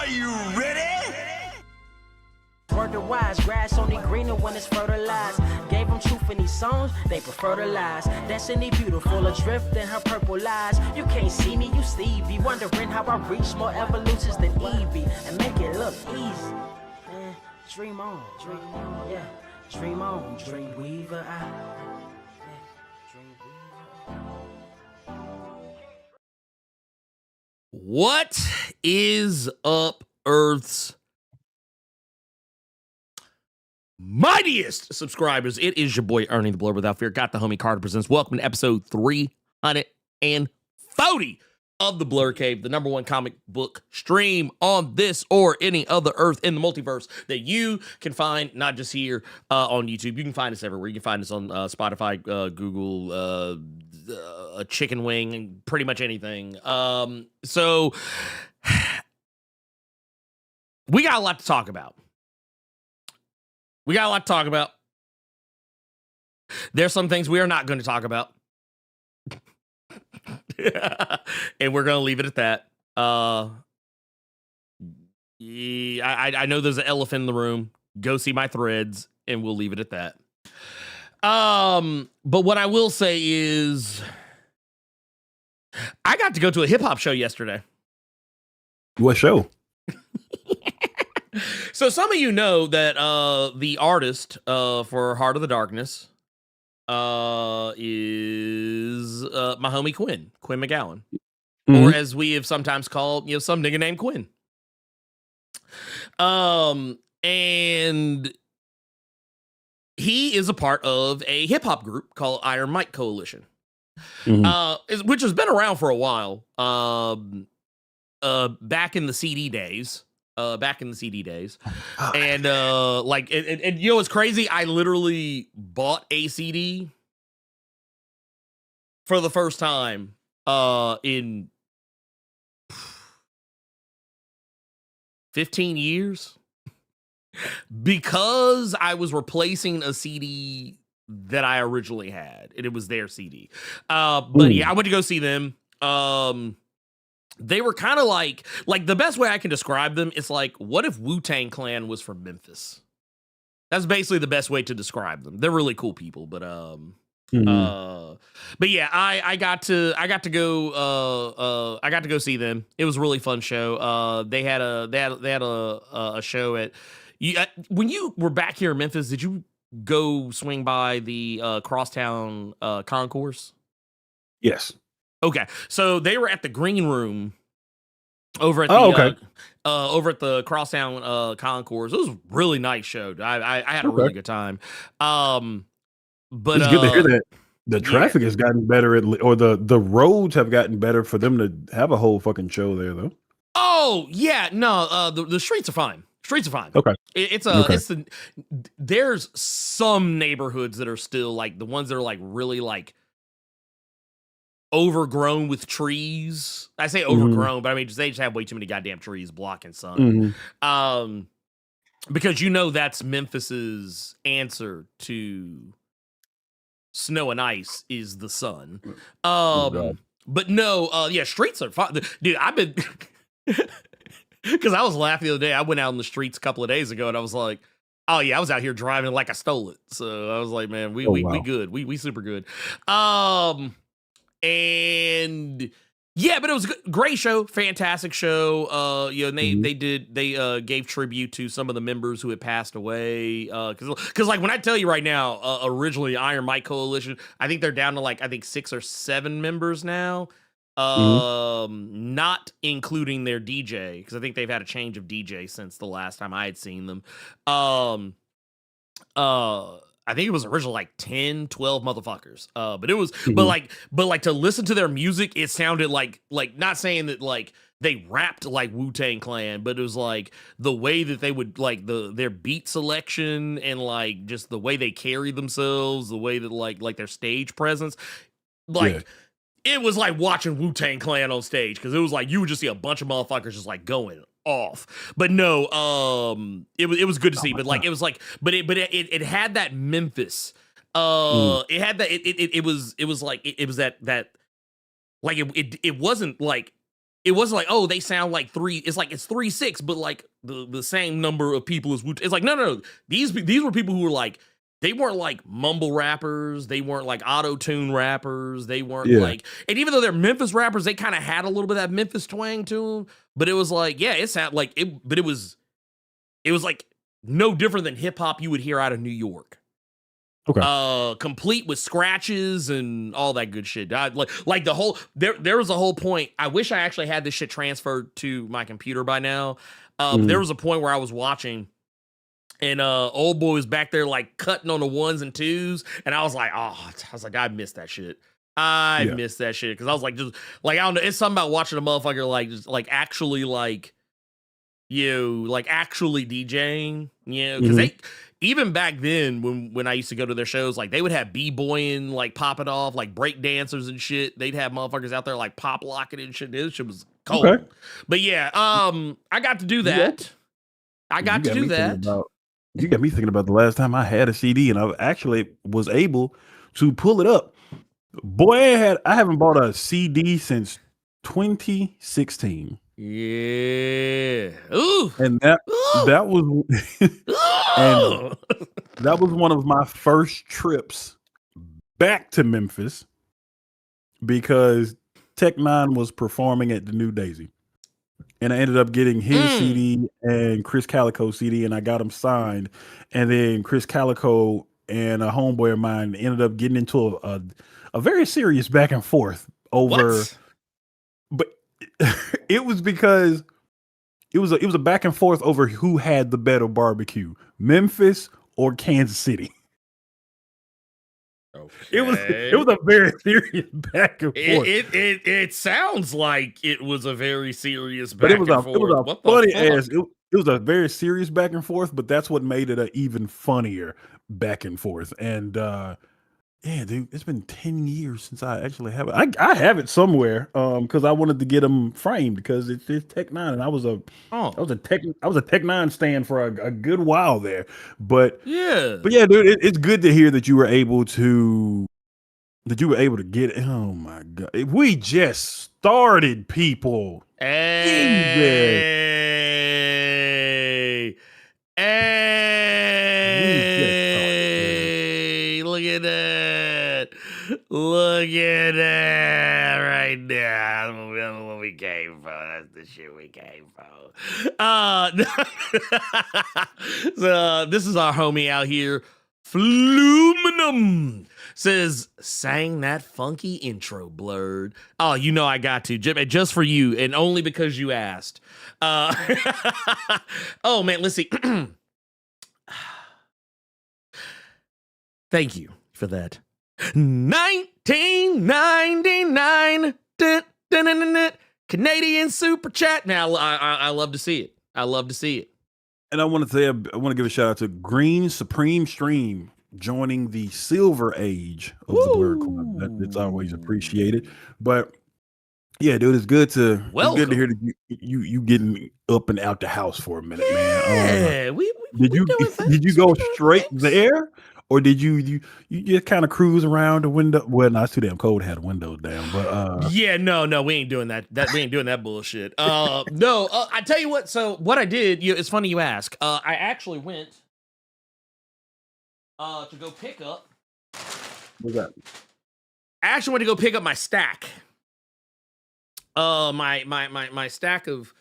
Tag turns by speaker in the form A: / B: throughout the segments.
A: Are you ready?
B: Word to wise, grass only greener when it's fertilized. Gave them truth in these songs, they prefer to lies. Destiny beautiful, adrift in her purple lies. You can't see me, you Stevie, wondering how I reach more evolutions than Evie and make it look easy. Man, dream on, yeah. Dream on, Dreamweaver.
C: What is up, Earth's mightiest subscribers? It is your boy Ernie the Blerd Without Fear. Got the homie Carter presents. Welcome to episode 340 of the Blerd Cave, the #1 comic book stream on this or any other Earth in the multiverse that you can find, not just here on YouTube. You can find us everywhere. You can find us on Spotify, Google, a chicken wing, and pretty much anything. So we got a lot to talk about. There's some things we are not going to talk about. And we're going to leave it at that. Yeah, I know there's an elephant in the room. Go see my threads, and we'll leave it at that. But what I will say is I got to go to a hip-hop show yesterday.
D: What show?
C: So some of you know that the artist for Heart of the Darkness is my homie Quinn McGowan. Mm-hmm. Or as we have sometimes called, some nigga named Quinn. And he is a part of a hip hop group called Iron Mike Coalition, which has been around for a while. Back in the CD days. And you know what's crazy? I literally bought a CD for the first time in 15 years because I was replacing a CD that I originally had, and it was their CD. But yeah, I went to go see them. They were kind of like the best way I can describe them is like, what if Wu-Tang Clan was from Memphis? That's basically the best way to describe them. They're really cool people, but yeah, I got to go see them. It was a really fun show. They had a show at when you were back here in Memphis. Did you go swing by the Crosstown Concourse?
D: Yes.
C: Okay, so they were at the Green Room over at the over at the Crosstown Concourse. It was a really nice show. I had a really good time. But
D: it's good to hear that the traffic has gotten better, or the roads have gotten better for them to have a whole fucking show there, though.
C: Oh yeah, no, the streets are fine. Streets are fine.
D: Okay,
C: there's some neighborhoods that are still like the ones that are like really like overgrown with trees. I say overgrown, but I mean they just have way too many goddamn trees blocking sun. Because that's Memphis's answer to snow and ice is the sun. But no, yeah, streets are fine. Dude, I've been because I was laughing the other day. I went out on the streets a couple of days ago and I was like, oh yeah, I was out here driving like I stole it. So I was like, man, we good. We super good. And yeah, but it was a great show, fantastic show. And they gave tribute to some of the members who had passed away. Because like when I tell you right now, originally Iron Mike Coalition, I think they're down to like 6 or 7 members now. Not including their DJ, because I think they've had a change of DJ since the last time I had seen them. I think it was originally like 10, 12 motherfuckers. But it was, but like to listen to their music, it sounded like not saying that like they rapped like Wu-Tang Clan, but it was like the way that they would like their beat selection and like just the way they carry themselves, the way that like their stage presence, it was like watching Wu-Tang Clan on stage, because it was like you would just see a bunch of motherfuckers just like going off. But no, it was good to see. But like it was like, but it had that Memphis. It had that. It was like it was that like it wasn't like it wasn't like, oh, they sound like three. It's like it's 3-6, but like the same number of people as Wu-Tang. It's like no. These were people who were like, they weren't like mumble rappers. They weren't like auto-tune rappers. They weren't like, and even though they're Memphis rappers, they kind of had a little bit of that Memphis twang to them. But it was like, yeah, it sounded like it, but it was like no different than hip hop you would hear out of New York. Okay. Complete with scratches and all that good shit. Like the whole there was a whole point. I wish I actually had this shit transferred to my computer by now. There was a point where I was watching, and old boy was back there like cutting on the 1s and 2s, and I was like, I missed that shit. I missed that shit because I was like, just like I don't know. It's something about watching a motherfucker like just like actually like actually DJing, because they. Even back then, when I used to go to their shows, like they would have b-boying like popping off, like break dancers and shit. They'd have motherfuckers out there like pop locking and shit. This shit was cold. Okay. But yeah, I got to do that. I got to do that.
D: You got me thinking about the last time I had a CD, and I actually was able to pull it up. Boy, I haven't bought a CD since 2016.
C: Yeah. Ooh.
D: And that was and that was one of my first trips back to Memphis because Tech Nine was performing at the New Daisy. And I ended up getting his CD and Chris Calico's CD, and I got them signed. And then Chris Calico and a homeboy of mine ended up getting into a very serious back and forth over. What? But it was because it was a back and forth over who had the better barbecue, Memphis or Kansas City. Okay. It was a very serious back and forth.
C: It sounds like it was a very serious back and forth.
D: It was a funny ass. It was a very serious back and forth, but that's what made it an even funnier back and forth. And yeah, dude, it's been 10 years since I actually have it. I have it somewhere because I wanted to get them framed because it's Tech Nine, and I was a Tech Nine stand for a good while there. But yeah, dude, it's good to hear that you were able to get it. Oh my god, we just started, people.
C: Look at that. Look at that right now. That's what we came for. That's the shit we came for. So this is our homie out here. Fluminum says, sang that funky intro, Blerd. Oh, you know I got to. Just for you, and only because you asked. Oh, man, let's see. Thank you for that. 1999 Canadian Super Chat. Now, I love to see it. I love to see it.
D: And I want to give a shout out to Green Supreme Stream joining the silver age of the Blerd Club. It's always appreciated. But yeah, dude, it's good to hear that you getting up and out the house for a minute, man. Did you go straight there? Or did you just kind of cruise around the window? Well, not too damn cold, had the windows down, but
C: yeah, no, we ain't doing that. We ain't doing that bullshit. No, I tell you what. So what I did, it's funny you ask. I actually went to go pick up.
D: What's that?
C: I actually went to go pick up my stack. My stack of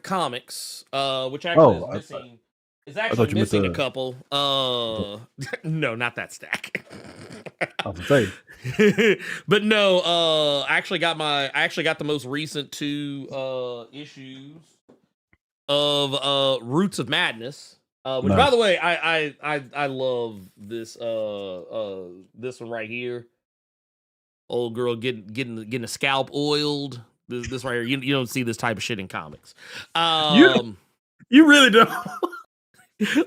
C: comics. Which actually is missing. It's actually missing a couple. No, not that stack.
D: I was saying.
C: But no, I actually got the most recent 2 issues of Roots of Madness. Which, by the way, I love this this one right here. Old girl getting a scalp oiled. This right here. You don't see this type of shit in comics.
D: You really don't.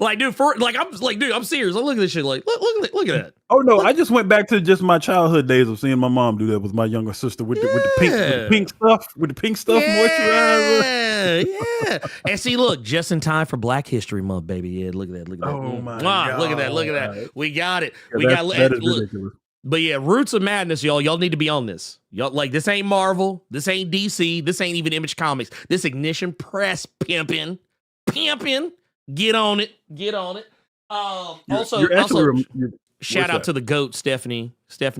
C: Like, dude, I'm serious. I'm looking at this shit like, look at that.
D: Oh no, I just went back to just my childhood days of seeing my mom do that with my younger sister with the pink stuff moisturizer.
C: Yeah. And see, look, just in time for Black History Month, baby. Yeah, look at that.
D: Oh my god.
C: Look at that. We got it.
D: Yeah, that is ridiculous.
C: But yeah, Roots of Madness, y'all. Y'all need to be on this. Y'all like this ain't Marvel. This ain't DC. This ain't even Image Comics. This Ignition Press pimping. Get on it. Shout out to the GOAT, Stephanie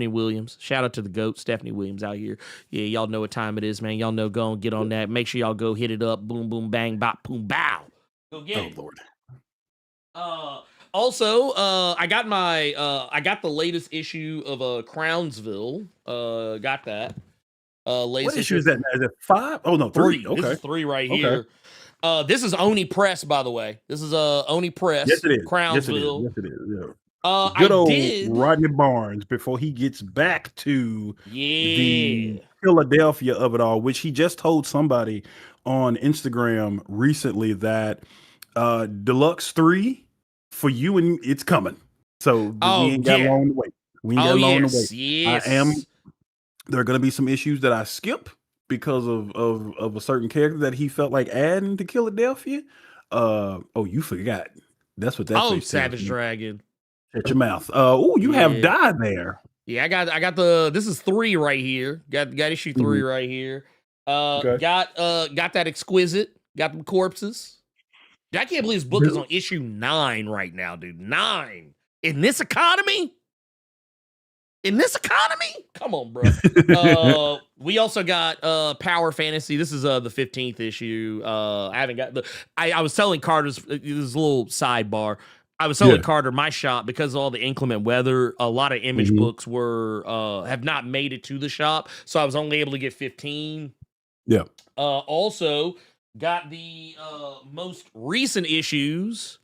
C: Williams. Shout out to the GOAT, Stephanie Williams out here. Yeah, y'all know what time it is, man. Y'all know, go and get on that. Make sure y'all go hit it up. Boom, boom, bang, bop, boom, bow. Go get it.
D: Lord.
C: Also, I got the latest issue of Crownsville. Got that.
D: What issue is that? Is it 5? Oh no, 3. Okay.
C: This is 3 right here. This is Oni Press, by the way. This is Oni Press.
D: Yes, it is.
C: Crownsville.
D: Yes, it is. Yeah. Good old Rodney Barnes before he gets back to the Philadelphia of it all, which he just told somebody on Instagram recently that Deluxe 3 for you and it's coming. So we ain't got long to wait. We ain't got long to wait.
C: Yes.
D: There are going to be some issues that I skip because of a certain character that he felt like adding to Philadelphia. You forgot. That's what that.
C: Oh, Savage Dragon.
D: Shut your mouth. You have died there.
C: Yeah, I got this is 3 right here. Got issue 3 right here. Got that Exquisite. Got them corpses. I can't believe this book is on issue 9 right now, dude. 9 in this economy. Come on, bro. We also got Power Fantasy. This is the 15th issue. I haven't got I was telling Carter's this is a little sidebar. I was telling Carter my shop because of all the inclement weather. A lot of Image books have not made it to the shop, so I was only able to get 15.
D: Yeah.
C: Also got the most recent issues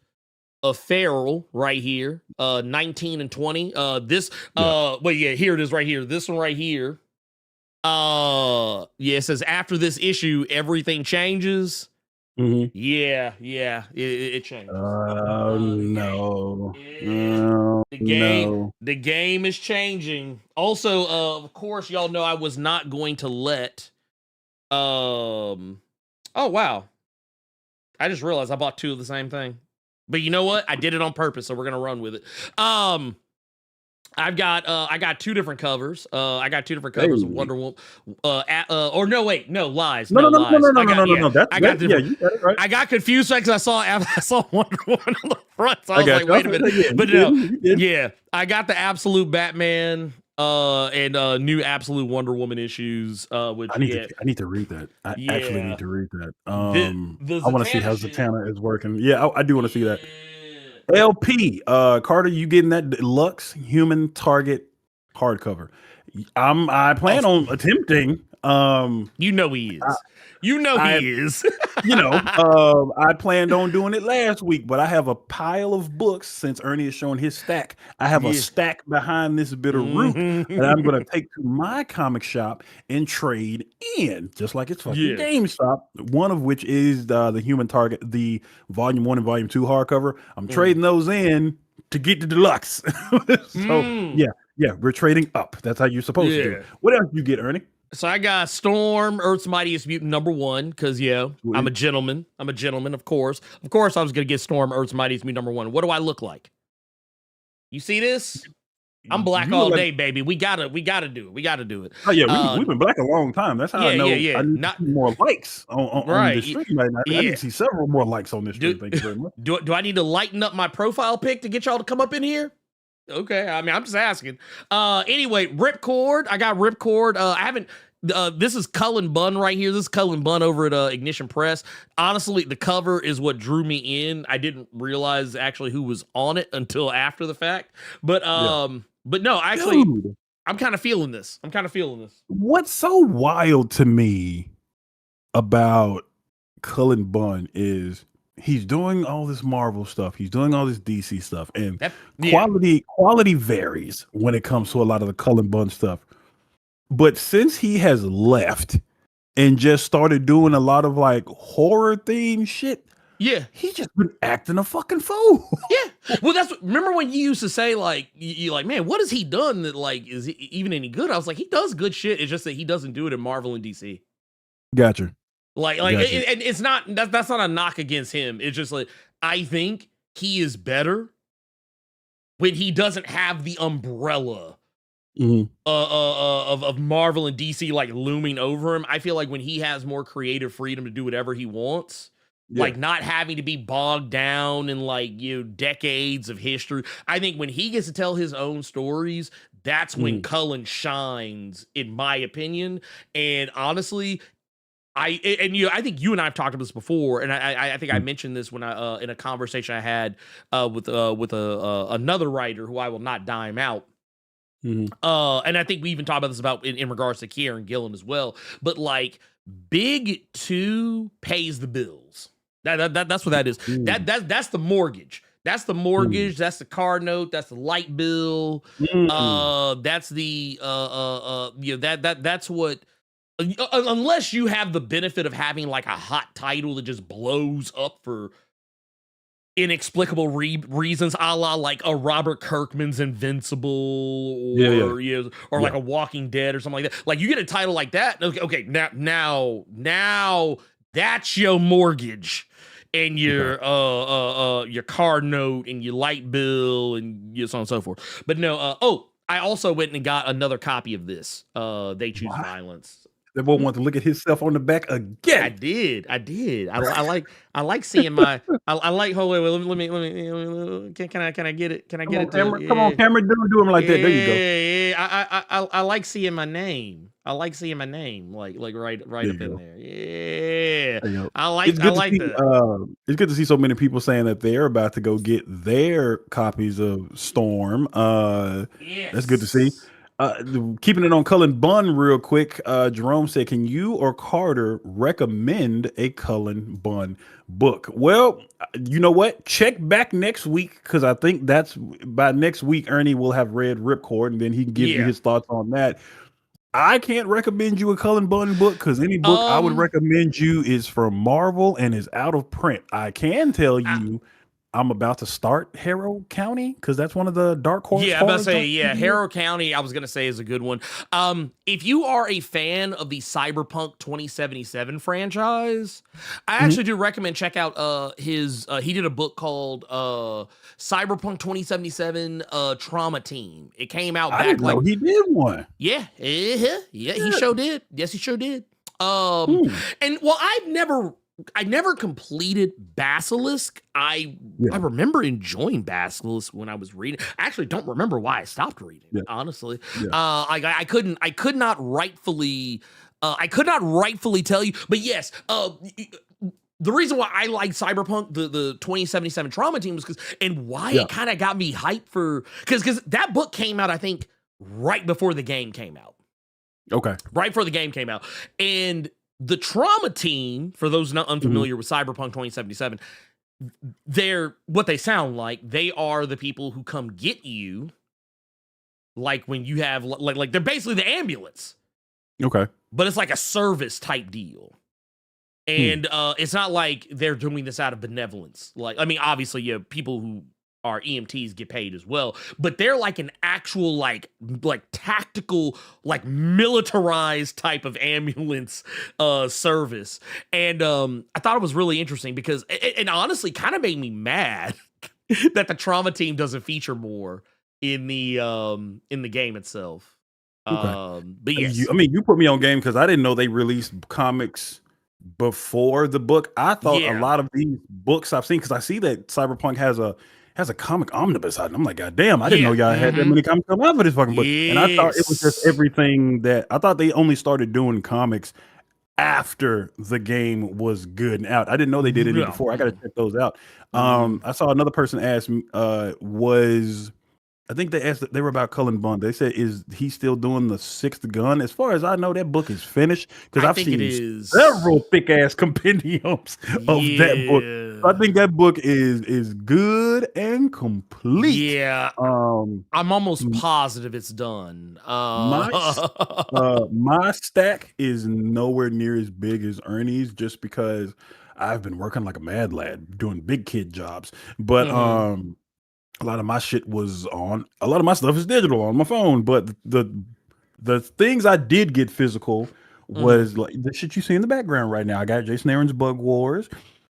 C: of Feral right here, 19 and 20. Here it is right here. This one right here. It says after this issue, everything changes.
D: Mm-hmm.
C: It changed.
D: No.
C: The game is changing. Also, of course, y'all know I was not going to let. Oh wow! I just realized I bought 2 of the same thing. But you know what? I did it on purpose, so we're gonna run with it. I got 2 different covers. I got 2 different covers of Wonder Woman. Lies. No,
D: That's
C: I got
D: you got it right.
C: I got confused because I saw Wonder Woman on the front. So I was like, wait a minute. But no, I got the Absolute Batman and new Absolute Wonder Woman issues. Which
D: I need to read that. I actually need to read that. I want to see how Zatanna is working. Yeah, I do want to see that. LP, Carter, you getting that deluxe Human Target hardcover? I plan on attempting.
C: You know he is. He is.
D: I planned on doing it last week, but I have a pile of books since Ernie is showing his stack. I have a stack behind this bit of root that I'm going to take to my comic shop and trade in, just like it's fucking GameStop. One of which is the Human Target, the Volume 1 and Volume 2 hardcover. I'm trading those in to get the deluxe. We're trading up. That's how you're supposed to do it. What else you get, Ernie?
C: So I got Storm, Earth's Mightiest Mutant #1, because I'm a gentleman. Of course. Of course I was gonna get Storm, Earth's Mightiest Mutant #1. What do I look like? You see this? I'm black all day, baby. We gotta do it.
D: Oh yeah, we've been black a long time. That's how I know. I need to see more likes on this stream right now. I need to see several more likes on this stream. Thank you very much.
C: Do I need to lighten up my profile pic to get y'all to come up in here? Okay, I mean, I'm just asking. Anyway, Ripcord. I got Ripcord. I haven't. This is Cullen Bunn right here. This is Cullen Bunn over at Ignition Press. Honestly, the cover is what drew me in. I didn't realize actually who was on it until after the fact. But no, actually, I'm kind of feeling this.
D: What's so wild to me about Cullen Bunn is he's doing all this Marvel stuff. He's doing all this DC stuff, and quality varies when it comes to a lot of the Cullen Bunn stuff. But since he has left and just started doing a lot of like horror themed shit, he's just been acting a fucking fool.
C: Well, remember when you used to say like you like, man, what has he done that like is he even any good? I was like, he does good shit. It's just that he doesn't do it in Marvel and DC.
D: Gotcha.
C: And it's not that's not a knock against him. It's just like I think he is better when he doesn't have the umbrella
D: Mhm.
C: Of Marvel and DC like looming over him. I feel like when he has more creative freedom to do whatever he wants,
D: Yeah.
C: like not having to be bogged down in like decades of history. I think when he gets to tell his own stories, that's when Cullen shines, in my opinion. And honestly, I think you and I have talked about this before, and I think I mentioned this when I in a conversation I had with another writer who I will not dime out. And I think we even talked about this in regards to Kieran Gillen as well. But like Big 2 pays the bills. That's what that is. That's the mortgage. That's the mortgage. That's the car note. That's the light bill. That's the that's what. Unless you have the benefit of having like a hot title that just blows up for inexplicable reasons, a la like a Robert Kirkman's Invincible, or like a Walking Dead or something like that. Like you get a title like that, okay, now that's your mortgage and your car note and your light bill and so on and so forth. But no, I also went and got another copy of this. They Choose Violence.
D: That boy want to look at himself on the back again.
C: I did. I like seeing my. I like. Hold wait. Let me. Can I get it? Can I get it?
D: Come on, camera. Do him like that. There you go.
C: Yeah. I like seeing my name. I like seeing my name, like right up in there. Yeah. I like that.
D: It's good to see so many people saying that they're about to go get their copies of Storm.
C: Yes.
D: That's good to see. Keeping it on Cullen Bunn real quick, Jerome said, can you or Carter recommend a Cullen Bunn book? Well, you know what? Check back next week, because I think that's by next week Ernie will have read Ripcord, and then he can give you his thoughts on that. I can't recommend you a Cullen Bunn book, because any book I would recommend you is from Marvel and is out of print. I can tell you I'm about to start Harrow County, because that's one of the Dark Horse.
C: Yeah, I'm about to say, Harrow County, I was going to say, is a good one. If you are a fan of the Cyberpunk 2077 franchise, I actually do recommend check out his, he did a book called Cyberpunk 2077 Trauma Team. It came out back.
D: I didn't know he did one.
C: Yeah, he sure did. Yes, he sure did. And well, I never completed Basilisk. I remember enjoying Basilisk when I was reading. I actually don't remember why I stopped reading. Honestly, I could not rightfully tell you. But yes, the reason why I like Cyberpunk, the 2077 Trauma Team, was why it kind of got me hyped for, because that book came out, I think, right before the game came out.
D: Okay,
C: right before the game came out, and the Trauma Team, for those not unfamiliar with Cyberpunk 2077, they're what they sound like. They are the people who come get you, like when you have like they're basically the ambulance. Okay, but it's like a service type deal, and it's not like they're doing this out of benevolence. Like, I mean, obviously, people who are EMTs get paid as well, but they're like an actual like tactical, like militarized type of ambulance service. And I thought it was really interesting because it honestly kind of made me mad that the Trauma Team doesn't feature more in the game itself. But yes,
D: you put me on game because I didn't know they released comics before the book. I thought a lot of these books I've seen, because I see that Cyberpunk has a comic omnibus out. And I'm like, God damn, I didn't know y'all had that many comics come out for this fucking book. And I thought it was just everything that I thought they only started doing comics after the game was good and out. I didn't know they did it before. I got to check those out. I saw another person ask me, I think they asked, they were about Cullen Bunn. They said, is he still doing the Sixth Gun? As far as I know, that book is finished, because I've seen several thick ass compendiums of that book. So I think that book is good and complete.
C: Yeah, I'm almost positive it's done.
D: My stack is nowhere near as big as Ernie's, just because I've been working like a mad lad doing big kid jobs. But a lot of my shit was on. A lot of my stuff is digital on my phone. But the things I did get physical was like the shit you see in the background right now. I got Jason Aaron's Bug Wars.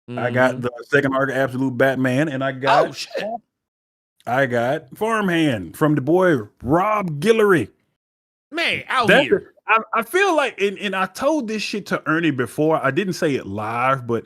D: I got the second arc of Absolute Batman, and I got Farmhand from the boy Rob Guillory.
C: Man, out
D: That's
C: here.
D: I feel like, and I told this shit to Ernie before. I didn't say it live, but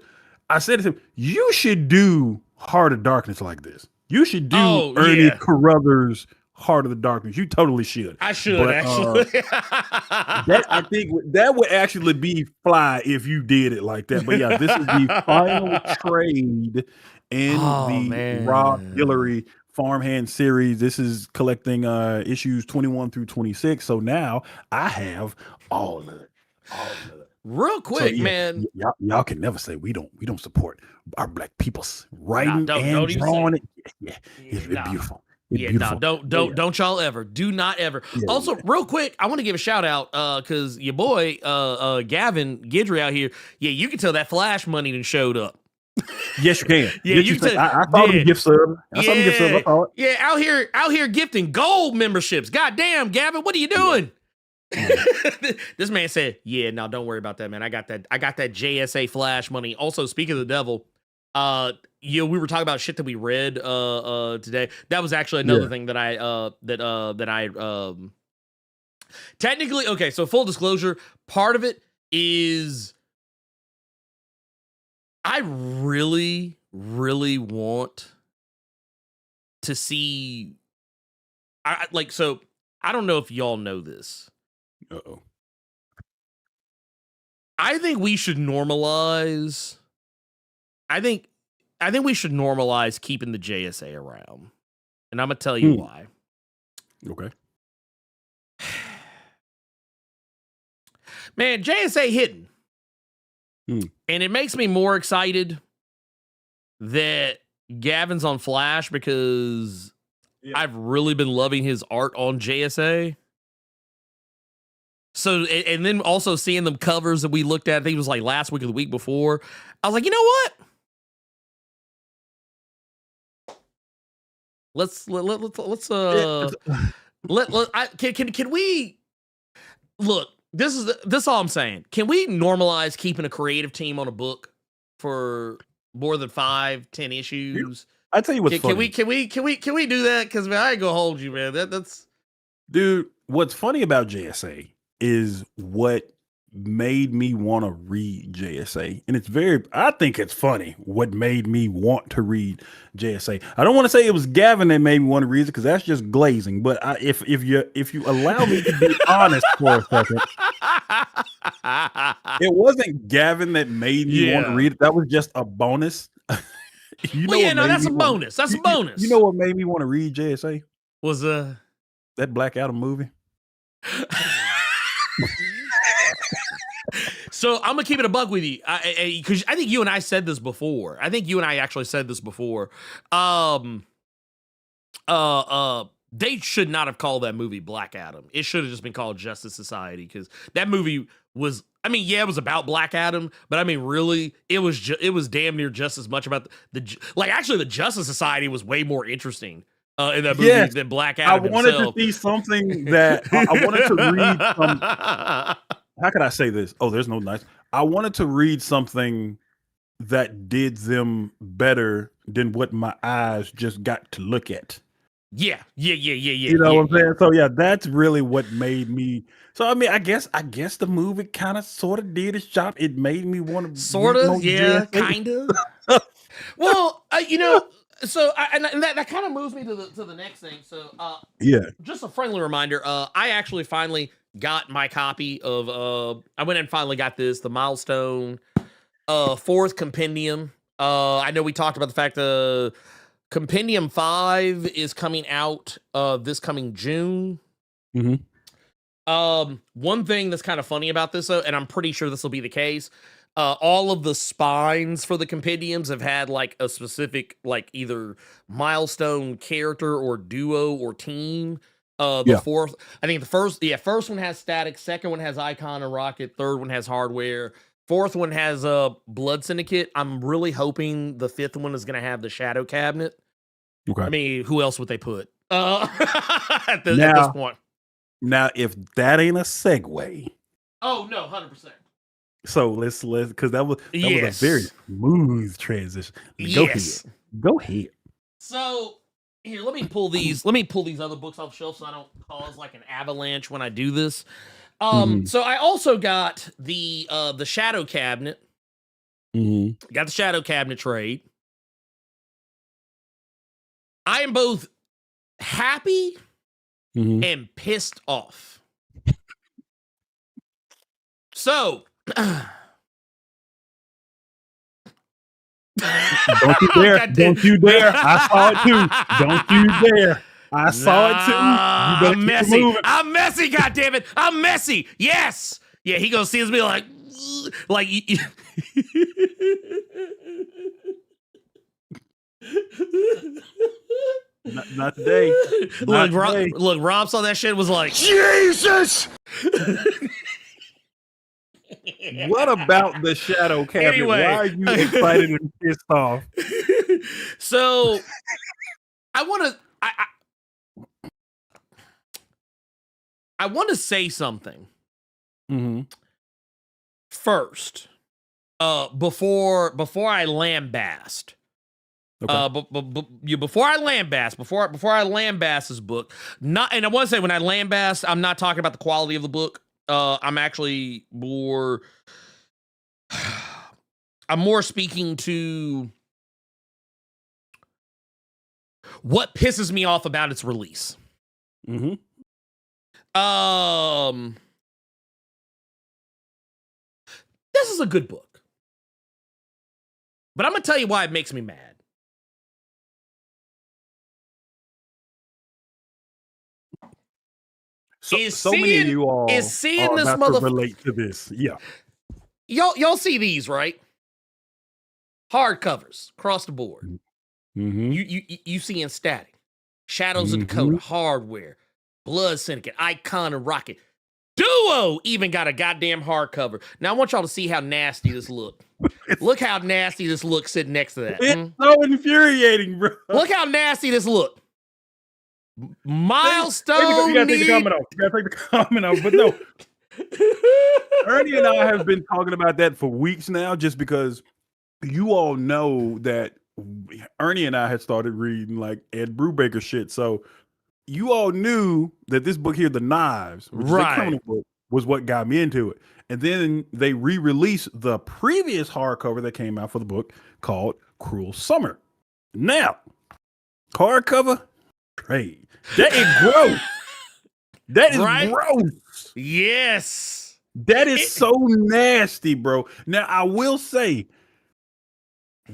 D: I said to him, "You should do Heart of Darkness like this. You should do
C: Oh,
D: Ernie
C: yeah.
D: Carruthers Heart of the Darkness. You totally should.
C: I should
D: But,
C: actually.
D: that I think that would actually be fly if you did it like that. But yeah, this is the final trade in
C: Oh,
D: the Rob
C: man.
D: Hillary Farmhand series. This is collecting issues 21 through 26. So now I have all of it. All of it.
C: Real quick,
D: yeah,
C: man.
D: Y'all can never say we don't support our black people's writing
C: don't
D: and
C: even
D: drawing
C: say
D: it. Yeah, it's
C: nah.
D: beautiful.
C: Yeah, no, don't y'all ever. Do not ever. Also, real quick, I want to give a shout out because your boy Gavin Guidry out here. Yeah, you can tell that Flash money done showed up.
D: Yes, you can.
C: Yeah,
D: yes,
C: you
D: can.
C: can.
D: I saw the gift sub. I saw the gift sub. I saw it.
C: Yeah, out here gifting gold memberships. God damn, Gavin, what are you doing? This man said, "Yeah, no, don't worry about that, man. I got that JSA Flash money." Also, speaking of the devil, we were talking about shit that we read today. That was actually another thing that I technically, okay, so full disclosure, part of it is I really, really want to see I don't know if y'all know this.
D: Uh-oh.
C: I think we should normalize. I think we should normalize keeping the JSA around, and I'm gonna tell you why.
D: Okay.
C: Man, JSA hitting, and it makes me more excited that Gavin's on Flash because I've really been loving his art on JSA. So, and then also seeing them covers that we looked at, I think it was like last week or the week before. I was like, you know what? Can we look? This is all I'm saying. Can we normalize keeping a creative team on a book for more than 5-10 issues?
D: I tell you what's funny.
C: Can we do that? Because I ain't gonna hold you, man. That's
D: dude. What's funny about JSA is what made me want to read JSA, and I think it's funny what made me want to read JSA. I don't want to say it was Gavin that made me want to read it because that's just glazing. But if you allow me to be honest for a second, it wasn't Gavin that made me want to read it. That was just a bonus.
C: That's a bonus. That's a bonus.
D: You know what made me want to read JSA?
C: Was
D: that Black Adam movie.
C: So I'm gonna keep it a buck with you, because I think you and I said this before. I think you and I actually said this before. They should not have called that movie Black Adam. It should have just been called Justice Society, because that movie was. I mean, yeah, it was about Black Adam, but I mean, really, it was damn near just as much about actually the Justice Society was way more interesting in that movie than Black Adam.
D: I wanted to see something that I wanted to read some. How could I say this? Oh, there's no nice. I wanted to read something that did them better than what my eyes just got to look at.
C: Yeah.
D: You know what I'm saying? So yeah, that's really what made me. So I mean, I guess the movie kind of sort of did its job. It made me want to
C: sort of, yeah, kind of. Well, so and that kind of moves me to the next thing. So just a friendly reminder. I actually finally got my copy of I went and finally got the Milestone 4th compendium. I know we talked about the fact compendium 5 is coming out this coming June. One thing that's kind of funny about this though, and I'm pretty sure this will be the case, all of the spines for the compendiums have had like a specific either Milestone character or duo or team. Fourth, I think the first one has Static, second one has Icon and Rocket, third one has Hardware, fourth one has Blood Syndicate. I'm really hoping the 5th one is going to have the Shadow Cabinet.
D: Okay.
C: I mean, who else would they put at this point?
D: Now, if that ain't a segue.
C: Oh no, 100%.
D: So let's because that was a very smooth transition. Go ahead.
C: So Here, let me pull these. Let me pull these other books off the shelf so I don't cause like an avalanche when I do this. So I also got the Shadow Cabinet. Got the Shadow Cabinet trade. I am both happy and pissed off. So
D: Don't you dare! Don't you dare! I saw it too. Don't you dare! I saw it too. You better
C: I'm
D: keep
C: messy.
D: moving.
C: I'm messy. God damn it! I'm messy. Yes. Yeah. He gonna see us be like.
D: Not today. Not today.
C: Look, Rob saw that shit and was like,
A: Jesus!
D: What about the Shadow Cabinet?
C: Anyway.
D: Why are you excited and pissed off?
C: So I want to say something first, before I lambast.
D: Okay.
C: Before I lambast this book, and I want to say when I lambast, I'm not talking about the quality of the book. I'm actually more. I'm more speaking to what pisses me off about its release. This is a good book, but I'm gonna tell you why it makes me mad.
D: So many of you all
C: is seeing
D: are
C: this
D: about to relate to this. Yeah.
C: Y'all see these, right? Hardcovers across the board. You see in Static, Shadows of Dakota, Hardware, Blood Syndicate, Icon, and Rocket. Duo even got a goddamn hardcover. Now I want y'all to see how nasty this look. Look how nasty this looks sitting next to that.
D: It's so infuriating, bro.
C: Look how nasty this look. Milestone.
D: You gotta take the comment off. You gotta take the comment off. But no, Ernie and I have been talking about that for weeks now, just because you all know that Ernie and I had started reading like Ed Brubaker shit. So you all knew that this book here, The Knives, which is a criminal book, was what got me into it. And then they re-released the previous hardcover that came out for the book called Cruel Summer. Now, hardcover trade. That is gross. That is gross.
C: Yes.
D: That is so nasty, bro. Now, I will say,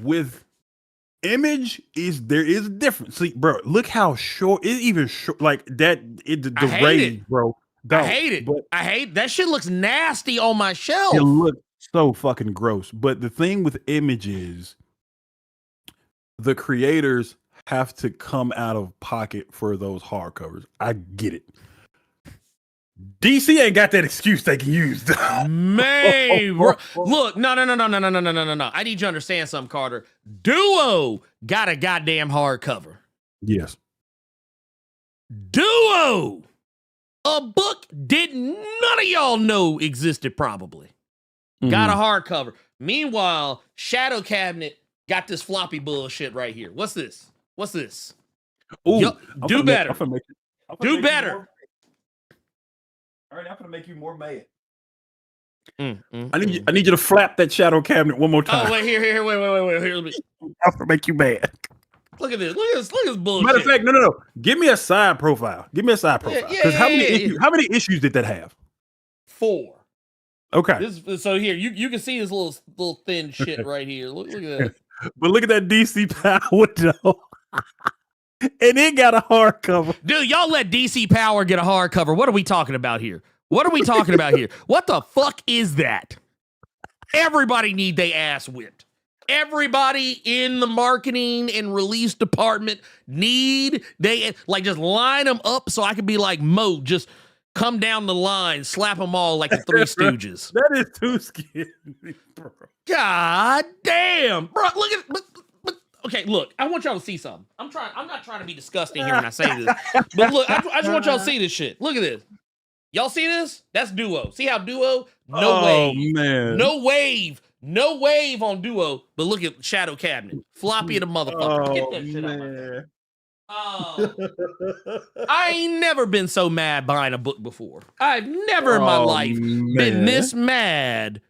D: with Image, there is a difference. See, bro, look how short, it's even short, like that, the rage, bro.
C: I hate it.
D: But
C: I hate that shit looks nasty on my shelf.
D: It looks so fucking gross. But the thing with Image is the creators have to come out of pocket for those hardcovers. I get it. DC ain't got that excuse they can use.
C: Man, look, no. I need you to understand something, Carter. Duo got a goddamn hardcover.
D: Yes.
C: Duo, a book none of y'all know existed probably. Got a hardcover. Meanwhile, Shadow Cabinet got this floppy bullshit right here. What's this?
D: Ooh,
C: do better.
D: Do
C: better.
D: All right, I'm gonna make you more mad.
C: I
D: need you to flap that Shadow Cabinet one more time.
C: Oh wait, here, wait. Here,
D: I'm gonna make you mad.
C: Look at this bullshit.
D: Matter of fact, no. Give me a side profile. Because how many issues did that have?
C: 4.
D: Okay.
C: So here, you can see this little thin shit right here. Look at that.
D: But look at that DC Power though. And it got a hardcover.
C: Dude, y'all let DC Power get a hardcover. What are we talking about here? What the fuck is that? Everybody need they ass whipped. Everybody in the marketing and release department just line them up so I could be like Mo, just come down the line, slap them all like the Three Stooges.
D: That is too scary, bro.
C: God damn, bro. Look at okay, look, I want y'all to see something. I'm not trying to be disgusting here when I say this. But look, I just want y'all to see this shit. Look at this. Y'all see this? That's Duo. See how Duo? No wave.
D: Man.
C: No wave on Duo. But look at Shadow Cabinet. Floppy of the motherfucker. Get that shit out. I ain't never been so mad buying a book before. I've never in my life been this mad.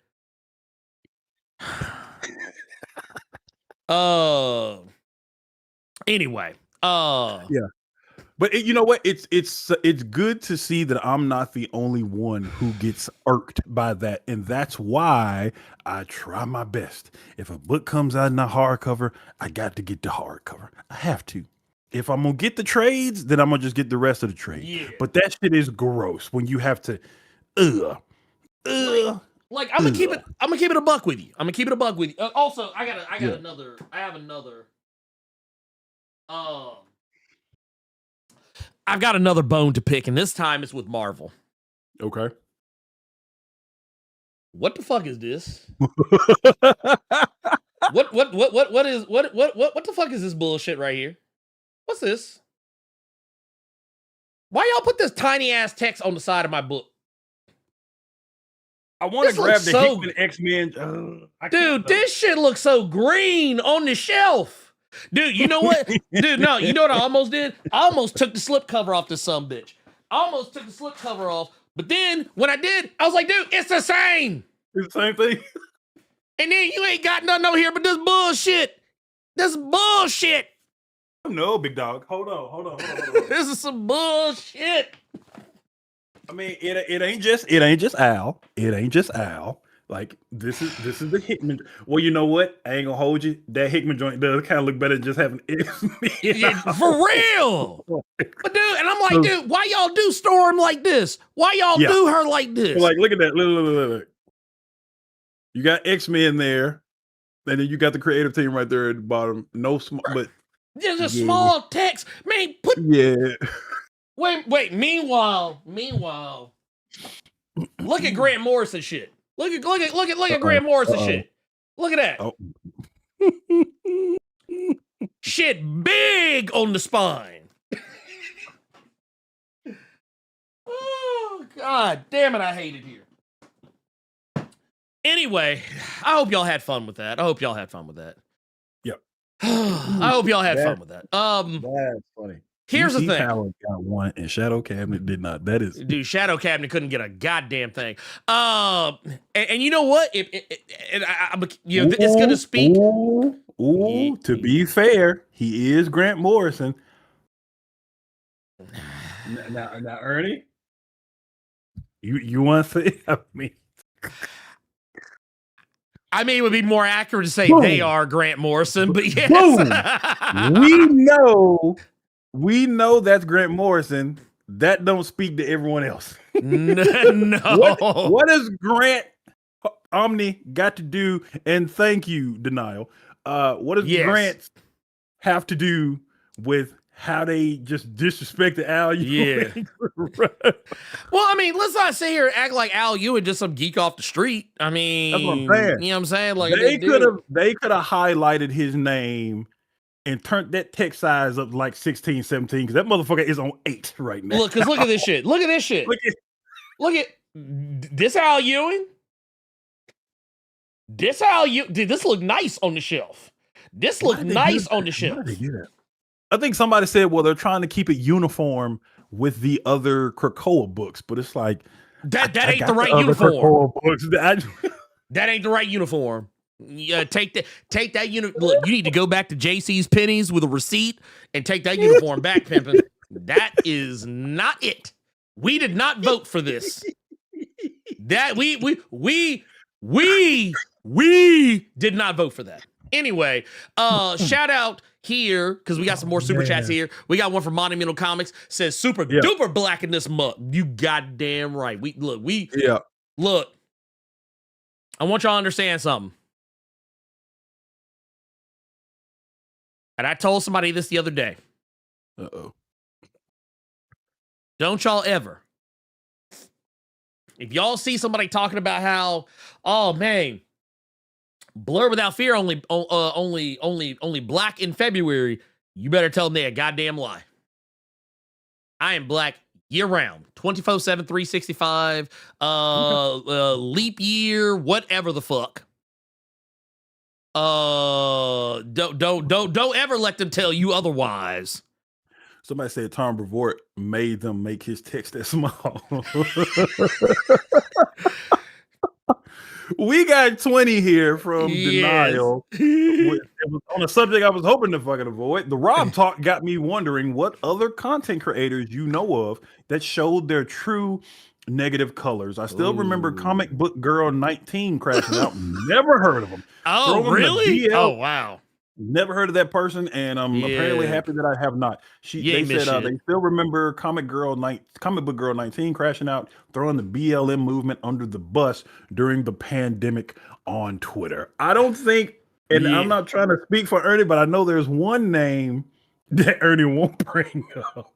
C: Anyway.
D: Yeah. But you know what? It's good to see that I'm not the only one who gets irked by that, and that's why I try my best. If a book comes out in a hardcover, I got to get the hardcover. I have to. If I'm gonna get the trades, then I'm gonna just get the rest of the trade.
C: Yeah.
D: But that shit is gross when you have to.
C: Like I'm gonna keep it. I'm gonna keep it a buck with you. I'm gonna keep it a buck with you. Also, I have another. I've got another bone to pick, and this time it's with Marvel.
D: Okay.
C: What the fuck is this? What the fuck is this bullshit right here? What's this? Why y'all put this tiny ass text on the side of my book?
D: I want to grab the Hickman X-Men.
C: Dude, this shit looks so green on the shelf. Dude, you know what? Dude, no, you know what I almost did? I almost took the slipcover off this sumbitch. I almost took the slipcover off, but then when I did, I was like, dude, it's the same.
D: It's the same thing.
C: And then you ain't got nothing over here but this bullshit. This bullshit.
D: No, big dog. Hold on.
C: This is some bullshit.
D: I mean, it ain't just Al. It ain't just Al. Like this is the Hickman. Well, you know what? I ain't gonna hold you. That Hickman joint does kind of look better than just having it.
C: Yeah, for real. But dude, and I'm like, dude, why y'all do Storm like this? Why y'all do her like this?
D: Like, look at that. Look. You got X-Men there, and then you got the creative team right there at the bottom. No small, but
C: there's a small text. Man, Wait. Meanwhile, look at Grant Morrison shit. Look at Grant Morrison shit. Look at that. Shit big on the spine. Oh, God damn it, I hate it here. Anyway, I hope y'all had fun with that. Yep. I hope y'all had fun with that.
D: That's funny.
C: Here's the thing.
D: Power got one, and Shadow Cabinet did not. That is,
C: dude. Shadow Cabinet couldn't get a goddamn thing. And you know what? It's gonna speak.
D: To be fair, he is Grant Morrison. Now, Ernie, you want to say?
C: I mean, it would be more accurate to say they are Grant Morrison, but yes,
D: we know that's Grant Morrison. That don't speak to everyone else.
C: No.
D: What does Grant Omni got to do? And thank you, Denial. What does Grant have to do with how they just disrespected Al Ewing?
C: Well, I mean, let's not sit here and act like Al Ewing just some geek off the street. I mean,
D: that's what I'm saying.
C: You know what I'm saying? Like
D: they could have highlighted his name and turned that text size up like 16, 17, because that motherfucker is on 8 right now.
C: Look at this shit. Look at this Al Ewing. Dude, this look nice on the shelf. Why did they do that?
D: I think somebody said, well, they're trying to keep it uniform with the other Krakoa books, but it's like
C: that ain't the right uniform. That ain't the right uniform. Yeah, take that unit. Look, you need to go back to JC's Pennies with a receipt and take that uniform back, pimpin'. That is not it. We did not vote for this. That we did not vote for that. Anyway, shout out here because we got some more super chats here. We got one from Monumental Comics, says super duper black in this mug. You goddamn right. Look. I want y'all to understand something. And I told somebody this the other day. Don't y'all ever, if y'all see somebody talking about how, oh man, Blerd Without Fear only black in February, you better tell them they a goddamn lie. I am black year round, 24/7, 365, leap year, whatever the fuck. Don't ever let them tell you otherwise.
D: Somebody said Tom Brevoort made them make his text that small. We got 20 here from Denial. It was on a subject I was hoping to fucking avoid. The Rob talk got me wondering what other content creators you know of that showed their true negative colors. I still remember Comic Book Girl 19 crashing out. Never heard of them.
C: Oh, really? Oh, wow.
D: Never heard of that person, and I'm apparently happy that I have not. They said they still remember Comic Book Girl 19 crashing out, throwing the BLM movement under the bus during the pandemic on Twitter. I don't think, and I'm not trying to speak for Ernie, but I know there's one name that Ernie won't bring up.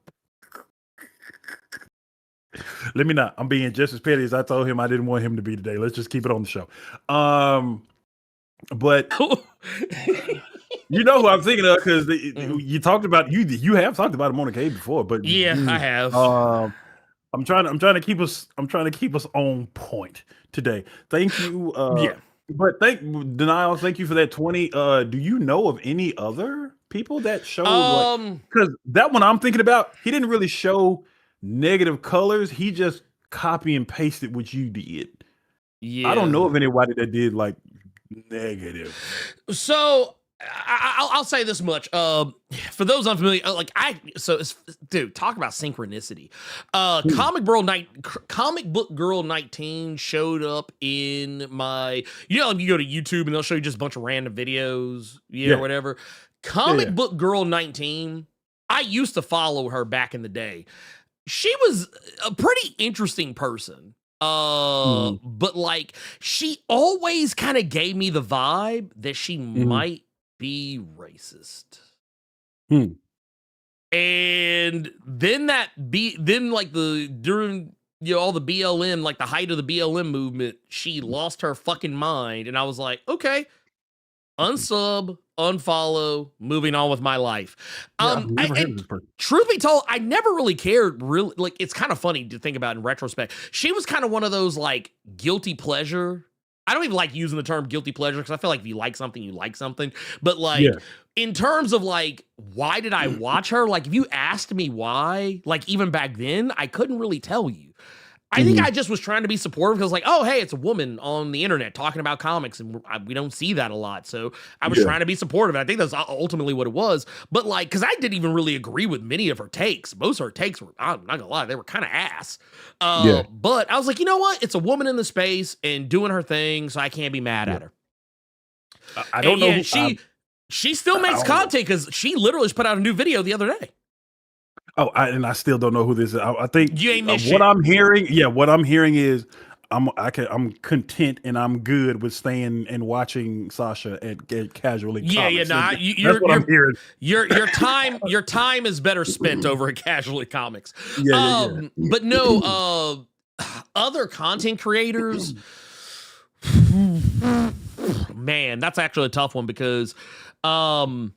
D: Let me not. I'm being just as petty as I told him I didn't want him to be today. Let's just keep it on the show. But you know who I'm thinking of because you talked about you have talked about him on the cave before. But
C: I have.
D: I'm trying to keep us on point today. Thank you. But Denial. Thank you for that 20. Do you know of any other people that showed? Because that one I'm thinking about, he didn't really show negative colors. He just copy and pasted what you did. I don't know of anybody that did like negative.
C: So I'll say this much. For those unfamiliar, dude, talk about synchronicity. Comic Book Girl 19 showed up in my, you go to YouTube and they'll show you just a bunch of random videos, or whatever. Comic Book Girl 19, I used to follow her back in the day. She was a pretty interesting person. But like she always kind of gave me the vibe that she might be racist. And then during all the BLM, like the height of the BLM movement, she lost her fucking mind, and I was like, okay, unsub, unfollow, moving on with my life. Truth be told, I never really cared. Really, like it's kind of funny to think about in retrospect. She was kind of one of those like guilty pleasure. I don't even like using the term guilty pleasure because I feel like if you like something, you like something. But like in terms of like, why did I watch her? Like if you asked me why, like even back then, I couldn't really tell you. I think I just was trying to be supportive because like, oh, hey, it's a woman on the internet talking about comics and we don't see that a lot. So I was trying to be supportive. And I think that's ultimately what it was. But like, because I didn't even really agree with many of her takes. Most of her takes were, I'm not gonna lie, they were kind of ass. But I was like, you know what? It's a woman in the space and doing her thing, so I can't be mad at her.
D: I don't know.
C: She still makes content because she literally just put out a new video the other day.
D: And I still don't know who this is. I think
C: you ain't
D: what I'm hearing. Yeah, what I'm hearing is I'm content and I'm good with staying and watching Sasha at Casually.
C: That's what I'm hearing. Your time is better spent over at Casually Comics. But no, other content creators. Man, that's actually a tough one because, man,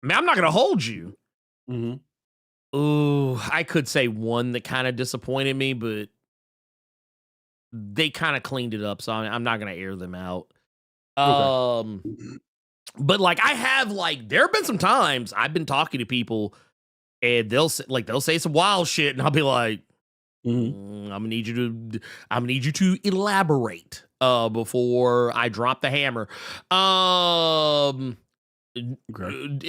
C: I'm not gonna hold you. Ooh, I could say one that kind of disappointed me, but they kind of cleaned it up, so I'm not gonna air them out. But like I have like there have been some times I've been talking to people and they'll say some wild shit and I'll be like, I'm gonna need you to elaborate before I drop the hammer.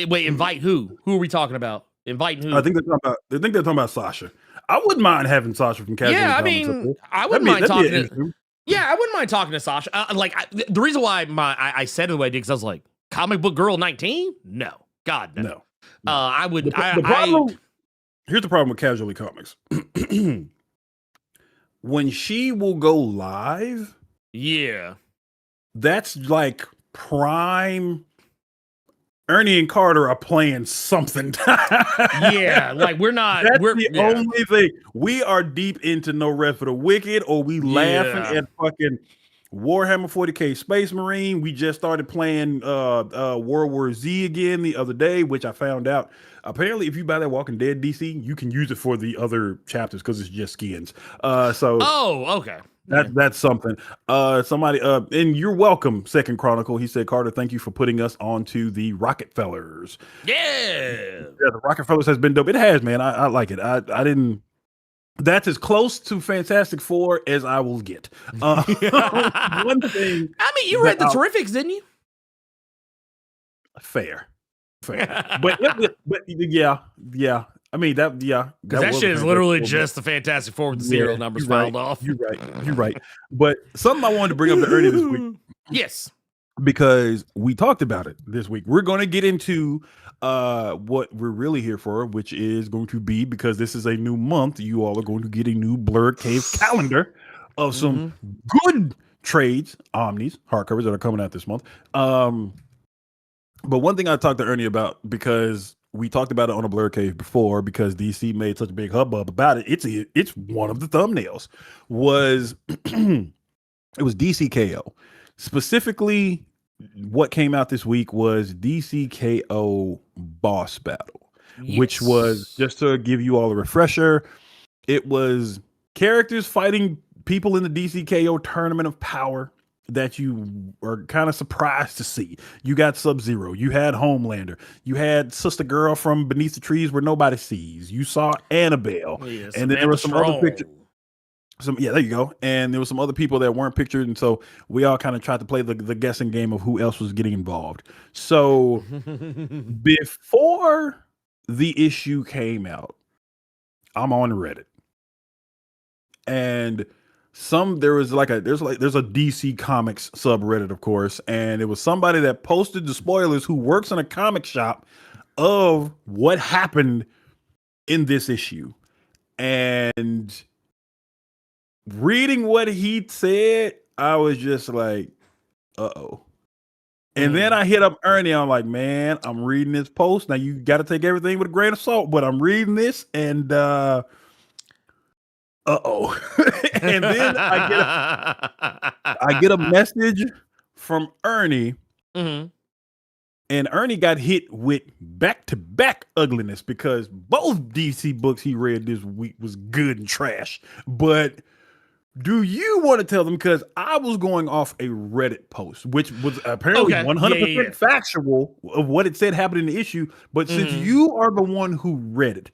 C: Wait, invite who? Who are we talking about? Inviting who?
D: I think they're talking about Sasha. I wouldn't mind having Sasha from Casual.
C: Yeah, I mean, I wouldn't mind talking to. Yeah, I wouldn't mind talking to Sasha. The reason why I said it the way I did because I was like, Comic Book Girl 19? No, God no. I would.
D: Here's the problem with Casually Comics. When she will go live, that's like prime. Ernie and Carter are playing something.
C: Like we're not.
D: That's the only thing. We are deep into No Rest for the Wicked, or we laughing at fucking Warhammer 40K Space Marine. We just started playing World War Z again the other day, which I found out. Apparently, if you buy that Walking Dead DC, you can use it for the other chapters because it's just skins.
C: Oh, okay.
D: That's something. Somebody and you're welcome, Second Chronicle. He said, Carter, thank you for putting us onto the Rockefellers.
C: Yeah,
D: the Rockefellers has been dope. It has, man. I like it. I didn't. That's as close to Fantastic Four as I will get. One thing.
C: I mean, you read the Terrifics, didn't you?
D: Fair. But yeah. I mean
C: that shit is literally just the Fantastic Four with the serial numbers filed off.
D: You're right. But something I wanted to bring up to Ernie this week.
C: Yes.
D: Because we talked about it this week. We're going to get into what we're really here for, which is going to be, because this is a new month, you all are going to get a new Blerd Cave calendar of some good trades, omnis, hardcovers that are coming out this month. But one thing I talked to Ernie about, because we talked about it on a Blerd Cave before, because DC made such a big hubbub about it. It's one of the thumbnails was it was DCKO. Specifically, what came out this week was DCKO Boss Battle, which was, just to give you all a refresher, it was characters fighting people in the DCKO Tournament of Power that you are kind of surprised to see. You got Sub-Zero, you had Homelander, you had Sister Girl from Beneath the Trees Where Nobody Sees, you saw Annabelle, and then there were some other pictures. There you go. And there were some other people that weren't pictured, and so we all kind of tried to play the guessing game of who else was getting involved. So before the issue came out, I'm on Reddit, and there's a DC Comics subreddit, of course, and it was somebody that posted the spoilers who works in a comic shop of what happened in this issue, and reading what he said, I was just like, uh-oh. And then I hit up Ernie. I'm like, man, I'm reading this post. Now you got to take everything with a grain of salt, but I'm reading this, and uh-oh. And then I get a message from Ernie, and Ernie got hit with back-to-back ugliness, because both DC books he read this week was good and trash. But do you want to tell them? Because I was going off a Reddit post, which was apparently 100% factual of what it said happened in the issue. But since you are the one who read it,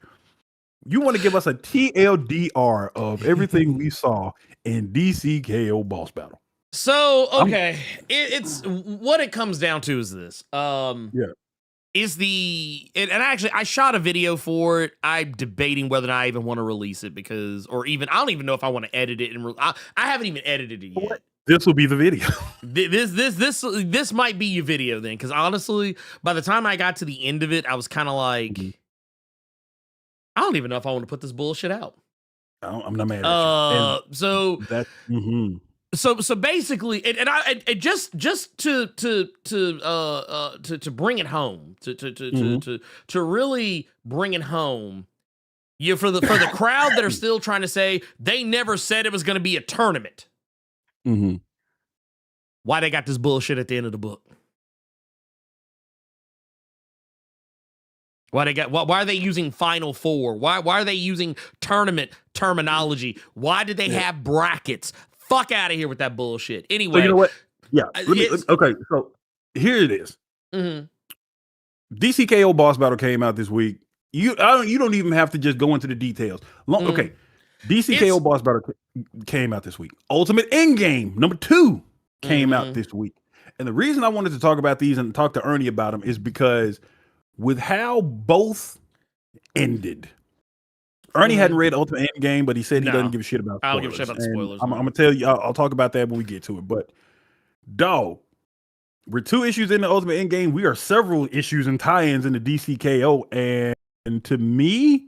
D: you want to give us a TLDR of everything we saw in DCKO Boss Battle.
C: So, okay, it's what it comes down to is this. Is and actually, I shot a video for it. I'm debating whether or not I even want to release it, because, or even, I don't even know if I want to edit it. And I haven't even edited it yet.
D: This will be the video.
C: This might be your video then, because honestly, by the time I got to the end of it, I was kind of like, I don't even know if I want to put this bullshit out.
D: I'm not mad at you.
C: So that. So basically, and just to bring it home, to really bring it home, for the crowd that are still trying to say they never said it was going to be a tournament. Why they got this bullshit at the end of the book? Why are they using Final Four? Why are they using tournament terminology? Why did they have brackets? Fuck out of here with that bullshit. Anyway,
D: so you know what? Yeah. Okay. So here it is. DCKO Boss Battle came out this week. You don't even have to just go into the details. Okay. DCKO Boss Battle came out this week. Ultimate Endgame #2 came out this week. And the reason I wanted to talk about these and talk to Ernie about them is because with how both ended. Ernie hadn't read Ultimate Endgame, but he said he doesn't give a shit about spoilers.
C: I don't give a shit about the spoilers.
D: I'm going to tell you, I'll talk about that when we get to it. But, dog, we're 2 issues in the Ultimate Endgame. We are several issues and tie-ins in the DCKO. And to me,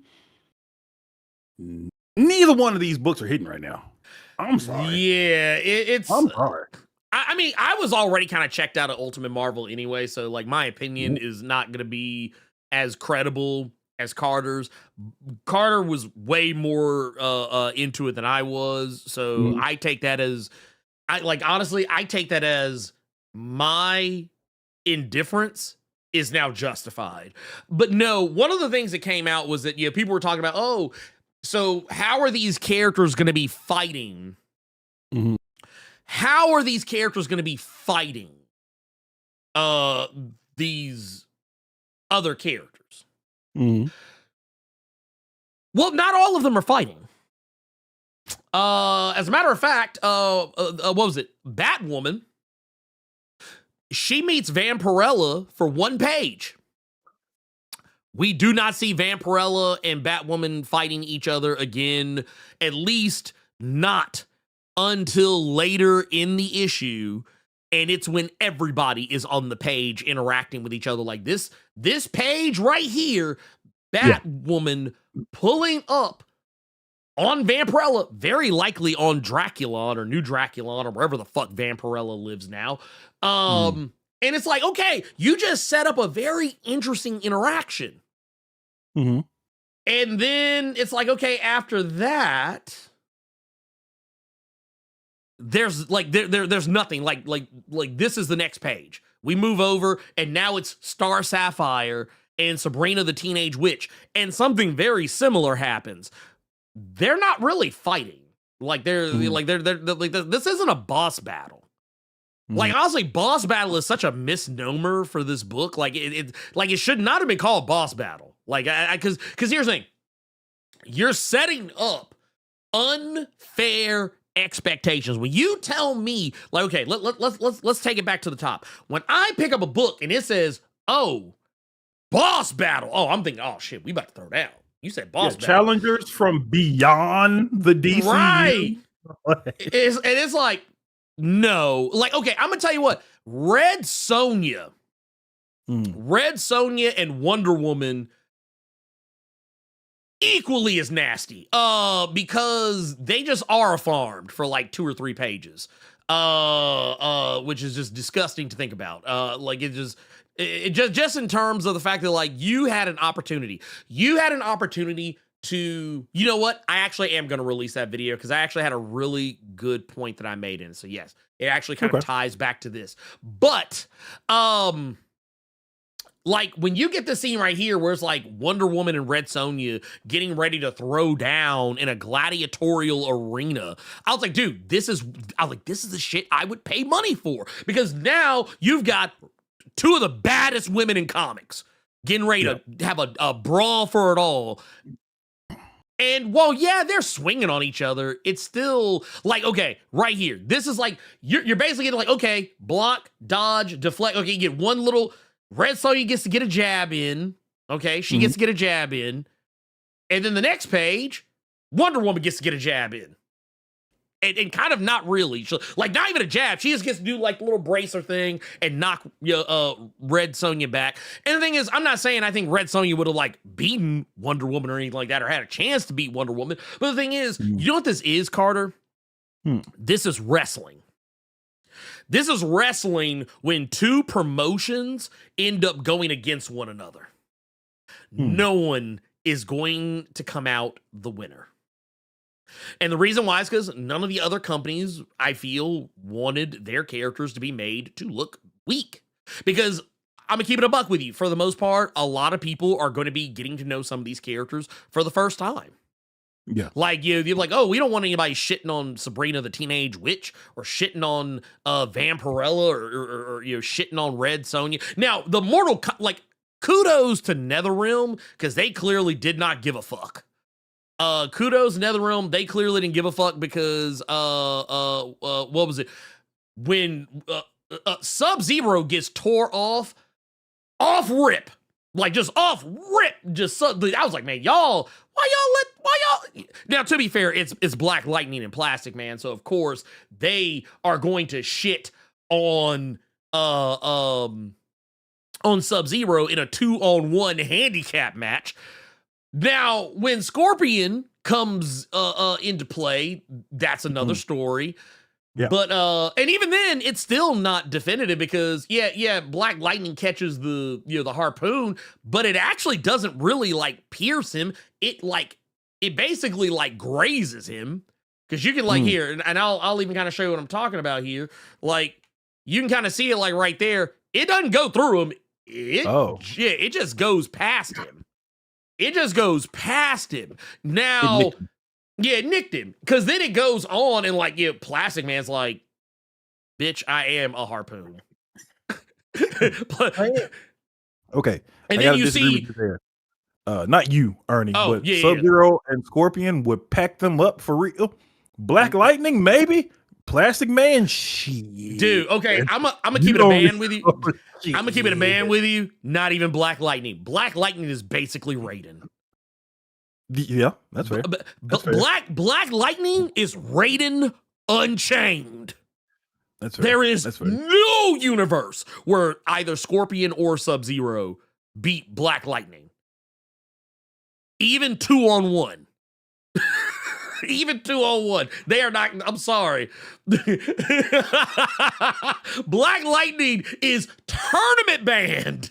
D: neither one of these books are hitting right now. I'm sorry.
C: Yeah,
D: I'm sorry.
C: I mean, I was already kind of checked out of Ultimate Marvel anyway, so like my opinion is not going to be as credible as Carter's. Carter was way more into it than I was, so I take that as I like honestly, I take that as my indifference is now justified. But no, one of the things that came out was that people were talking about, oh, so how are these characters going to be fighting?
D: Mhm.
C: How are these characters going to be fighting these other characters?
D: Mhm.
C: Well, not all of them are fighting. As a matter of fact, what was it? Batwoman. She meets Vampirella for one page. We do not see Vampirella and Batwoman fighting each other again, at least not until later in the issue. And it's when everybody is on the page interacting with each other. Like this page right here, Batwoman pulling up on Vampirella, very likely on Draculon or New Draculon or wherever the fuck Vampirella lives now. And it's like, okay, you just set up a very interesting interaction.
D: Mhm.
C: And then it's like, okay, after that, there's like there's nothing. Like this is the next page. We move over, and now it's Star Sapphire and Sabrina the Teenage Witch, and something very similar happens. They're not really fighting. Like they're like this isn't a boss battle. Like honestly, boss battle is such a misnomer for this book. Like it should not have been called boss battle. Like because here's the thing, you're setting up unfair expectations. When you tell me, like, okay, let's take it back to the top. When I pick up a book and it says, oh, boss battle, oh, I'm thinking, oh shit, we about to throw down. You said boss battle.
D: Challengers from beyond the DC.
C: Right. It's like, no. Like, okay, I'm gonna tell you what, Red Sonja and Wonder Woman equally as nasty because they just are farmed for like 2 or 3 pages which is just disgusting to think about. Like it just in terms of the fact that like you had an opportunity to, you know what, I actually am going to release that video because I actually had a really good point that I made in it. So yes, it actually kind of ties back to this. But like when you get the scene right here where it's like Wonder Woman and Red Sonja getting ready to throw down in a gladiatorial arena, I was like, dude, this is the shit I would pay money for, because now you've got 2 of the baddest women in comics getting ready to have a brawl for it all. And while, yeah, they're swinging on each other, it's still like, okay, right here, this is like, you're basically getting like, okay, block, dodge, deflect. Okay, you get one little, Red Sonja gets to get a jab in. Okay, she gets to get a jab in. And then the next page, Wonder Woman gets to get a jab in. And kind of not really. Like, not even a jab. She just gets to do like the little bracer thing and knock Red Sonja back. And the thing is, I'm not saying I think Red Sonja would have like beaten Wonder Woman or anything like that, or had a chance to beat Wonder Woman. But the thing is, you know what this is, Carter? This is wrestling. This is wrestling when 2 promotions end up going against one another. No one is going to come out the winner. And the reason why is because none of the other companies, I feel, wanted their characters to be made to look weak. Because I'm going to keep it a buck with you. For the most part, a lot of people are going to be getting to know some of these characters for the first time.
D: Yeah.
C: Like, you're like, oh, we don't want anybody shitting on Sabrina the Teenage Witch or shitting on Vampirella or shitting on Red Sonja. Now, the like, kudos to NetherRealm, because they clearly did not give a fuck. Kudos NetherRealm, they clearly didn't give a fuck because what was it? When Sub-Zero gets tore off rip. Like just off rip. Just suddenly, I was like, man, why y'all now, to be fair, it's Black Lightning and Plastic Man, so of course they are going to shit on Sub-Zero in a 2-on-1 handicap match. Now, when Scorpion comes into play, that's another story.
D: Yeah.
C: But and even then, it's still not definitive because Black Lightning catches the the harpoon, but it actually doesn't really like pierce him. It basically like grazes him. Because you can like here, and I'll even kind of show you what I'm talking about here. Like you can kind of see it like right there. It doesn't go through him. It just goes past him. It just goes past him. Now, it nicked him. Because then it goes on and like, Plastic Man's like, bitch, I am a harpoon.
D: Okay.
C: And then you see
D: there. Not you, Ernie, but
C: yeah,
D: Sub-Zero and Scorpion would pack them up for real. Black Lightning, maybe. Plastic Man, shit.
C: Dude, okay, I'm gonna keep it a band with you. I'm gonna keep it a band with you. Not even Black Lightning. Black Lightning is basically Raiden.
D: Yeah, that's fair.
C: That's fair. Black Lightning is Raiden Unchained.
D: That's fair.
C: There is no universe where either Scorpion or Sub-Zero beat Black Lightning. Even 2-on-1. Even 2-on-1. They are not, I'm sorry. Black Lightning is tournament banned.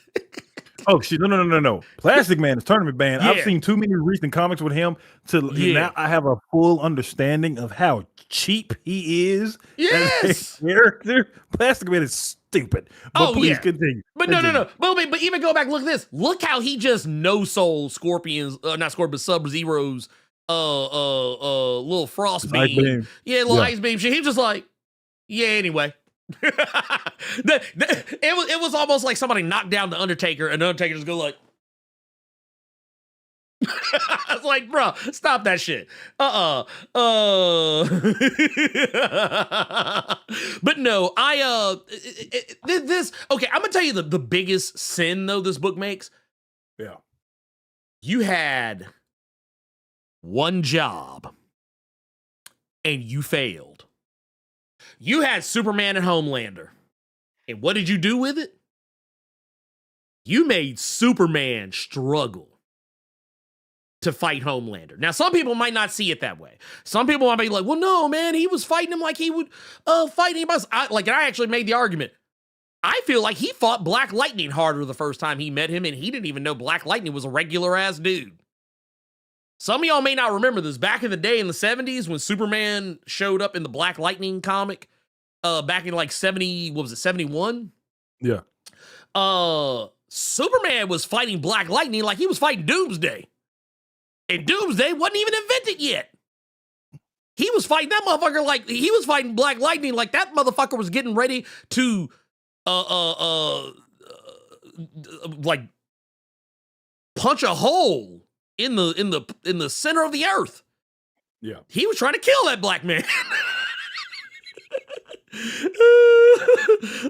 D: Oh shit! No. Plastic Man is tournament banned.
C: Yeah.
D: I've seen too many recent comics with him now I have a full understanding of how cheap he is.
C: Yes,
D: as a character. Plastic Man is stupid. But please continue.
C: But no. But even go back. Look at this. Look how he just no soul Scorpion's, not Scorpion, Sub-Zero's, little frost beam. Little ice beam. He was just like, anyway. It was almost like somebody knocked down the Undertaker, and the Undertaker just go like, I was like, bro, stop that shit. But no, this okay. I'm gonna tell you the biggest sin though this book makes.
D: Yeah,
C: you had one job and you failed. You had Superman and Homelander. And what did you do with it? You made Superman struggle to fight Homelander. Now, some people might not see it that way. Some people might be like, well, no, man, he was fighting him like he would fight anybody else. I actually made the argument. I feel like he fought Black Lightning harder the first time he met him, and he didn't even know Black Lightning was a regular-ass dude. Some of y'all may not remember this. Back in the day in the 70s when Superman showed up in the Black Lightning comic, back in like 71?
D: Yeah.
C: Superman was fighting Black Lightning like he was fighting Doomsday. And Doomsday wasn't even invented yet. He was fighting that motherfucker like he was fighting Black Lightning like that motherfucker was getting ready to like punch a hole in the center of the earth.
D: Yeah.
C: He was trying to kill that black man.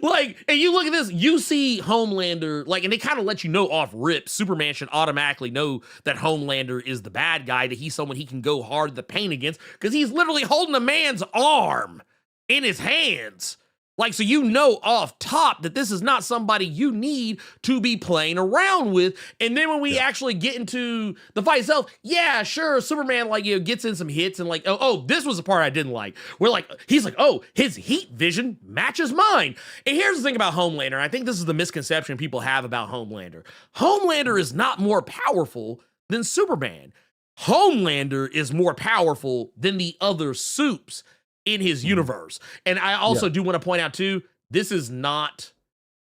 C: Like, and you look at this, you see Homelander, like, and they kind of let you know off rip, Superman should automatically know that Homelander is the bad guy, that he's someone he can go hard the paint against, because he's literally holding a man's arm in his hands. Like, so you know off top that this is not somebody you need to be playing around with. And then when we actually get into the fight itself, yeah, sure, Superman, like, gets in some hits and like, oh, this was the part I didn't like. We're like, he's like, oh, his heat vision matches mine. And here's the thing about Homelander. I think this is the misconception people have about Homelander. Homelander is not more powerful than Superman. Homelander is more powerful than the other supes in his universe. And I also do want to point out too, this is not,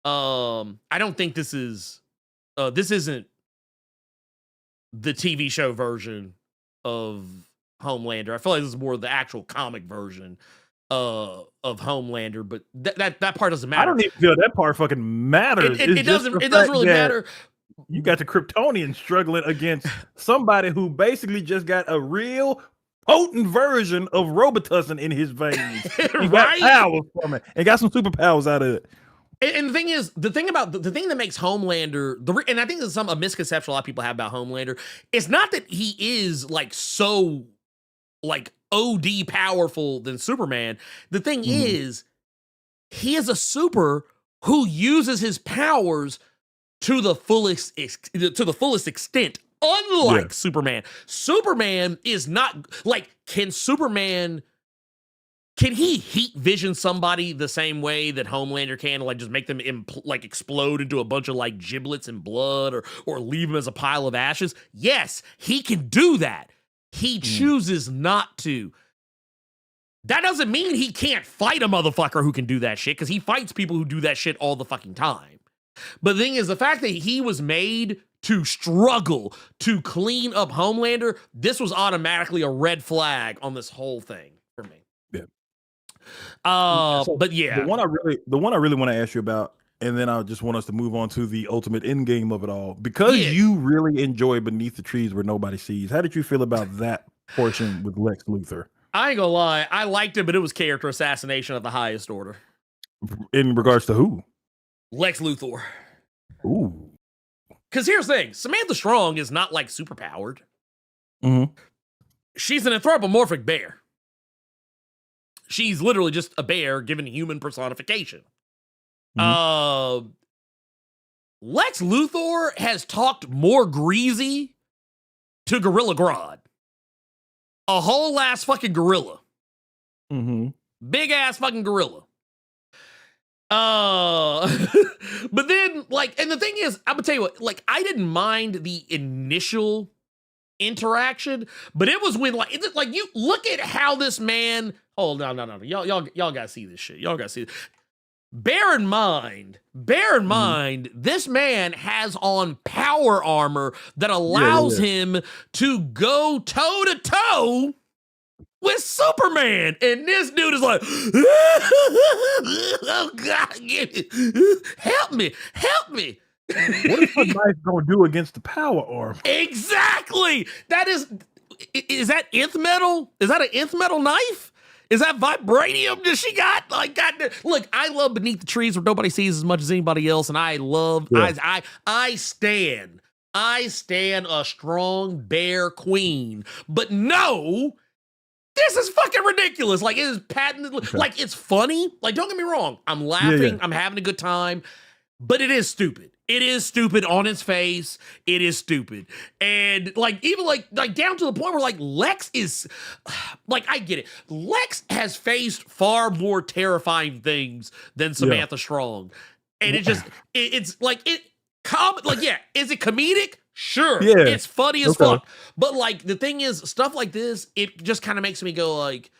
C: I don't think this isn't the TV show version of Homelander. I feel like this is more the actual comic version of Homelander, but that part doesn't matter.
D: I don't even feel that part fucking matters.
C: It doesn't really matter.
D: You got the Kryptonian struggling against somebody who basically just got a real potent version of Robitussin in his veins. He got powers from it and got some superpowers out of it.
C: And the thing is, the thing that makes Homelander, and I think there's a misconception a lot of people have about Homelander, it's not that he is like so like OD powerful than Superman. The thing is, he is a super who uses his powers to the fullest extent. Unlike Superman. Superman is not like, can he heat vision somebody the same way that Homelander can, like just make them explode into a bunch of like giblets and blood, or leave them as a pile of ashes? Yes, he can do that. He chooses not to. That doesn't mean he can't fight a motherfucker who can do that shit, because he fights people who do that shit all the fucking time. But the thing is, the fact that he was made to struggle to clean up Homelander, this was automatically a red flag on this whole thing for me.
D: Yeah.
C: But yeah,
D: the one I really want to ask you about, and then I just want us to move on to the ultimate end game of it all. Because you really enjoy Beneath the Trees Where Nobody Sees, how did you feel about that portion with Lex Luthor?
C: I ain't gonna lie, I liked it, but it was character assassination of the highest order.
D: In regards to who?
C: Lex Luthor.
D: Ooh.
C: Because here's the thing, Samantha Strong is not like super powered.
D: Mm-hmm.
C: She's an anthropomorphic bear. She's literally just a bear given human personification. Mm-hmm. Lex Luthor has talked more greasy to Gorilla Grodd. A whole ass fucking gorilla.
D: Mm-hmm.
C: Big ass fucking gorilla. But then, like, and the thing is, I'm gonna tell you what, like, I didn't mind the initial interaction, but it was when, like, it's like, you look at how this man, oh, no. Y'all gotta see this shit. Y'all gotta see this. Bear in mind, this man has on power armor that allows him to go toe to toe with Superman. And this dude is like, oh God, help me.
D: What is the knife gonna do against the power armor?
C: Exactly. Is that nth metal? Is that an nth metal knife? Is that vibranium that she got? Like, God, look, I love Beneath the Trees Where Nobody Sees as much as anybody else, and I love, I stand a strong bear queen. But no, this is fucking ridiculous. Like, it is patented. Like, it's funny. Like, don't get me wrong. I'm laughing. I'm having a good time. But it is stupid. It is stupid on its face. It is stupid. And like, even like down to the point where like Lex is like, I get it. Lex has faced far more terrifying things than Samantha Strong. And it's like, is it comedic? Sure. Yeah. It's funny as fuck. But like, the thing is, stuff like this, it just kind of makes me go like,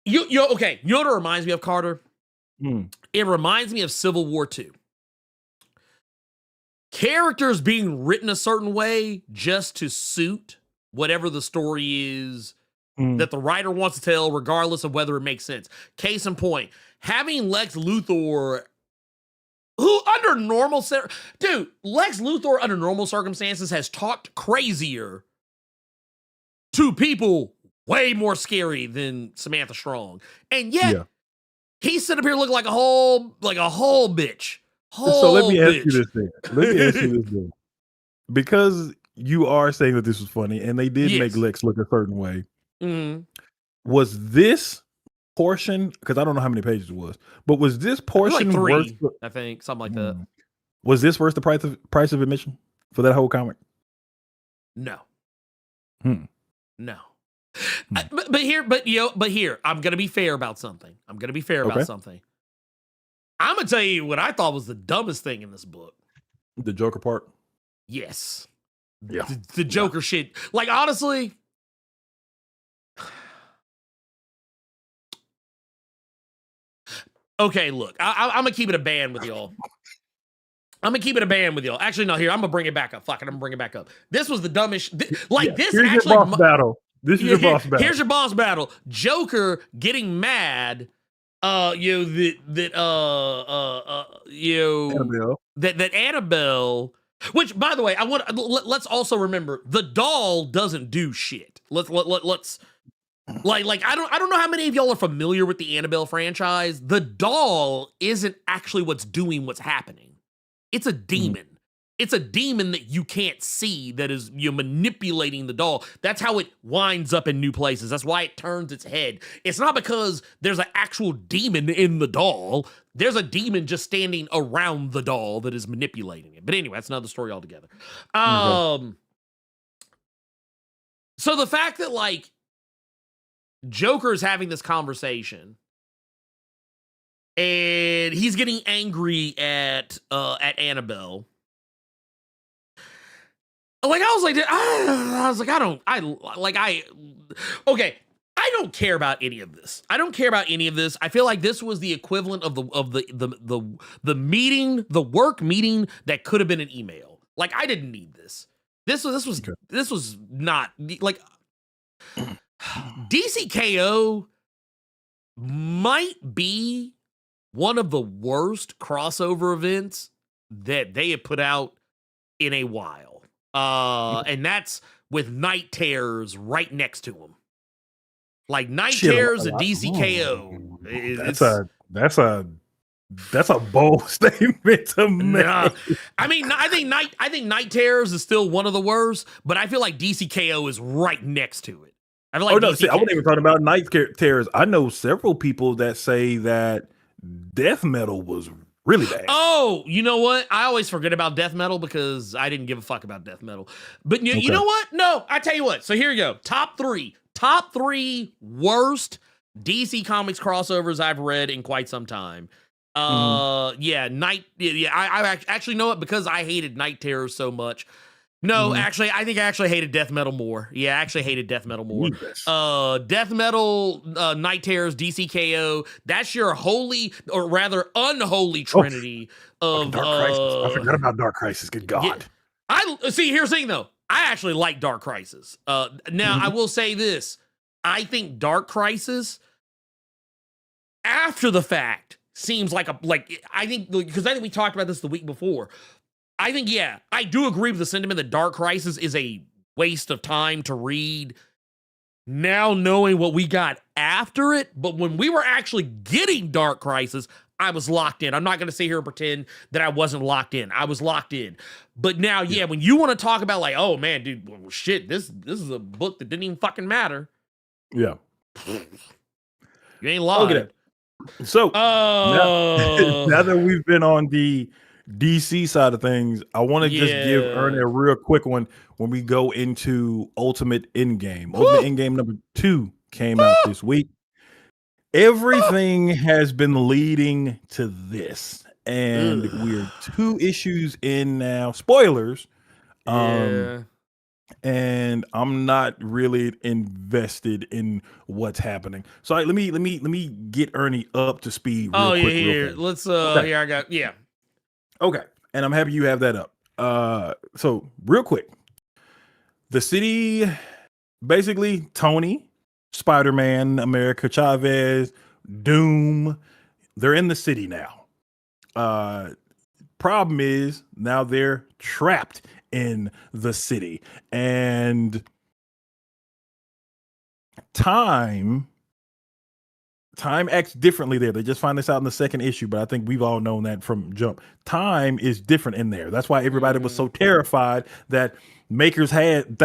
C: you know what it reminds me of, Carter? It reminds me of Civil War II. Characters being written a certain way just to suit whatever the story is that the writer wants to tell, regardless of whether it makes sense. Case in point, having Lex Luthor, Lex Luthor under normal circumstances has talked crazier to people way more scary than Samantha Strong. And yet, he's sitting up here looking like a whole bitch.
D: So let me ask you this thing. Because you are saying that this was funny, and they did make Lex look a certain way. Was this portion, because I don't know how many pages it was, but was this portion
C: like 3,
D: worth?
C: I think something like that.
D: Was this worth the price of admission for that whole comic?
C: No. No. But here, I'm gonna be fair about something. I'm gonna tell you what I thought was the dumbest thing in this book.
D: The Joker part?
C: Yes.
D: Yeah.
C: The Joker shit. Like, honestly, okay, look, I'm gonna keep it a band with y'all. Actually, no, here, I'm gonna bring it back up. Fuck it, I'm gonna bring it back up. This was the dumbest. This
D: here's
C: actually.
D: Your boss battle. This is your boss battle.
C: Here's your boss battle. Joker getting mad. That Annabelle, which, by the way, let's also remember, the doll doesn't do shit. Let's like I don't know how many of y'all are familiar with the Annabelle franchise. The doll isn't actually what's doing what's happening. It's a demon. It's a demon that you can't see that is manipulating the doll. That's how it winds up in new places. That's why it turns its head. It's not because there's an actual demon in the doll. There's a demon just standing around the doll that is manipulating it. But anyway, that's another story altogether. So the fact that like Joker's having this conversation and he's getting angry at Annabelle. Like, I was like, I I don't care about any of this. I don't care about any of this. I feel like this was the equivalent of the meeting, the work meeting that could have been an email. Like, I didn't need this. This was not like DCKO might be one of the worst crossover events that they have put out in a while. And that's with Night Terrors right next to them. Like Night Terrors and DCKO.
D: That's a bold statement to make.
C: I mean, I think Night Terrors is still one of the worst, but I feel like DCKO is right next to it. I feel like
D: I wasn't even talking about Night Terrors. I know several people that say that death metal was really bad.
C: Oh, you know what? I always forget about death metal because I didn't give a fuck about death metal. But you know what? No, I tell you what. So here you go. Top three worst DC Comics crossovers I've read in quite some time. I actually know it because I hated Night Terror so much. No, actually, I think I actually hated death metal more. Yeah, I actually hated death metal more. Death metal, Night Terrors, DCKO. That's your holy, or rather unholy trinity of
D: Dark Crisis. I forgot about Dark Crisis. Good God.
C: Yeah, I see. Here's the thing, though. I actually like Dark Crisis. Now I will say this: I think Dark Crisis, after the fact, seems like I think we talked about this the week before. I think, yeah, I do agree with the sentiment that Dark Crisis is a waste of time to read now knowing what we got after it. But when we were actually getting Dark Crisis, I was locked in. I'm not going to sit here and pretend that I wasn't locked in. I was locked in. But now, yeah, when you want to talk about like, oh man, dude, well, shit, this is a book that didn't even fucking matter.
D: Yeah.
C: You ain't lying.
D: So now that we've been on the DC side of things, I want to just give Ernie a real quick one when we go into Ultimate Endgame. Ultimate Endgame number 2 came out this week. Everything has been leading to this, and we're 2 issues in now. Spoilers. And I'm not really invested in what's happening. So let me get Ernie up to speed. Real quick,
C: here. Let's here I got
D: Okay, and I'm happy you have that up. So real quick, the city, basically Tony, Spider-Man, America Chavez, Doom, they're in the city now. Problem is now they're trapped in the city, and time acts differently there. They just find this out in the second issue, but I think we've all known that from jump. Time is different in there. That's why everybody was so terrified that Maker's had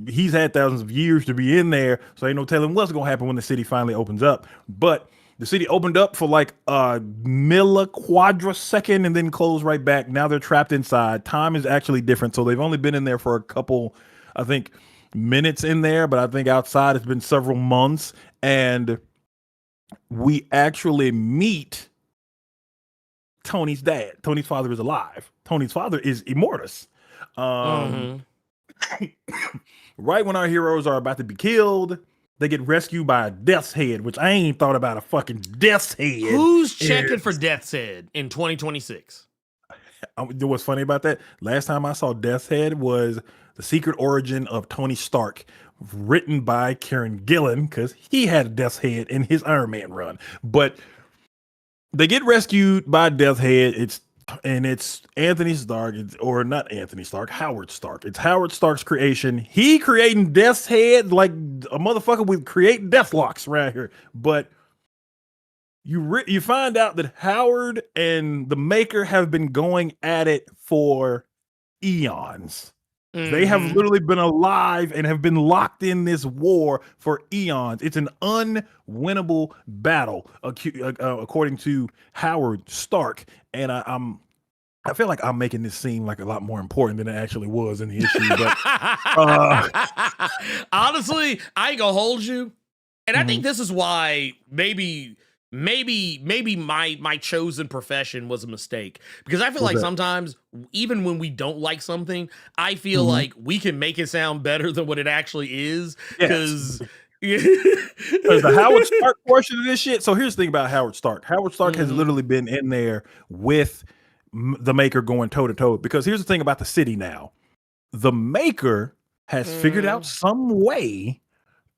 D: he's had thousands of years to be in there, so ain't no telling what's gonna happen when the city finally opens up. But the city opened up for like a milliquadrasecond and then closed right back. Now they're trapped inside. Time is actually different, so they've only been in there for a couple, I think, minutes in there, but I think outside it's been several months, and we actually meet Tony's dad. Tony's father is alive. Tony's father is Immortus. Right when our heroes are about to be killed, they get rescued by a Death's Head, which I ain't thought about a fucking Death's Head.
C: Who's checking for Death's Head in 2026?
D: What's funny about that? Last time I saw Death's Head was The Secret Origin of Tony Stark, written by Kieran Gillen, because he had a Death's Head in his Iron Man run. But they get rescued by Death's Head. It's Anthony Stark, or not Anthony Stark, Howard Stark. It's Howard Stark's creation. He creating Death's Head like a motherfucker with creating Deathlocks right here. But you find out that Howard and the Maker have been going at it for eons. They have literally been alive and have been locked in this war for eons. It's an unwinnable battle, according to Howard Stark. And I feel like I'm making this seem like a lot more important than it actually was in the issue. But
C: honestly, I ain't gonna hold you. And I think this is why maybe my chosen profession was a mistake, because I feel like sometimes even when we don't like something, I feel like we can make it sound better than what it actually is, because
D: Because the Howard Stark portion of this shit. So here's the thing about Howard Stark. Howard Stark has literally been in there with the Maker going toe to toe. Because here's the thing about the city now. The Maker has figured out some way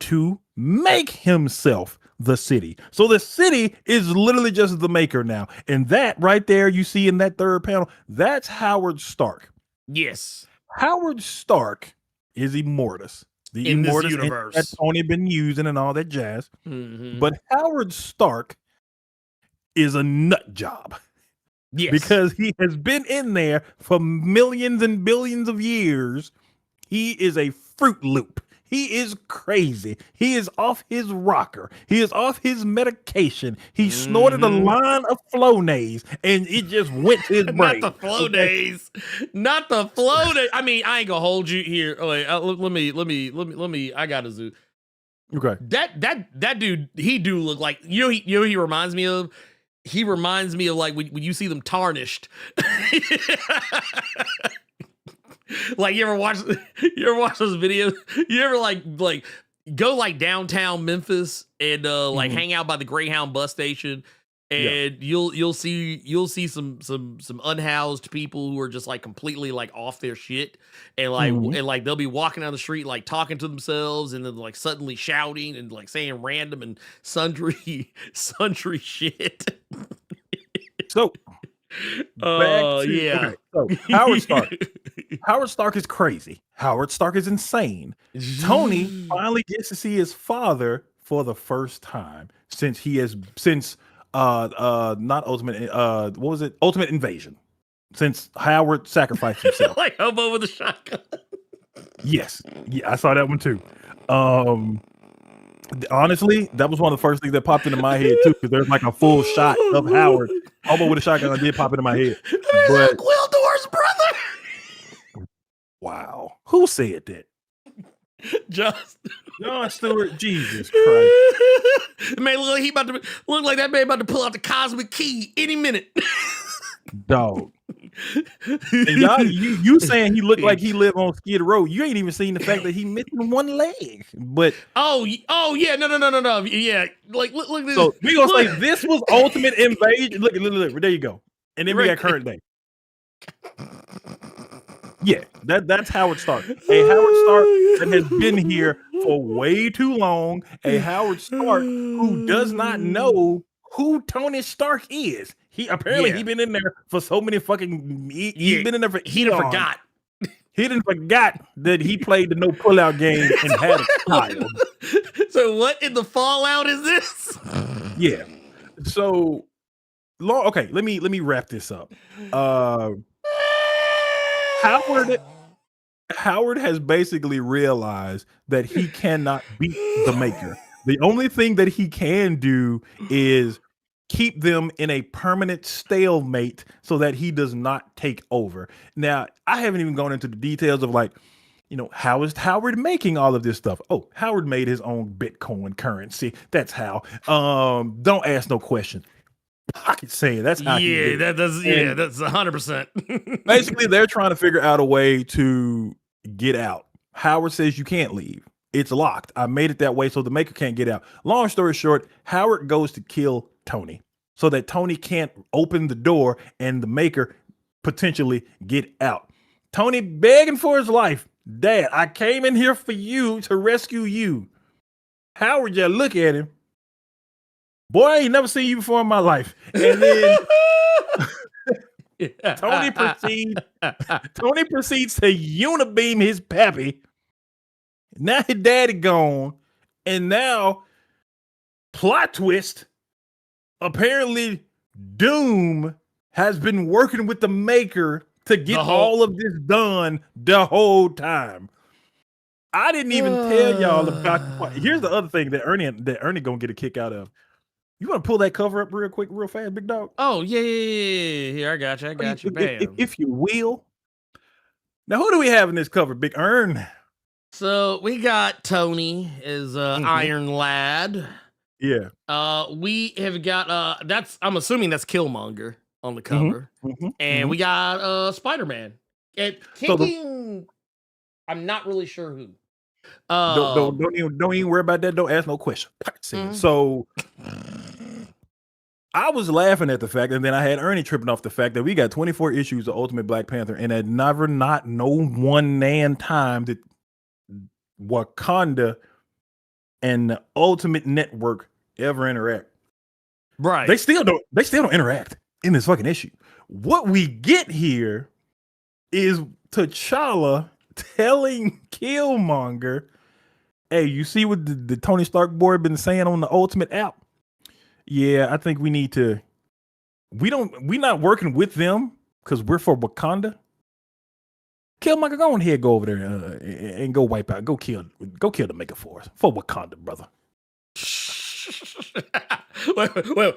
D: to make himself the city. So the city is literally just the Maker now. And that right there you see in that third panel, that's Howard Stark.
C: Yes.
D: Howard Stark is Immortus. The
C: in
D: Immortus
C: this universe
D: that Tony been using and all that jazz. But Howard Stark is a nut job.
C: Yes.
D: Because he has been in there for millions and billions of years. He is a Fruit Loop. He is crazy. He is off his rocker. He is off his medication. He snorted a line of Flonase and it just went to his brain.
C: Not the Flonase. Not the Flonase. I mean, I ain't gonna hold you here. Oh, wait, let me. I got to zoom.
D: Okay.
C: That dude. He do look like he reminds me of. He reminds me of like when you see them tarnished. Like you ever watch those videos? You ever like go like downtown Memphis and like hang out by the Greyhound bus station, and you'll see some unhoused people who are just like completely like off their shit, and like they'll be walking down the street like talking to themselves and then like suddenly shouting and like saying random and sundry shit.
D: So
C: yeah.
D: Okay, so Howard Stark. Howard Stark is crazy. Howard Stark is insane. Tony finally gets to see his father for the first time since not Ultimate what was it? Ultimate Invasion. Since Howard sacrificed himself.
C: Like hobo with a shotgun.
D: Yes. Yeah, I saw that one too. Honestly, that was one of the first things that popped into my head too, because there's like a full shot of Howard hobo with a shotgun. I did pop into my head. But
C: Gwildor's brother.
D: Wow. Who said that?
C: John
D: Stewart. Jesus Christ.
C: Man, look like that man about to pull out the cosmic key any minute.
D: Dog. And y'all, you saying he looked like he lived on Skid Row. You ain't even seen the fact that he missing one leg. But
C: oh yeah, no. Yeah. Like look at this.
D: So we gonna say this was Ultimate Invasion. Look, there you go. And then we got current day. Yeah, that's Howard Stark. A Howard Stark that has been here for way too long. A Howard Stark who does not know who Tony Stark is. He been in there for so many fucking. He's been in there for.
C: He done forgot.
D: He didn't forgot that he played the no pullout game and had a child.
C: So what in the Fallout is this?
D: Yeah. So, okay. Let me wrap this up. Howard has basically realized that he cannot beat the Maker. The only thing that he can do is keep them in a permanent stalemate so that he does not take over. Now, I haven't even gone into the details of like, how is Howard making all of this stuff? Oh, Howard made his own Bitcoin currency. That's how. Don't ask no questions. Pocket saying that's how.
C: Yeah, that's 100%.
D: Basically, they're trying to figure out a way to get out. Howard says you can't leave. It's locked. I made it that way so the Maker can't get out. Long story short, Howard goes to kill Tony so that Tony can't open the door and the Maker potentially get out. Tony begging for his life. Dad, I came in here for you to rescue you. Howard just look at him. Boy, I ain't never seen you before in my life. And then Tony proceeds to unibeam his pappy. Now his daddy gone. And now, plot twist, apparently Doom has been working with the Maker to get all of this done the whole time. I didn't even tell y'all about. Here's the other thing that Ernie gonna get a kick out of. You want to pull that cover up real quick, real fast, big dog?
C: Oh yeah. Here, I got you. Bam.
D: If you will. Now, who do we have in this cover, Big Ern?
C: So we got Tony as Iron Lad.
D: Yeah.
C: We have got I'm assuming that's Killmonger on the cover. And we got Spider-Man. I'm not really sure who.
D: Don't even worry about that. Don't ask no question. So I was laughing at the fact, and then I had Ernie tripping off the fact that we got 24 issues of Ultimate Black Panther, and had never not no one nan time that Wakanda and the Ultimate Network ever interact.
C: Right.
D: They still don't interact in this fucking issue. What we get here is T'Challa telling Killmonger, hey, you see what the Tony Stark boy been saying on the Ultimate app? Yeah, I think we need to. We're not working with them because we're for Wakanda. Killmonger, go ahead, go over there and go wipe out, go kill the Mega Force for Wakanda, brother.
C: Well,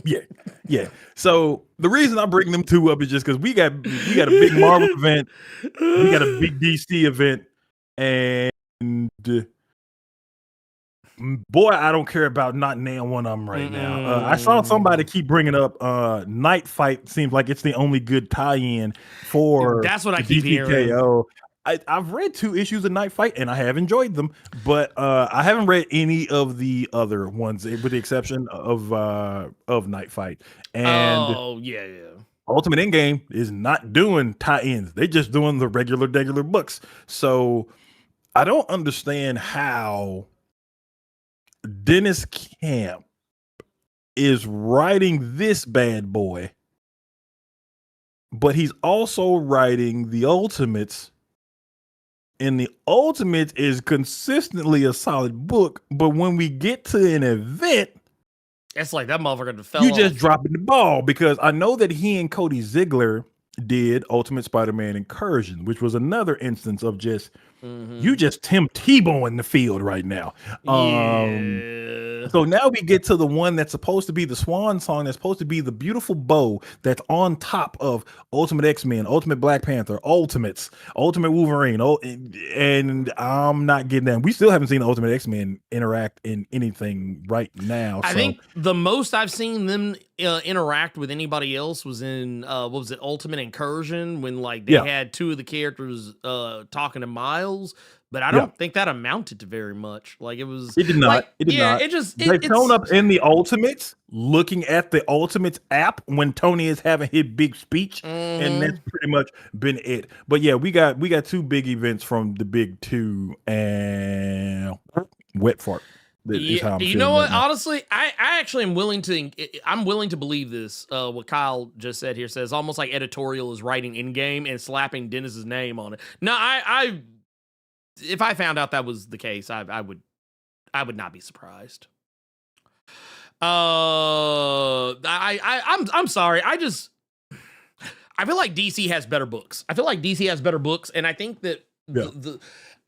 D: yeah. So the reason I bring them two up is just because we got a big Marvel event, we got a big DC event, and boy, I don't care about not nailing one of them right now. I saw somebody keep bringing up Night Fight. Seems like it's the only good tie-in for
C: that's what I keep hearing.
D: I've read 2 issues of Night Fight and I have enjoyed them, but I haven't read any of the other ones, with the exception of Night Fight. And
C: yeah.
D: Ultimate Endgame is not doing tie-ins; they just doing the regular books. So I don't understand how Dennis Camp is writing this bad boy, but he's also writing the Ultimates. And the Ultimate is consistently a solid book, but when we get to an event,
C: it's like that motherfucker fell
D: you
C: off.
D: just dropping the ball, because I know that he and Cody Ziegler did Ultimate Spider-Man Incursion, which was another instance of just you just Tim Tebow in the field right now. So now we get to the one that's supposed to be the swan song, that's supposed to be the beautiful bow that's on top of Ultimate X-Men, Ultimate Black Panther, Ultimates, Ultimate Wolverine. And I'm not getting that. We still haven't seen the Ultimate X-Men interact in anything right now.
C: I think the most I've seen them interact with anybody else was in what was it, Ultimate Incursion, when like they had 2 of the characters talking to Miles. But I don't think that amounted to very much. Like it did not.
D: Like, it did not. They've shown up in the Ultimates, looking at the Ultimates app when Tony is having his big speech, and that's pretty much been it. But yeah, we got 2 big events from the big 2, and wet fart.
C: Yeah, you know what? Right, honestly, I actually am willing to believe this. What Kyle just said here says almost like editorial is writing in game and slapping Dennis's name on it. No, if I found out that was the case, I would not be surprised. I'm sorry. I feel like DC has better books. And I think that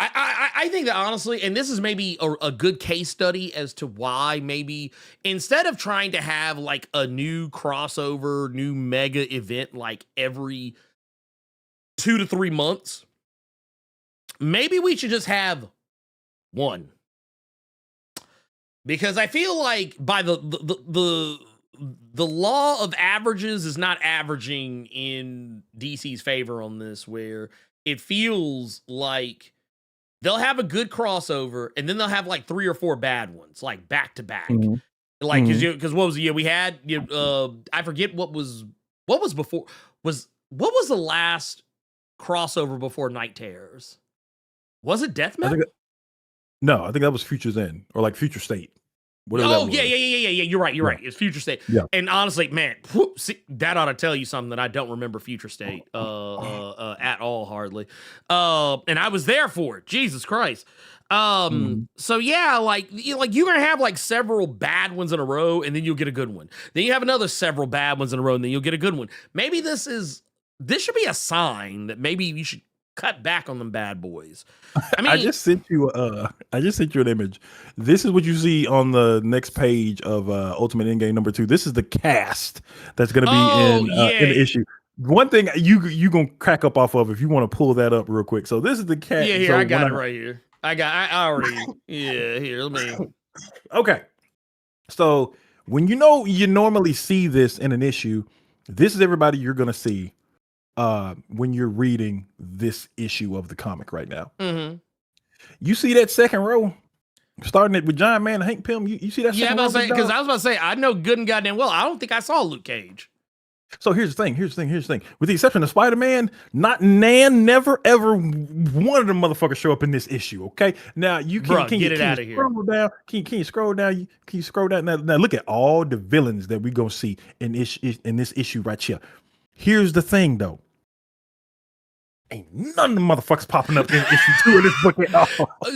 C: I think that honestly, and this is maybe a good case study as to why maybe instead of trying to have like a new crossover, new mega event like every 2 to 3 months, maybe we should just have one. Because I feel like by the law of averages is not averaging in DC's favor on this, where it feels like they'll have a good crossover and then they'll have like 3 or 4 bad ones, like back to back. Like, because what was the year we had? I forget what was before. What was the last crossover before Night Terrors? Was it Death Metal?
D: I think that was Future's End, or like Future State.
C: Yeah. You're right. It's Future State. Yeah. And honestly, man, that ought to tell you something that I don't remember Future State at all, hardly. And I was there for it. Jesus Christ. So yeah, like you're gonna have like several bad ones in a row, and then you'll get a good one. Then you have another several bad ones in a row, and then you'll get a good one. Maybe this should be a sign that maybe you should cut back on them bad boys. I mean, I just sent you an image. This is what you see on the next page of Ultimate Endgame number 2. This is the cast that's going to be in the issue. One thing you gonna crack up off of if you want to pull that up real quick. So this is the cast. Yeah, here I got it right here. I already. Yeah, here. Let me.
D: Okay. So when you normally see this in an issue, this is everybody you're gonna see when you're reading this issue of the comic right now.
C: Mm-hmm.
D: You see that second row, starting it with Giant Man and Hank Pym. You see that?
C: Yeah,
D: second row,
C: because I was about to say, I know good and goddamn well, I don't think I saw Luke Cage.
D: So here's the thing. With the exception of Spider-Man, never ever one of them motherfuckers show up in this issue. Okay, now you can
C: get it out of here.
D: Down? Can you scroll down? Can you scroll down? Now look at all the villains that we gonna see in this issue right here. Here's the thing though. Ain't none of the motherfuckers popping up in issue 2 of this book at all.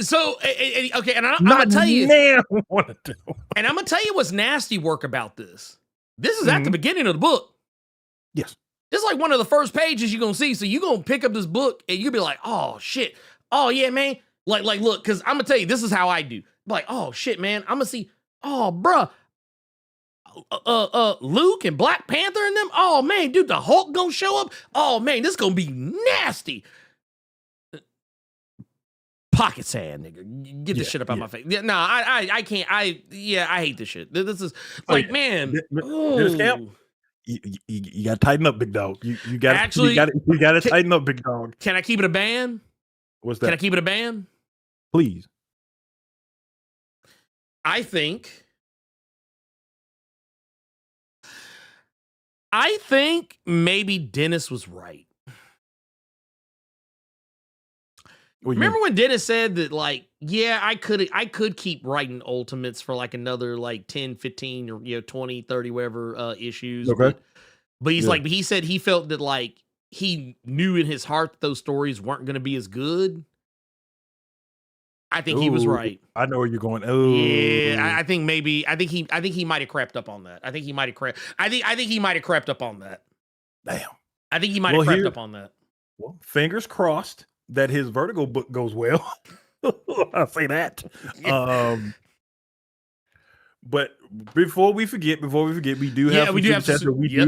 C: So okay, and I'm gonna tell you, and I'm gonna tell you what's nasty work about this. This is at the beginning of the book.
D: Yes.
C: This is like one of the first pages you're gonna see. So you're gonna pick up this book and you'll be like, oh shit. Oh yeah, man. Like look, because I'm gonna tell you, this is how I do. Like, oh shit, man. I'm gonna see, oh bruh. Luke and Black Panther and them. Oh man, dude, the Hulk gonna show up. Oh man, this gonna be nasty. Pocket sand, nigga. Get this shit up out my face. Yeah, no, I can't. I hate this shit. This is like, man.
D: This camp. You got to tighten up, big dog. You got to tighten up, big dog.
C: Can I keep it a band?
D: What's that?
C: Can I keep it a band?
D: Please.
C: I think maybe Dennis was right. Remember when Dennis said that, like, yeah, I could keep writing Ultimates for like another like 10, 15 or 20, 30 whatever issues.
D: Okay.
C: But he's like, but he said he felt that like he knew in his heart that those stories weren't going to be as good. I think he was right.
D: I know where you're going. Oh,
C: yeah. I think he might have crept up on that. I think he might have crept up on that.
D: Damn.
C: I think he might have crept up on that.
D: Well, fingers crossed that his Vertigo book goes well. I'll say that. But before we forget, we do have
C: we do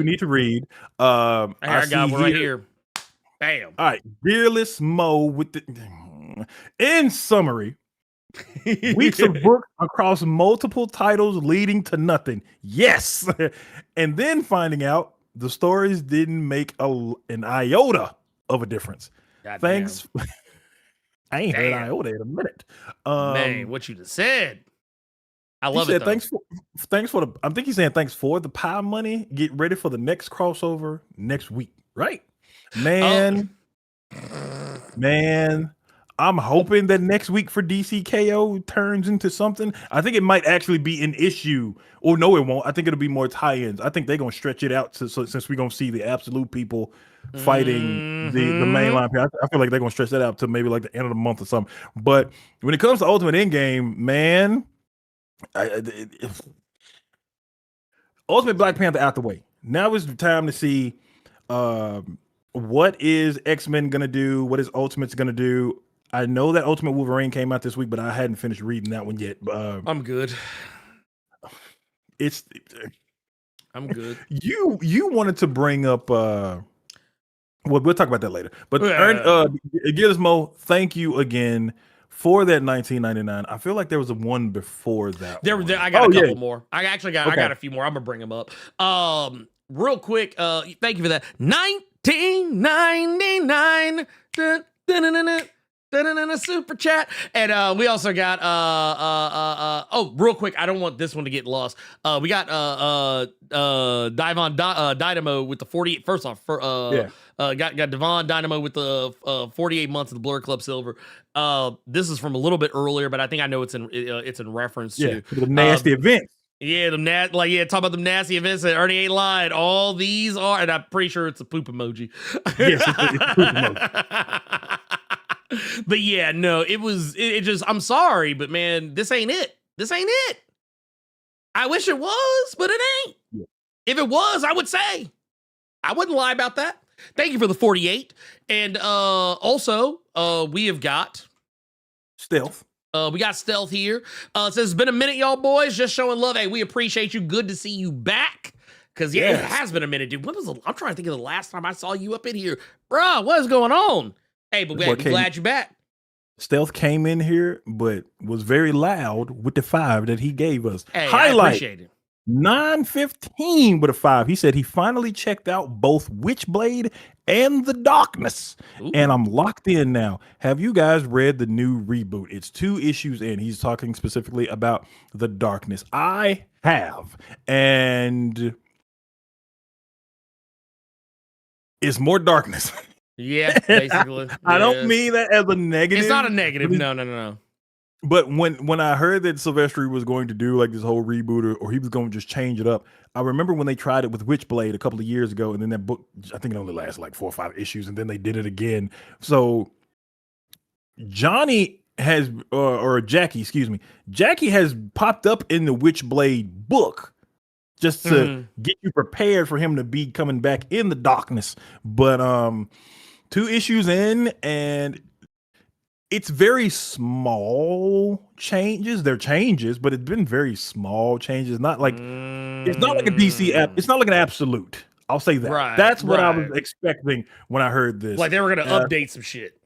D: need to read.
C: I got one right here. Bam.
D: All right, Fearless Mo with the. In summary, weeks of book across multiple titles leading to nothing. Yes, and then finding out the stories didn't make an iota of a difference.
C: God
D: Thanks. I ain't heard iota in a minute.
C: Man, what you just said. I love it.
D: Thanks for the. I think he's saying thanks for the pie money. Get ready for the next crossover next week, right? Man. I'm hoping that next week for DCKO turns into something. I think it might actually be an issue. Or no, it won't. I think it'll be more tie-ins. I think they're gonna stretch it out since we're gonna see the absolute people fighting the mainline. I feel like they're gonna stretch that out to maybe like the end of the month or something. But when it comes to Ultimate Endgame, man, Ultimate Black Panther out the way. Now is the time to see what is X-Men gonna do, what is Ultimate's gonna do. I know that Ultimate Wolverine came out this week, but I hadn't finished reading that one yet.
C: I'm good. I'm good.
D: You wanted to bring up well, we'll talk about that later. But Gizmo, thank you again for that 1999. I feel like there was a one before that.
C: I got a couple more. I got a few more. I'm gonna bring them up. Real quick. Thank you for that. 1999. Super chat. And we also got real quick, I don't want this one to get lost. We got Devon Dynamo with the 48. First off, got Devon Dynamo with the 48 months of the Blerd Club Silver. This is from a little bit earlier, but I think I know it's in reference to
D: the nasty events.
C: Yeah, talk about the nasty events that Ernie ain't lied. All these are, and I'm pretty sure it's a poop emoji.
D: Yes, it's a poop emoji.
C: But yeah, no, it just, I'm sorry, but man, this ain't it. I wish it was, but it ain't. Yeah. If it was, I would say. I wouldn't lie about that. Thank you for the 48. And also, we have got
D: Stealth.
C: We got Stealth here. It says, it's been a minute, y'all boys. Just showing love. Hey, we appreciate you. Good to see you back. Because, it has been a minute, dude. I'm trying to think of the last time I saw you up in here. Bruh, what is going on? Hey, but we're glad you're back.
D: Stealth came in here, but was very loud with the 5 that he gave us.
C: Hey, I appreciate it.
D: 915 with a 5. He said he finally checked out both Witchblade and The Darkness, and I'm locked in now. Have you guys read the new reboot? It's 2 issues in. He's talking specifically about The Darkness. I have, and it's more darkness.
C: Yeah, basically.
D: I don't mean that as a negative.
C: It's not a negative. No.
D: But when I heard that Silvestri was going to do like this whole reboot or he was going to just change it up, I remember when they tried it with Witchblade a couple of years ago, and then that book, I think it only lasted like 4 or 5 issues, and then they did it again. So Johnny has, or Jackie, excuse me, Jackie has popped up in the Witchblade book just to get you prepared for him to be coming back in The Darkness. But 2 issues in, and it's very small changes. They're changes, but it's been very small changes. Not like it's not like a DC app. It's not like an absolute. I'll say that.
C: Right,
D: That's what I was expecting when I heard this.
C: Like they were going to update some shit.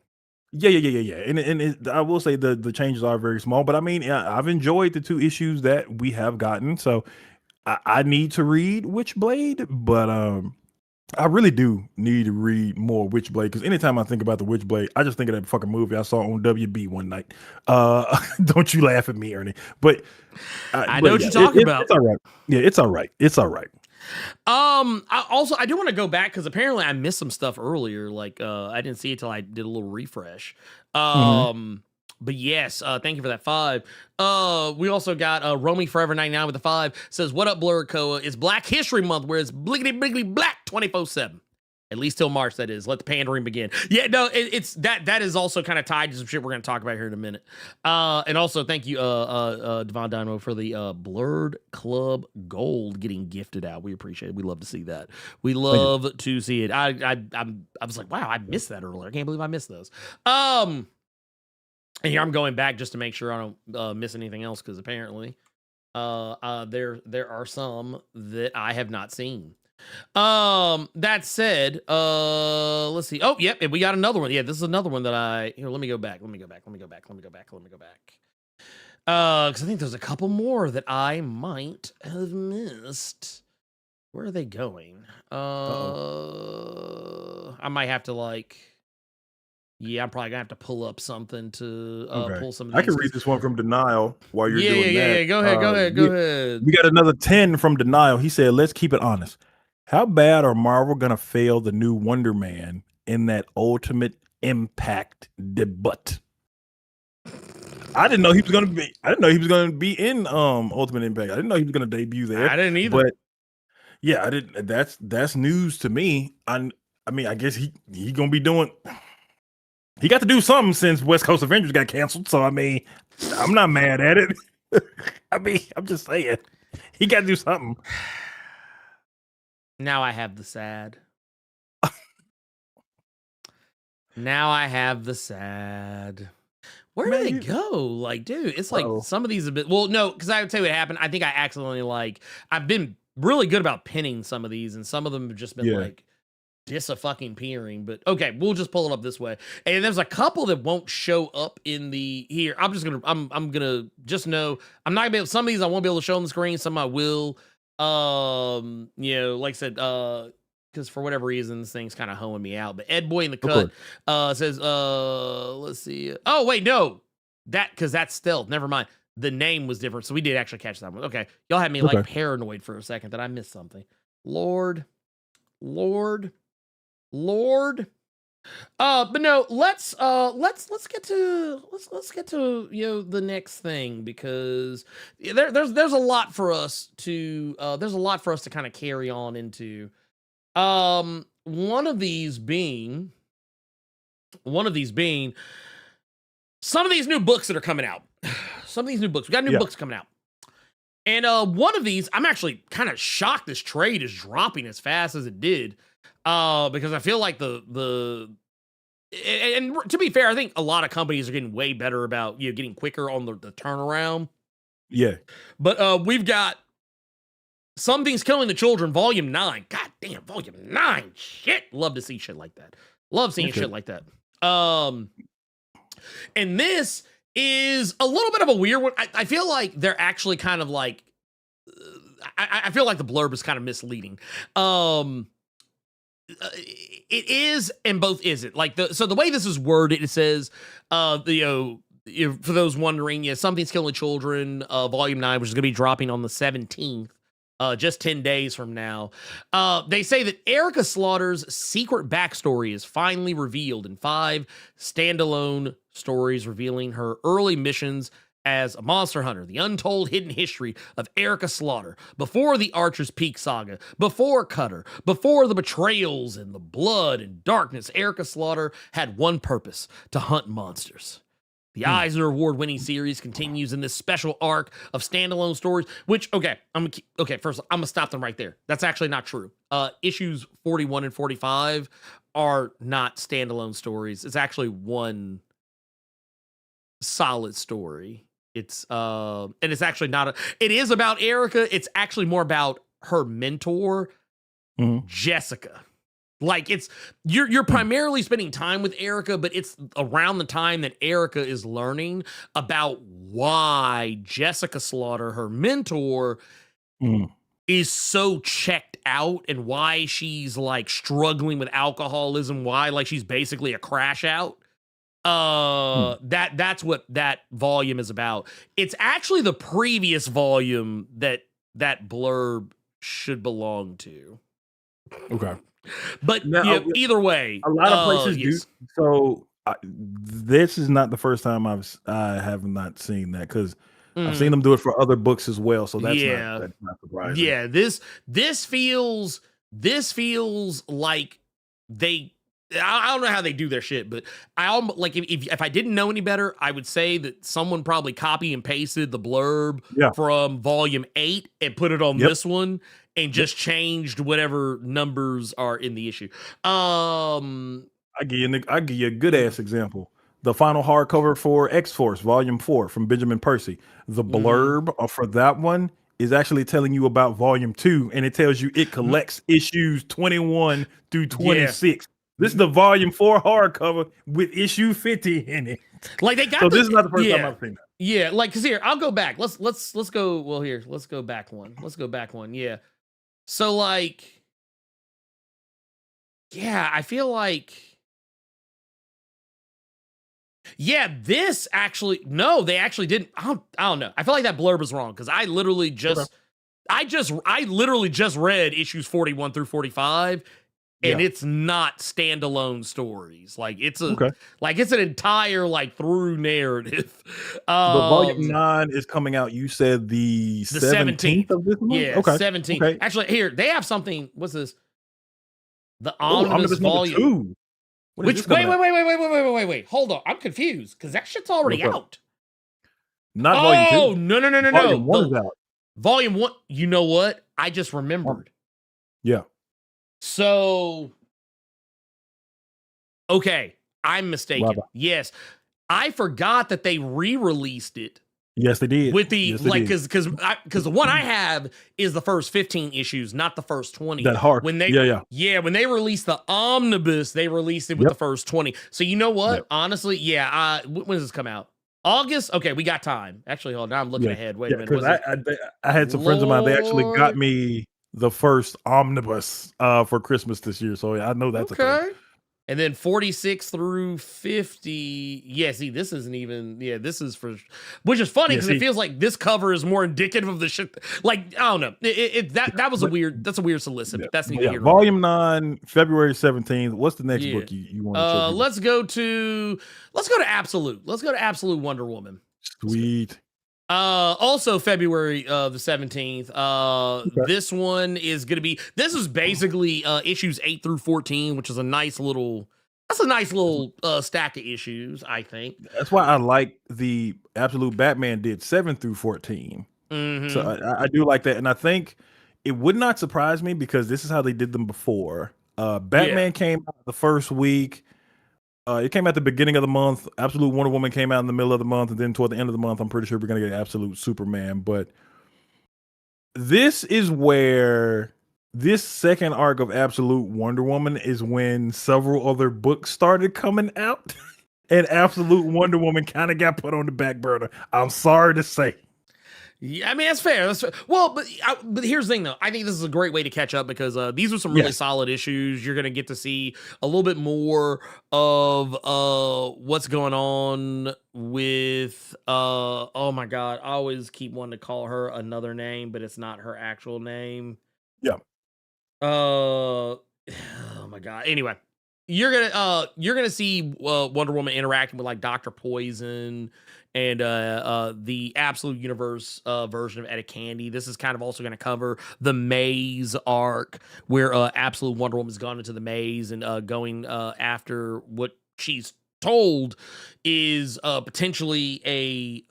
D: Yeah. And I will say the changes are very small, but I mean, I've enjoyed the 2 issues that we have gotten. So I need to read Witchblade, but I really do need to read more Witchblade, because anytime I think about the Witchblade, I just think of that fucking movie I saw on WB one night. Don't you laugh at me, Ernie. But
C: I know what you're talking about.
D: It's all right. Yeah, it's all right. It's all right.
C: I do want to go back because apparently I missed some stuff earlier. Like I didn't see it till I did a little refresh. But yes, thank you for that 5. We also got Romy Forever 99 with the 5. Says, what up, Blerd Koa? It's Black History Month, where it's bliggity bliggity black 24/7. At least till March, that is. Let the pandering begin. Yeah, no, it's that is also kind of tied to some shit we're going to talk about here in a minute. And also, thank you, Devon Dynamo, for the Blerd Club Gold getting gifted out. We appreciate it. We love to see that. We love to see it. I was like, wow, I missed that earlier. I can't believe I missed those. And here I'm going back just to make sure I don't miss anything else, because apparently there are some that I have not seen. That said, let's see. Oh, yep, and we got another one. Yeah, this is another one that let me go back. Because I think there's a couple more that I might have missed. Where are they going? I might have to yeah, I'm probably gonna have to pull up something to pull some of these.
D: I can read this one from Denial while you're doing that.
C: Yeah. Go ahead.
D: We got another 10 from Denial. He said, let's keep it honest. How bad are Marvel gonna fail the new Wonder Man in that Ultimate Impact debut? I didn't know he was gonna be in Ultimate Impact. I didn't know he was gonna debut there.
C: I didn't either.
D: But yeah, I didn't. That's news to me. I mean, I guess he gonna be doing. He got to do something since West Coast Avengers got canceled. So, I mean, I'm not mad at it. I mean, I'm just saying. He got to do something.
C: Now I have the sad. Where do they go? Like, dude, it's like some of these a bit. Well, no, because I would tell you what happened. I think I accidentally, I've been really good about pinning some of these, and some of them have just been dis-a-fucking-peering, but okay, we'll just pull it up this way. And there's a couple that won't show up in the here. I'm gonna just know I'm not gonna be able. Some of these I won't be able to show on the screen. Some I will. Like I said, because for whatever reason this thing's kind of hoeing me out. But Ed Boy in the cut says, let's see. Oh wait, no, because that's stealth. Never mind. The name was different, so we did actually catch that one. Okay, y'all had me like paranoid for a second that I missed something. Lord. But no, let's get to the next thing, because there's a lot for us to kind of carry on into. One of these being some of these new books that are coming out. Some of these new books. We got new books coming out. And one of these, I'm actually kind of shocked this trade is dropping as fast as it did. Because I feel like and to be fair, I think a lot of companies are getting way better about getting quicker on the turnaround.
D: Yeah.
C: But we've got Something's Killing the Children, Volume 9. God damn, Volume 9. Shit. Love to see shit like that. Love seeing shit like that. And this is a little bit of a weird one. I feel like they're actually kind of like I feel like the blurb is kind of misleading. It is and both isn't. Like the way this is worded, it says, for those wondering, Something's Killing Children, Volume 9, which is going to be dropping on the 17th, just 10 days from now. They say that Erica Slaughter's secret backstory is finally revealed in 5 standalone stories revealing her early missions as a monster hunter, the untold hidden history of Erica Slaughter, before the Archer's Peak saga, before Cutter, before the betrayals and the blood and darkness. Erica Slaughter had one purpose: to hunt monsters. The Eisner Award-winning series continues in this special arc of standalone stories, which, first, I'm gonna stop them right there. That's actually not true. Issues 41 and 45 are not standalone stories. It's actually one solid story. It's and it's actually not it is about Erica. It's actually more about her mentor, Jessica. Like, it's you're primarily spending time with Erica, but it's around the time that Erica is learning about why Jessica Slaughter, her mentor, is so checked out, and why she's like struggling with alcoholism, why like she's basically a crash out. That's what that volume is about. It's actually the previous volume that blurb should belong to.
D: Okay.
C: But now, either way,
D: a lot of places do. So this is not the first time I have not seen that, because I've seen them do it for other books as well. So that's not surprising.
C: Yeah, this feels like they. I don't know how they do their shit, but I like if I didn't know any better, I would say that someone probably copy and pasted the blurb from volume 8 and put it on this one, and just changed whatever numbers are in the issue.
D: I give you a good ass example. The final hardcover for X-Force Volume 4 from Benjamin Percy. The blurb for that one is actually telling you about Volume 2, and it tells you it collects issues 21 through 26. Yeah. This is the Volume 4 hardcover with issue 50 in it.
C: Like, they got
D: so this is not the first time I've seen that.
C: Yeah, like, because here, I'll go back. Let's go. Well, here, let's go back one. Yeah. So, like, yeah, I feel like, this actually, no, they actually didn't. I don't know. I feel like that blurb was wrong, because I literally just read issues 41 through 45. And it's not standalone stories. Like, it's it's an entire like through narrative.
D: But Volume 9 is coming out. You said the 17th of this month?
C: Yeah, okay. 17th. Okay. Actually, here they have something. What's this? The omnibus volume
D: 2.
C: Which wait. Hold on. I'm confused, because that shit's already out.
D: Not Volume 2.
C: Oh, no.
D: Volume 1 is out.
C: Volume 1. You know what? I just remembered.
D: Yeah.
C: So, okay, I'm mistaken.
D: Wow.
C: Yes, I forgot that they re-released it.
D: Yes, they did.
C: With the because the one I have is the first 15 issues, not the first 20.
D: That hard.
C: When they when they released the omnibus, they released it with the first 20. So you know what? Yep. Honestly, when does this come out? August? Okay, we got time. Actually, hold on, I'm looking ahead. Wait a minute.
D: Because I had some friends of mine. They actually got me the first omnibus for Christmas this year, so I know that's a thing.
C: And then 46 through 50. Yeah, see, this isn't even. Yeah, this is for, which is funny because it feels like this cover is more indicative of the shit. Like, I don't know. That was a weird. That's a weird solicit. But that's neither here nor
D: Volume 9, February 17th. What's the next book you want to show?
C: Let's go to Absolute. Let's go to Absolute Wonder Woman.
D: Sweet.
C: Also February the 17th. This one is going to be, this is basically issues 8 through 14, which is a nice little stack of issues, I think.
D: That's why I like the Absolute Batman did 7 through 14. So I do like that. And I think it would not surprise me, because this is how they did them before. Batman came out the first week. It came at the beginning of the month. Absolute Wonder Woman came out in the middle of the month, and then toward the end of the month, I'm pretty sure we're going to get Absolute Superman. But this is where this second arc of Absolute Wonder Woman is when several other books started coming out, and Absolute Wonder Woman kind of got put on the back burner. I'm sorry to say.
C: Yeah, I mean that's fair. That's fair. Well, but here's the thing though. I think this is a great way to catch up because these are some really solid issues. You're gonna get to see a little bit more of what's going on with oh my god, I always keep wanting to call her another name, but it's not her actual name.
D: Yeah.
C: Oh my god. Anyway, you're gonna see Wonder Woman interacting with like Dr. Poison and the Absolute Universe version of Etta Candy. This is kind of also going to cover the maze arc where Absolute Wonder Woman's gone into the maze and going after what she's told is potentially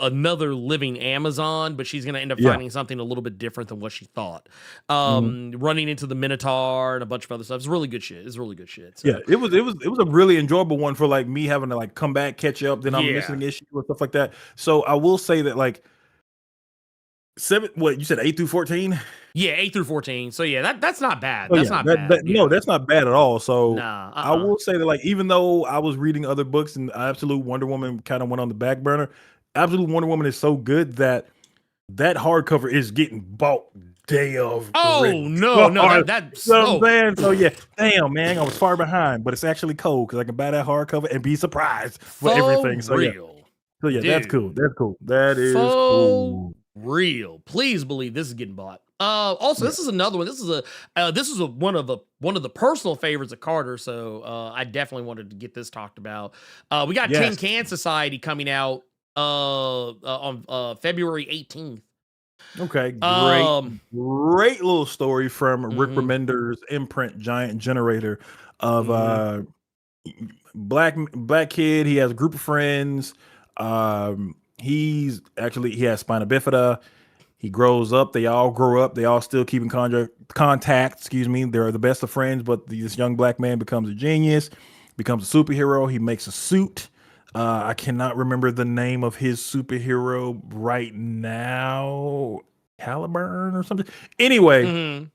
C: another living Amazon, but she's going to end up finding something a little bit different than what she thought. Running into the Minotaur and a bunch of other stuff. It's really good shit. It's really good shit. So.
D: Yeah, it was a really enjoyable one for like me having to like come back, catch up, then I'm missing issues and stuff like that. So I will say that like what you said 8 through 14?
C: Yeah, 8 through 14. So yeah, that's not bad.
D: Oh,
C: that's not bad.
D: No, that's not bad at all. So
C: nah,
D: I will say that like even though I was reading other books and Absolute Wonder Woman kind of went on the back burner, Absolute Wonder Woman is so good that hardcover is getting bought day of.
C: Oh no, that's
D: so I'm saying. So yeah, damn man, I was far behind, but it's actually cool because I can buy that hardcover and be surprised for everything. So
C: real.
D: Yeah, that's cool. That's cool. That is cool.
C: Real. Please believe this is getting bought. Also, this is another one. This is one of the personal favorites of Carter. So I definitely wanted to get this talked about. We got Tin Can Society coming out on February 18th.
D: Okay, great little story from Rick Remender's imprint Giant Generator of black kid. He has a group of friends. He has spina bifida. He grows up. They all grow up. They all still keep in contact. Excuse me. They're the best of friends. But this young black man becomes a genius, becomes a superhero. He makes a suit. I cannot remember the name of his superhero right now. Caliburn or something. Anyway,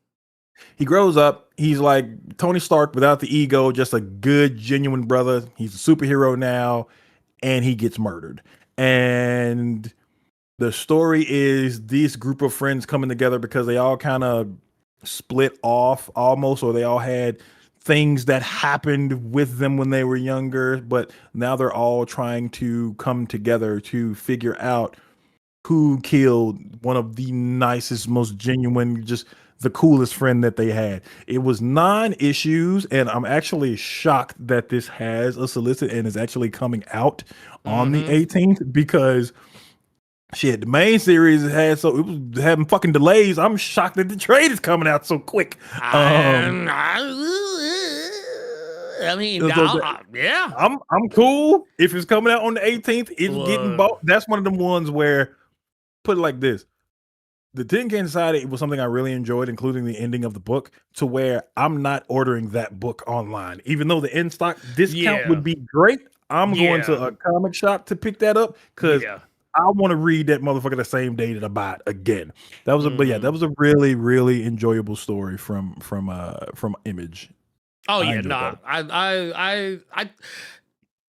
D: he grows up. He's like Tony Stark without the ego, just a good, genuine brother. He's a superhero now, and he gets murdered. And the story is this group of friends coming together because they all kind of split off almost, or they all had things that happened with them when they were younger, but now they're all trying to come together to figure out who killed one of the nicest, most genuine, just the coolest friend that they had. It was 9 issues, and I'm actually shocked that this has a solicit and is actually coming out on the 18th because shit, the main series it was having fucking delays. I'm shocked that the trade is coming out so quick.
C: I mean, yeah,
D: I'm cool if it's coming out on the 18th. It's getting bought. That's one of them ones where, put it like this: the Tin Can Society was something I really enjoyed, including the ending of the book. To where I'm not ordering that book online, even though the in stock discount would be great. I'm going to a comic shop to pick that up because I want to read that motherfucker the same day that I buy it again. That was that was a really, really enjoyable story from Image.
C: Oh yeah, no, I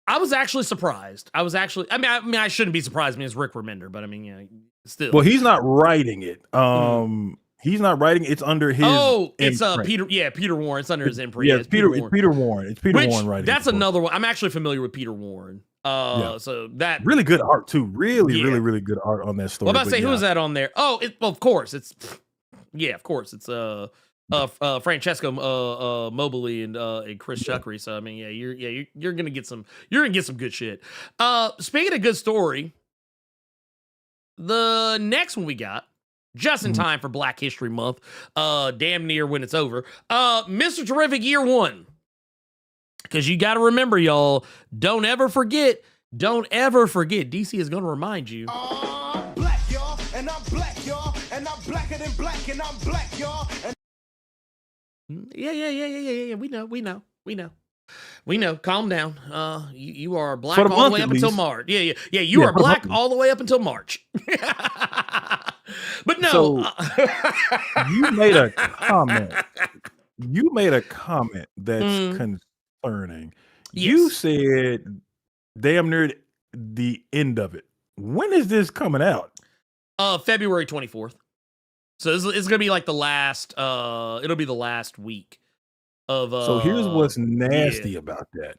C: was actually surprised. I mean, I shouldn't be surprised. I mean, it's Rick Remender, but I mean, yeah, still.
D: Well, he's not writing it. He's not writing. It's under his.
C: Oh, it's
D: imprint.
C: Peter. Yeah, Peter Warren. It's under his imprint.
D: Yeah, it's Peter Warren. It's Peter Warren writing.
C: That's another one. I'm actually familiar with Peter Warren. So that
D: really good art too. Really good art on that story.
C: Well, I'm about to say, who is that on there? Oh, of course it's. Yeah, of course it's Francesco Mobili and Chris Chuckery. So I mean, you're gonna get some good shit. Speaking of good story, the next one we got just in time for Black History Month, damn near when it's over. Mr. Terrific Year 1, because you got to remember, y'all, don't ever forget. DC is gonna remind you.
A: I'm black, y'all, and I'm black, y'all, and I'm blacker than black, and I'm black, y'all.
C: Yeah. We know. Calm down. You are black all the way up until March. Yeah. You are black all the way up until March. But no.
D: So, you made a comment. That's concerning.
C: Yes.
D: You said damn near the end of it When is this coming out?
C: February 24th. So it's gonna be like the last. It'll be the last week of.
D: So here's what's nasty about that.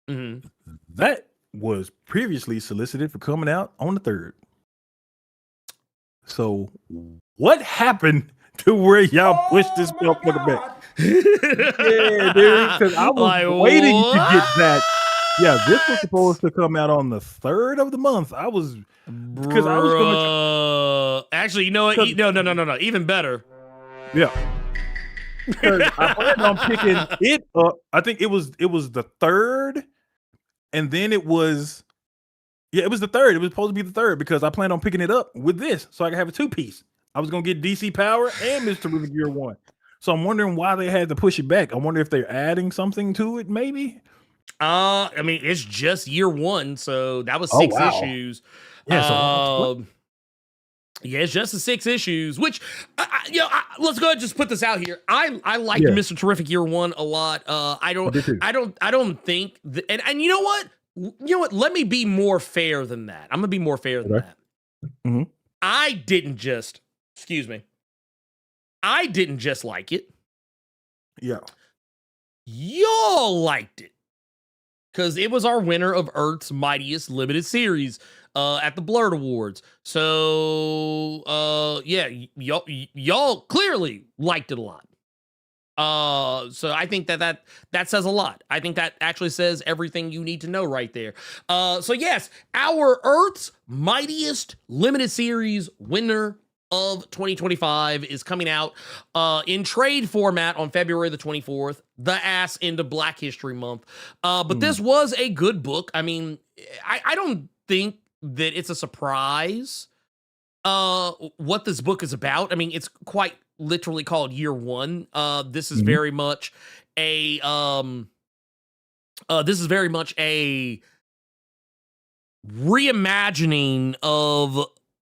C: Mm-hmm.
D: That was previously solicited for coming out on the 3rd. So what happened to where y'all pushed this motherfucker back? Yeah, dude, because I was
C: Like,
D: waiting
C: what?
D: to get that. Yeah, this was supposed to come out on the 3rd of the month. I was because I was going to
C: actually, you know what? No. Even better.
D: Yeah. Because I planned on picking it up. I think it was the 3rd, and then it was the 3rd. It was supposed to be the 3rd because I planned on picking it up with this so I could have a 2-piece. I was gonna get DC Power and Mr. Terrific Year 1. So I'm wondering why they had to push it back. I wonder if they're adding something to it, maybe.
C: I mean, it's just year 1, so that was 6 issues. Yeah, yeah, it's just the 6 issues. Which, let's go ahead and just put this out here. I liked Mr. Terrific Year 1 a lot. I don't think, and you know what? Let me be more fair than that. I'm gonna be more fair than that.
D: Mm-hmm.
C: I didn't just like it.
D: Yeah,
C: y'all liked it. Because it was our winner of Earth's Mightiest Limited Series at the Blerd Awards. So, y'all clearly liked it a lot. So I think that says a lot. I think that actually says everything you need to know right there. So yes, our Earth's Mightiest Limited Series winner of 2025 is coming out in trade format on February the 24th, the ass into Black History Month. But this was a good book. I mean, I don't think that it's a surprise what this book is about. I mean, it's quite literally called Year 1. This is very much a reimagining of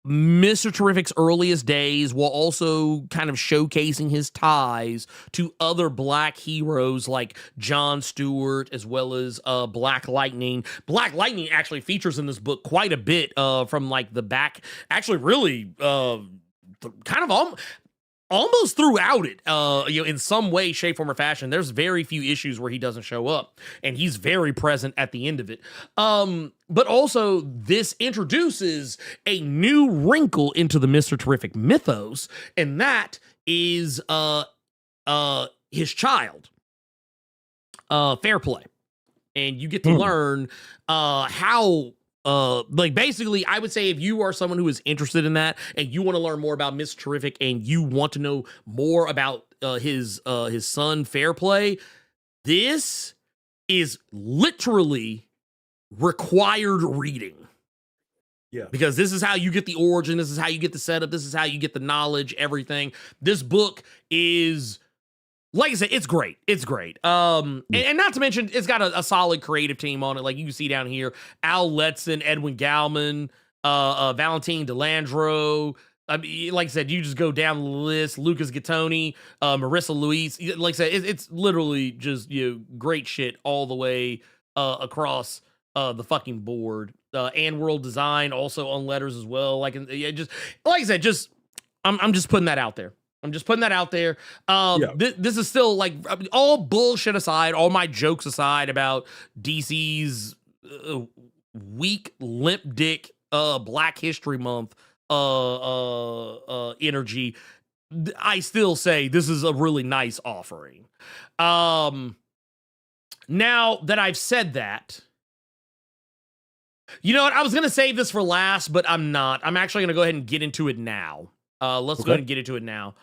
C: Mr. Terrific's earliest days while also kind of showcasing his ties to other Black heroes like John Stewart as well as Black Lightning. Black Lightning actually features in this book quite a bit from like the back, actually really kind of almost throughout it, in some way, shape, form, or fashion. There's very few issues where he doesn't show up, and he's very present at the end of it. But also, this introduces a new wrinkle into the Mr. Terrific mythos, and that is his child, Fairplay. And you get to learn how basically, I would say if you are someone who is interested in that and you want to learn more about Mr. Terrific and you want to know more about his son Fairplay, this is literally required reading.
D: Yeah. Because
C: this is how you get the origin, this is how you get the setup, this is how you get the knowledge, everything. This book is, like I said, it's great. It's great. And not to mention, it's got a solid creative team on it. Like you can see down here, Al Letson, Edwin Gallman, Valentine Delandro. I mean, like I said, you just go down the list. Lucas Gattoni, Marissa Luis. Like I said, it's literally just great shit all the way across the fucking board. And World Design also on letters as well. Like I said, I'm just putting that out there. This is still like, all bullshit aside, all my jokes aside about DC's weak limp dick Black History Month energy. I still say this is a really nice offering. Now that I've said that, you know what? I was gonna save this for last, but I'm not. I'm actually gonna go ahead and get into it now. Let's go ahead and get into it now.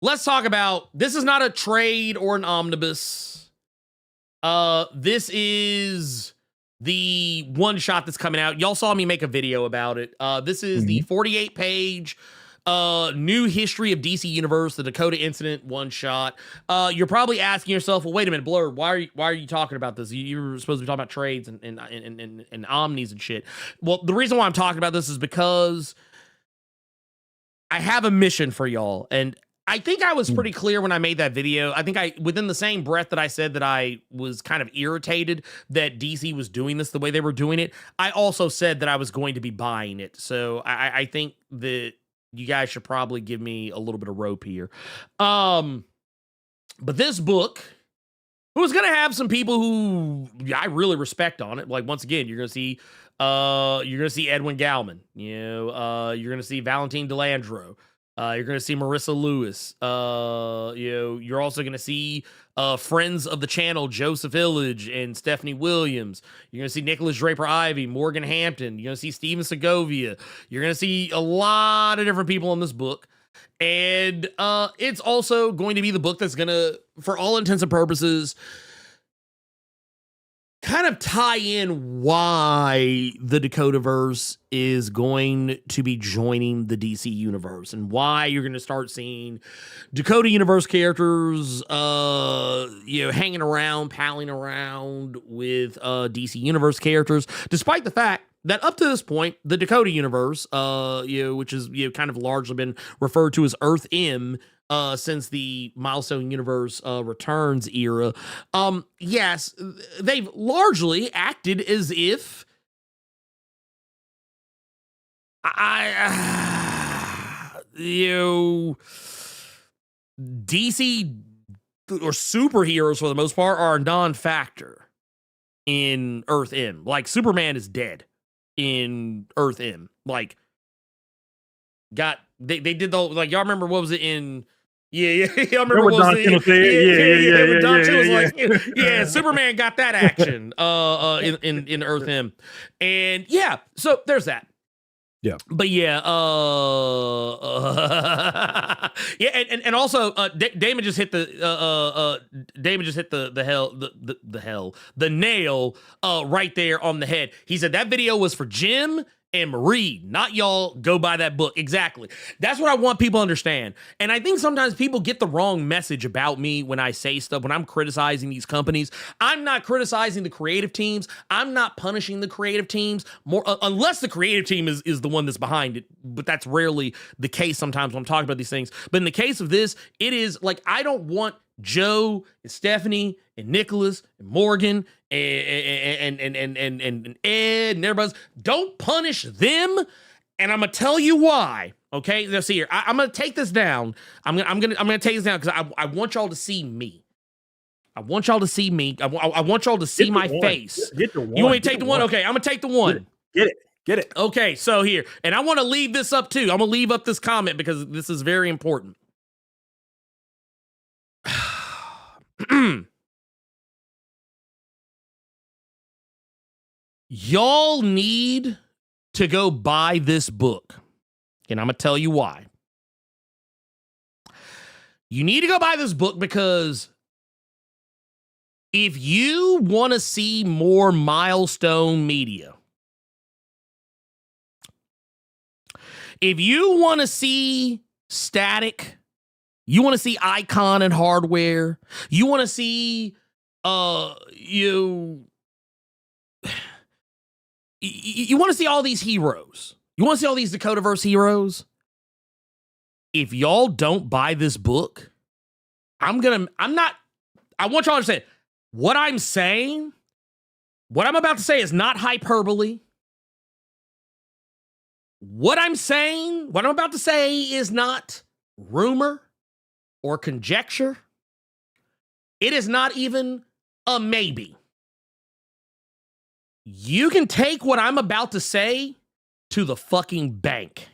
C: Let's talk about, this is not a trade or an omnibus. This is the one shot that's coming out. Y'all saw me make a video about it. This is the 48-page new history of DC Universe, the Dakota Incident one shot. You're probably asking yourself, well, wait a minute, Blerd, why are you talking about this? You were supposed to be talking about trades and omnis and shit. Well, the reason why I'm talking about this is because I have a mission for y'all, and I think I was pretty clear when I made that video. I think within the same breath that I said that I was kind of irritated that DC was doing this the way they were doing it, I also said that I was going to be buying it. So I think that you guys should probably give me a little bit of rope here. But this book, who's going to have some people who I really respect on it. Like, once again, you're going to see Edwin Gallman, you're going to see Valentine Delandro. You're going to see Marissa Lewis. You're also going to see friends of the channel, Joseph Illidge and Stephanie Williams. You're going to see Nicholas Draper-Ivey, Morgan Hampton. You're going to see Steven Segovia. You're going to see a lot of different people in this book. And it's also going to be the book that's going to, for all intents and purposes, kind of tie in why the Dakotaverse is going to be joining the DC universe and why you're going to start seeing Dakota Universe characters, hanging around, palling around with DC Universe characters, despite the fact that up to this point, the Dakota Universe, which is kind of largely been referred to as Earth M, since the Milestone Universe Returns era, yes, they've largely acted as if DC or superheroes for the most part are a non-factor in Earth M. Like, Superman is dead in Earth M. Like, they did the whole, like, y'all remember what was it in? Yeah. I remember what was it? Don Cheadle was like, Superman got that action in Earth M. And yeah, so there's that.
D: Yeah.
C: But and also Damon just hit the nail right there on the head. He said that video was for Jim and Marie, not y'all. Go buy that book. Exactly. That's what I want people to understand. And I think sometimes people get the wrong message about me when I say stuff, when I'm criticizing these companies. I'm not criticizing the creative teams. I'm not punishing the creative teams more, unless the creative team is the one that's behind it. But that's rarely the case sometimes when I'm talking about these things. But in the case of this, it is like, I don't want Joe and Stephanie and Nicholas and Morgan and Ed and everybody else. Don't punish them, and I'm gonna tell you why. Okay, now see here. I'm gonna take this down. I'm gonna take this down because I want y'all to see me. I want y'all to see me. I want y'all to see my face.
D: Get the one.
C: You want me to take the one? Okay, I'm gonna take the one.
D: Get it.
C: Okay, so here, and I want to leave this up too. I'm gonna leave up this comment because this is very important. Y'all need to go buy this book, and I'm gonna tell you why. You need to go buy this book because if you want to see more Milestone media, if you want to see Static, you want to see Icon and Hardware, you want to see you want to see all these heroes. You want to see all these Dakotaverse heroes. If y'all don't buy this book, I want y'all to understand what I'm saying. What I'm about to say is not hyperbole. What I'm about to say is not rumor or conjecture. It is not even a maybe. You can take what I'm about to say to the fucking bank.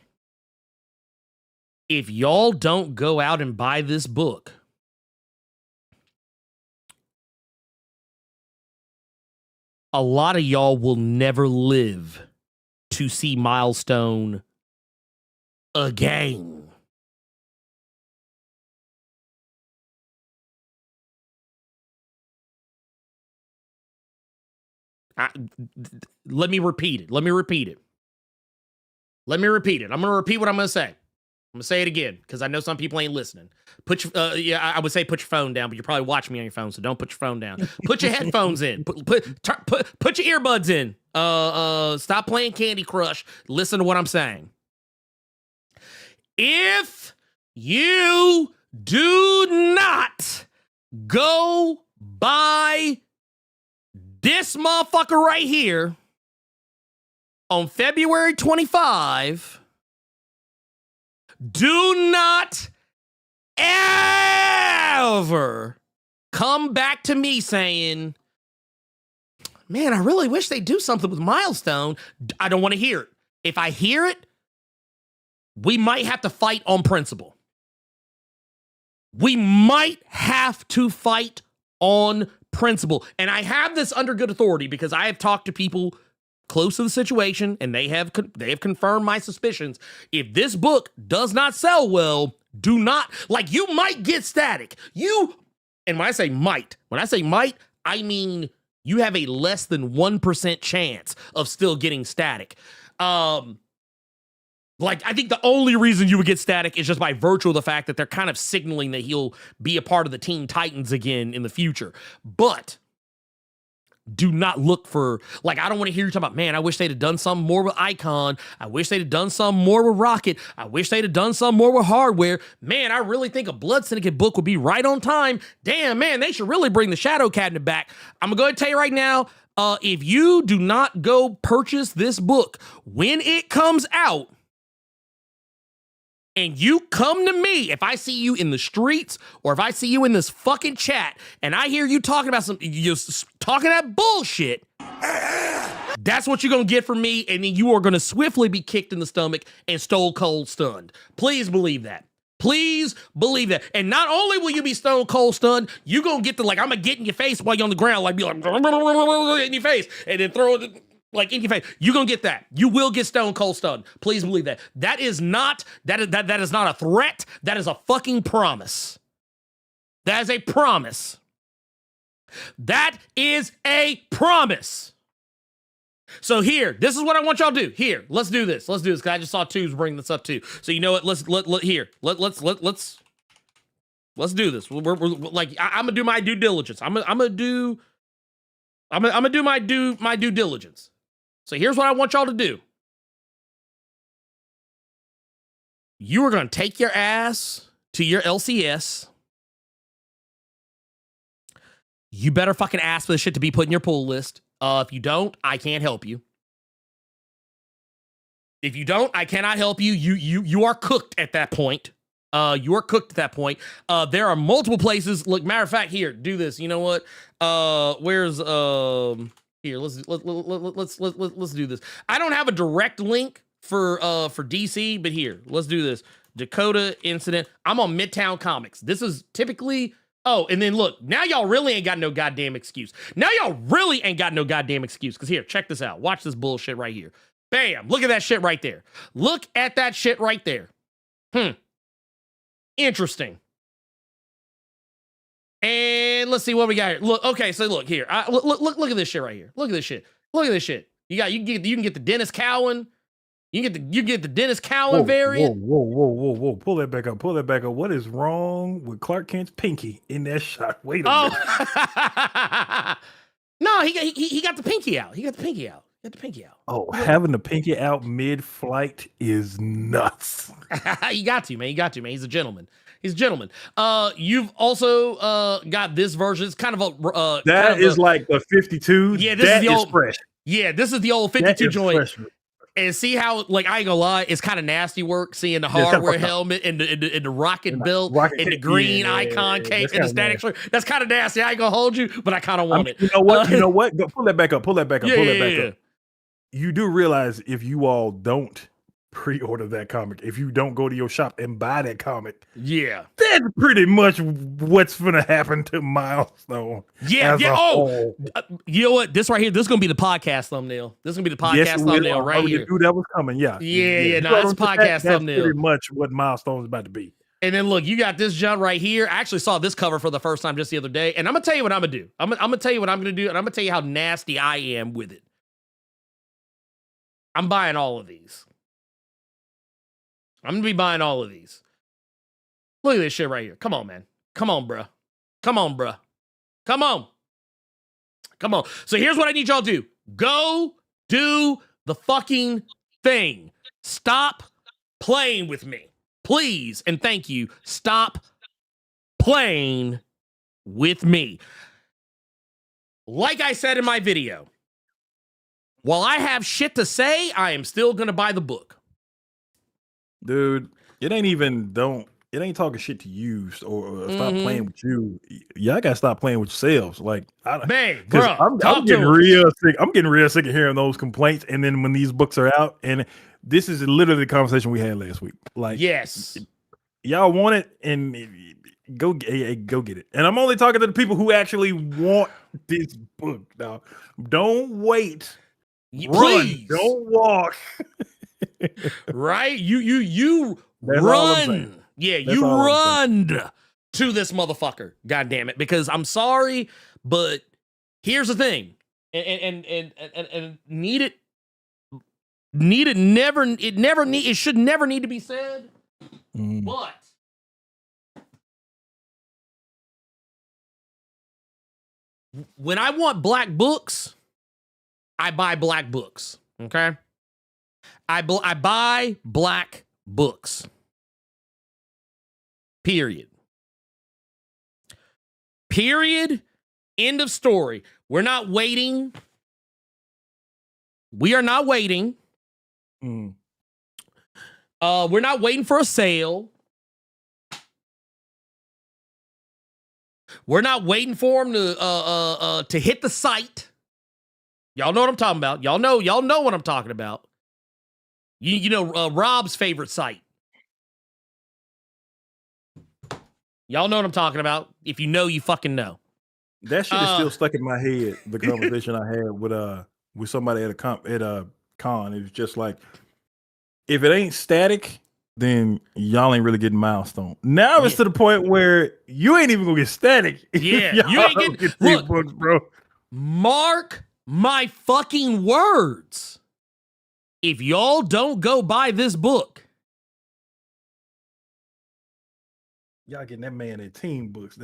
C: If y'all don't go out and buy this book, a lot of y'all will never live to see Milestone again. Let me repeat it. I'm going to repeat what I'm going to say. I'm going to say it again because I know some people ain't listening. I would say put your phone down, but you're probably watching me on your phone, so don't put your phone down. Put your headphones in. Put your earbuds in. Stop playing Candy Crush. Listen to what I'm saying. If you do not go buy this motherfucker right here on February 25. Do not ever come back to me saying, man, I really wish they'd do something with Milestone. I don't want to hear it. If I hear it, we might have to fight on principle. We might have to fight on principle. And I have this under good authority because I have talked to people close to the situation and they have confirmed my suspicions. If this book does not sell well, do not, like, you might get static. And when I say might, I mean you have a less than 1% chance of still getting static. Like, I think the only reason you would get static is just by virtue of the fact that they're kind of signaling that he'll be a part of the Teen Titans again in the future. But do not look for, like, I don't want to hear you talk about, man, I wish they'd have done something more with Icon. I wish they'd have done something more with Rocket. I wish they'd have done something more with Hardware. Man, I really think a Blood Syndicate book would be right on time. Damn, man, they should really bring the Shadow Cabinet back. I'm going to go ahead and tell you right now, if you do not go purchase this book when it comes out, and you come to me, if I see you in the streets or if I see you in this fucking chat and I hear you talking about you're talking that bullshit, that's what you're going to get from me. And then you are going to swiftly be kicked in the stomach and stone cold stunned. Please believe that. Please believe that. And not only will you be stone cold stunned, you're going to get the, like, I'm going to get in your face while you're on the ground, like, be like, in your face, and then throw it, like, in your face. You're going to get that. You will get stone cold stunned. Please believe that. That is not a threat. That is a fucking promise. That is a promise. That is a promise. So here, this is what I want y'all to do. Here, let's do this. Let's do this, because I just saw Tubes bring this up too. So you know what? Let's do this. We're like, I'm gonna do my due diligence. I'm gonna do my due diligence. So here's what I want y'all to do. You are gonna take your ass to your LCS. You better fucking ask for this shit to be put in your pull list. If you don't, I can't help you. If you don't, I cannot help you. You are cooked at that point. You are cooked at that point. There are multiple places. Look, matter of fact, here, do this. You know what? Where's here? Let's do this. I don't have a direct link for DC, but here, let's do this. Dakota Incident. I'm on Midtown Comics. This is typically. Oh, and then look, now y'all really ain't got no goddamn excuse. Because here, check this out. Watch this bullshit right here. Bam. Look at that shit right there. Look at that shit right there. Interesting. And let's see what we got here. Look, okay, so look here. Look at this shit right here. Look at this shit. You can get the Dennis Cowan. You get the Dennis Cowan variant.
D: Whoa. Pull that back up. What is wrong with Clark Kent's pinky in that shot? Wait a minute.
C: No, he got the pinky out.
D: Oh, having the pinky out mid-flight is nuts.
C: You got to, man. He's a gentleman. You've also got this version. It's kind of a
D: that is like the 52.
C: Yeah, this is the old
D: fresh.
C: Yeah, this is the old 52 joint. Fresh. And see how, like, I ain't gonna lie, it's kind of nasty work seeing the hardware helmet and the rocket belt and the green icon cape and the static shirt. That's kind of nasty. I ain't gonna hold you, but I kind of want it.
D: You know what? Go, pull that back up. You do realize if you all don't pre-order that comic, if you don't go to your shop and buy that comic, that's pretty much what's gonna happen to Milestone. You know
C: what? This right here, this is gonna be the podcast thumbnail. Right here.
D: Knew that was coming. No,
C: it's a podcast thumbnail.
D: That's pretty much what Milestone's about to be.
C: And then look, you got this junk right here. I actually saw this cover for the first time just the other day, and I'm gonna tell you what I'm gonna do. I'm gonna tell you what I'm gonna do, and I'm gonna tell you how nasty I am with it. I'm buying all of these. I'm going to be buying all of these. Look at this shit right here. Come on, man. Come on, bruh. Come on. So here's what I need y'all to do. Go do the fucking thing. Stop playing with me. Please and thank you. Stop playing with me. Like I said in my video, while I have shit to say, I am still going to buy the book.
D: Dude, it ain't talking shit to you or stop playing with you. Y'all gotta stop playing with yourselves. Like,
C: man, bro,
D: I'm getting real sick. I'm getting real sick of hearing those complaints. And then when these books are out, and this is literally the conversation we had last week. Like,
C: yes,
D: y'all want it, and go get it. And I'm only talking to the people who actually want this book. Now, don't wait.
C: Please.
D: Run, don't walk.
C: Right? You
D: That's
C: run. Yeah,
D: That's
C: you
D: all
C: run to this motherfucker. God damn it. Because I'm sorry, but here's the thing. And it should never need to be said. But when I want black books, I buy black books. Okay? I buy black books. Period. End of story. We're not waiting. We are not waiting. We're not waiting for a sale. We're not waiting for them to hit the site. Y'all know what I'm talking about. Y'all know what I'm talking about. You know Rob's favorite site. Y'all know what I'm talking about. If you know, you fucking know.
D: That shit is still stuck in my head. The conversation I had with somebody at a con. It was just like, if it ain't static, then y'all ain't really getting milestone. Now it's to the point where you ain't even gonna get static.
C: Yeah, you ain't getting
D: these books, bro.
C: Mark my fucking words. If y'all don't go buy this book,
D: y'all getting that man in team books.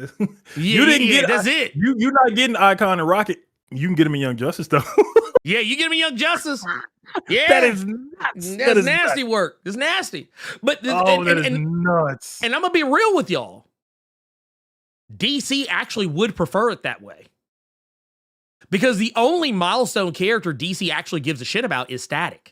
C: You didn't get that's it.
D: You're not getting Icon and Rocket. You can get him in Young Justice though.
C: Yeah, you get him in Young Justice. Yeah,
D: that is nuts.
C: That's nasty work. It's nasty. But
D: that is nuts.
C: And I'm gonna be real with y'all. DC actually would prefer it that way. Because the only milestone character DC actually gives a shit about is Static.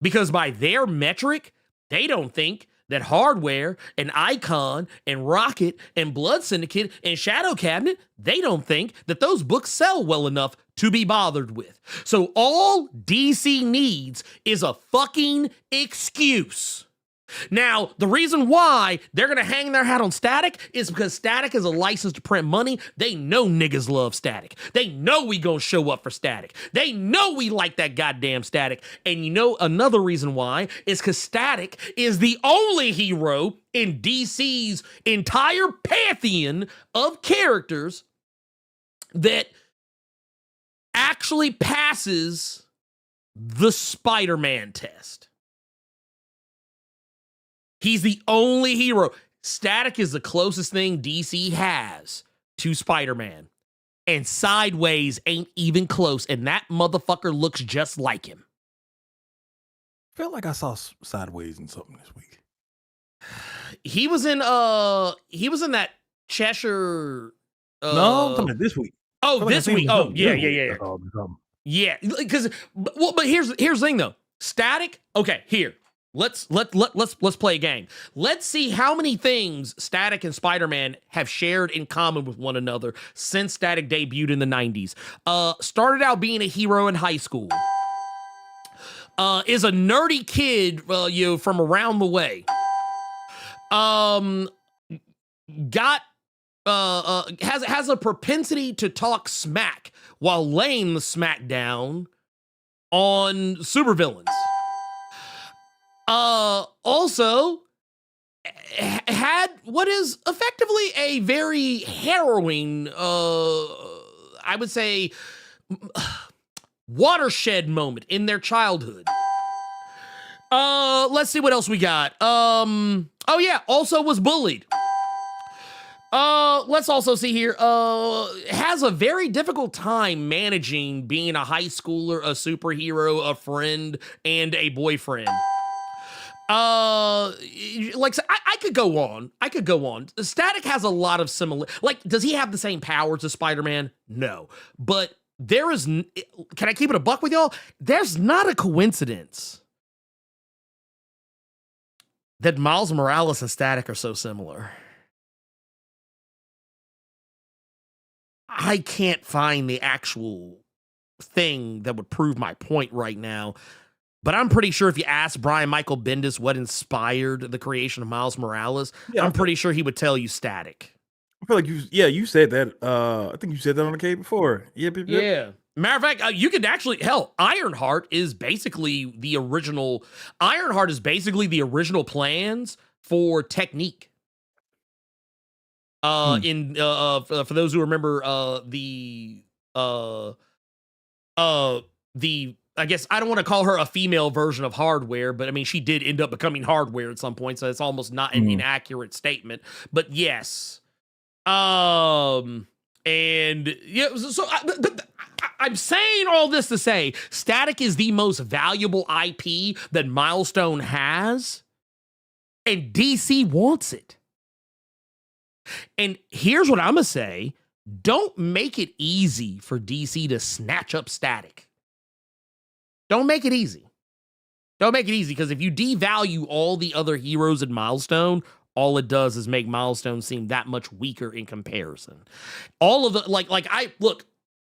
C: Because by their metric, they don't think that Hardware and Icon and Rocket and Blood Syndicate and Shadow Cabinet, they don't think that those books sell well enough to be bothered with. So all DC needs is a fucking excuse. Now, the reason why they're going to hang their hat on Static is because Static is a license to print money. They know niggas love Static. They know we going to show up for Static. They know we like that goddamn Static. And you know another reason why is because Static is the only hero in DC's entire pantheon of characters that actually passes the Spider-Man test. He's the only hero. Static is the closest thing DC has to Spider-Man. And Sideways ain't even close. And that motherfucker looks just like him.
D: Felt like I saw Sideways in something this week.
C: He was in that Cheshire.
D: No, I'm talking about this week.
C: Oh, this week. Oh, yeah. Yeah, because but here's the thing though. Static. Okay, here. Let's play a game. Let's see how many things Static and Spider-Man have shared in common with one another since Static debuted in the 90s. Started out being a hero in high school. Is a nerdy kid, from around the way. Has a propensity to talk smack while laying the smack down on supervillains. Also had what is effectively a very harrowing, I would say, watershed moment in their childhood. Let's see what else we got. Also was bullied. Let's also see here, has a very difficult time managing being a high schooler, a superhero, a friend, and a boyfriend. Like I could go on. I could go on. Static has a lot of similar. Like, does he have the same powers as Spider-Man? No, but there is. Can I keep it a buck with y'all? There's not a coincidence that Miles Morales and Static are so similar. I can't find the actual thing that would prove my point right now. But I'm pretty sure if you ask Brian Michael Bendis what inspired the creation of Miles Morales, I'm pretty sure he would tell you Static.
E: I feel like you said that. I think you said that on the cave before. Yeah.
C: Matter of fact, you could actually, Ironheart is basically the original. Ironheart is basically the original plans for Technique. For those who remember I guess I don't want to call her a female version of Hardware, but I mean, she did end up becoming Hardware at some point, so it's almost not an inaccurate statement. But yes, and yeah, so I'm saying all this to say, Static is the most valuable IP that Milestone has, and DC wants it. And here's what I'm gonna say: don't make it easy for DC to snatch up Static. Don't make it easy. Don't make it easy, because if you devalue all the other heroes in Milestone, all it does is make Milestone seem that much weaker in comparison. All of the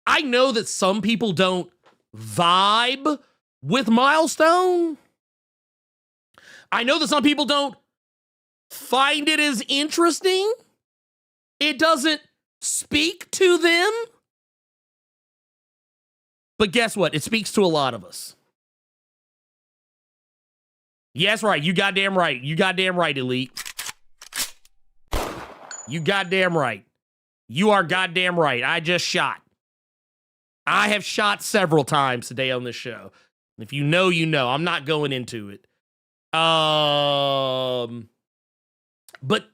C: I know that some people don't vibe with Milestone. I know that some people don't find it as interesting. It doesn't speak to them. But guess what? It speaks to a lot of us. Yes, right. You goddamn right. You goddamn right, Elite. You goddamn right. You are goddamn right. I just shot. I have shot several times today on this show. If you know, you know. I'm not going into it. But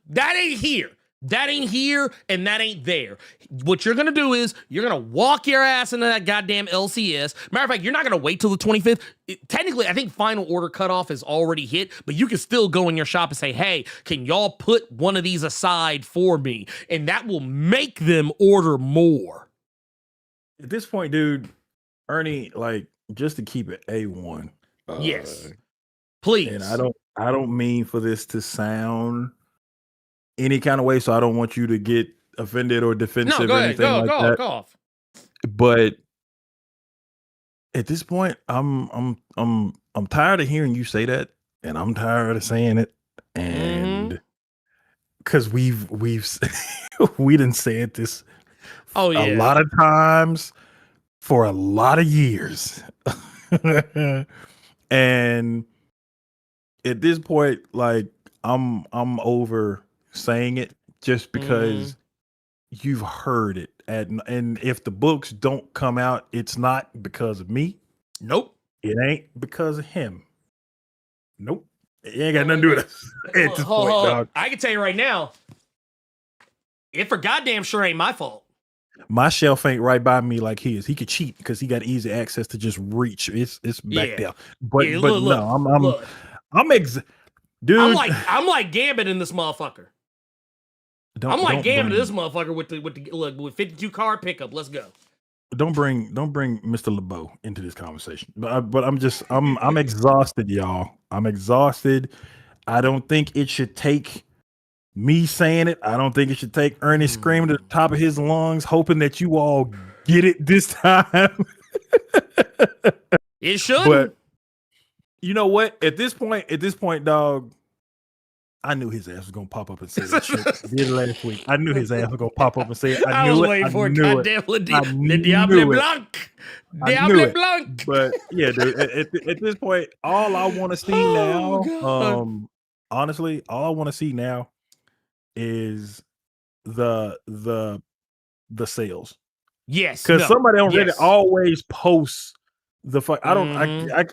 C: that ain't here. That ain't here, and that ain't there. What you're going to do is you're going to walk your ass into that goddamn LCS. Matter of fact, you're not going to wait till the 25th. Technically, I think final order cutoff is already hit, but you can still go in your shop and say, hey, can y'all put one of these aside for me? And that will make them order more.
E: At this point, dude, Ernie, like, just to keep it A1.
C: Yes. Please.
E: And I don't mean for this to sound any kind of way, so I don't want you to get offended or defensive or anything like that. Go off. But at this point, I'm tired of hearing you say that, and I'm tired of saying it, and because we've we done said this a lot of times for a lot of years, and at this point, like I'm over saying it just because you've heard it, and if the books don't come out, it's not because of me.
C: Nope.
E: It ain't because of him. Nope. It ain't got nothing to do with us at this point, dog.
C: I can tell you right now, it for goddamn sure ain't my fault.
E: My shelf ain't right by me like his. He could cheat because he got easy access to just reach. It's back there. But no, dude.
C: I'm like Gambit in this motherfucker. I'm like Gambit in this motherfucker with 52 car pickup. Let's go.
E: Don't bring Mr. LeBeau into this conversation. But I'm exhausted, y'all. I'm exhausted. I don't think it should take me saying it. I don't think it should take Ernie screaming at the top of his lungs, hoping that you all get it this time.
C: It should.
E: But you know what? At this point, dog, I knew his ass was gonna pop up and say that shit. Did last week. I knew his ass was gonna pop up and say it. I was waiting for it.
C: The Diable Blanc. Diable Blanc.
E: But yeah, dude. At this point, all I want to see now, honestly, all I want to see now is the sales.
C: Yes,
E: because somebody on Reddit always posts the fuck. I don't. I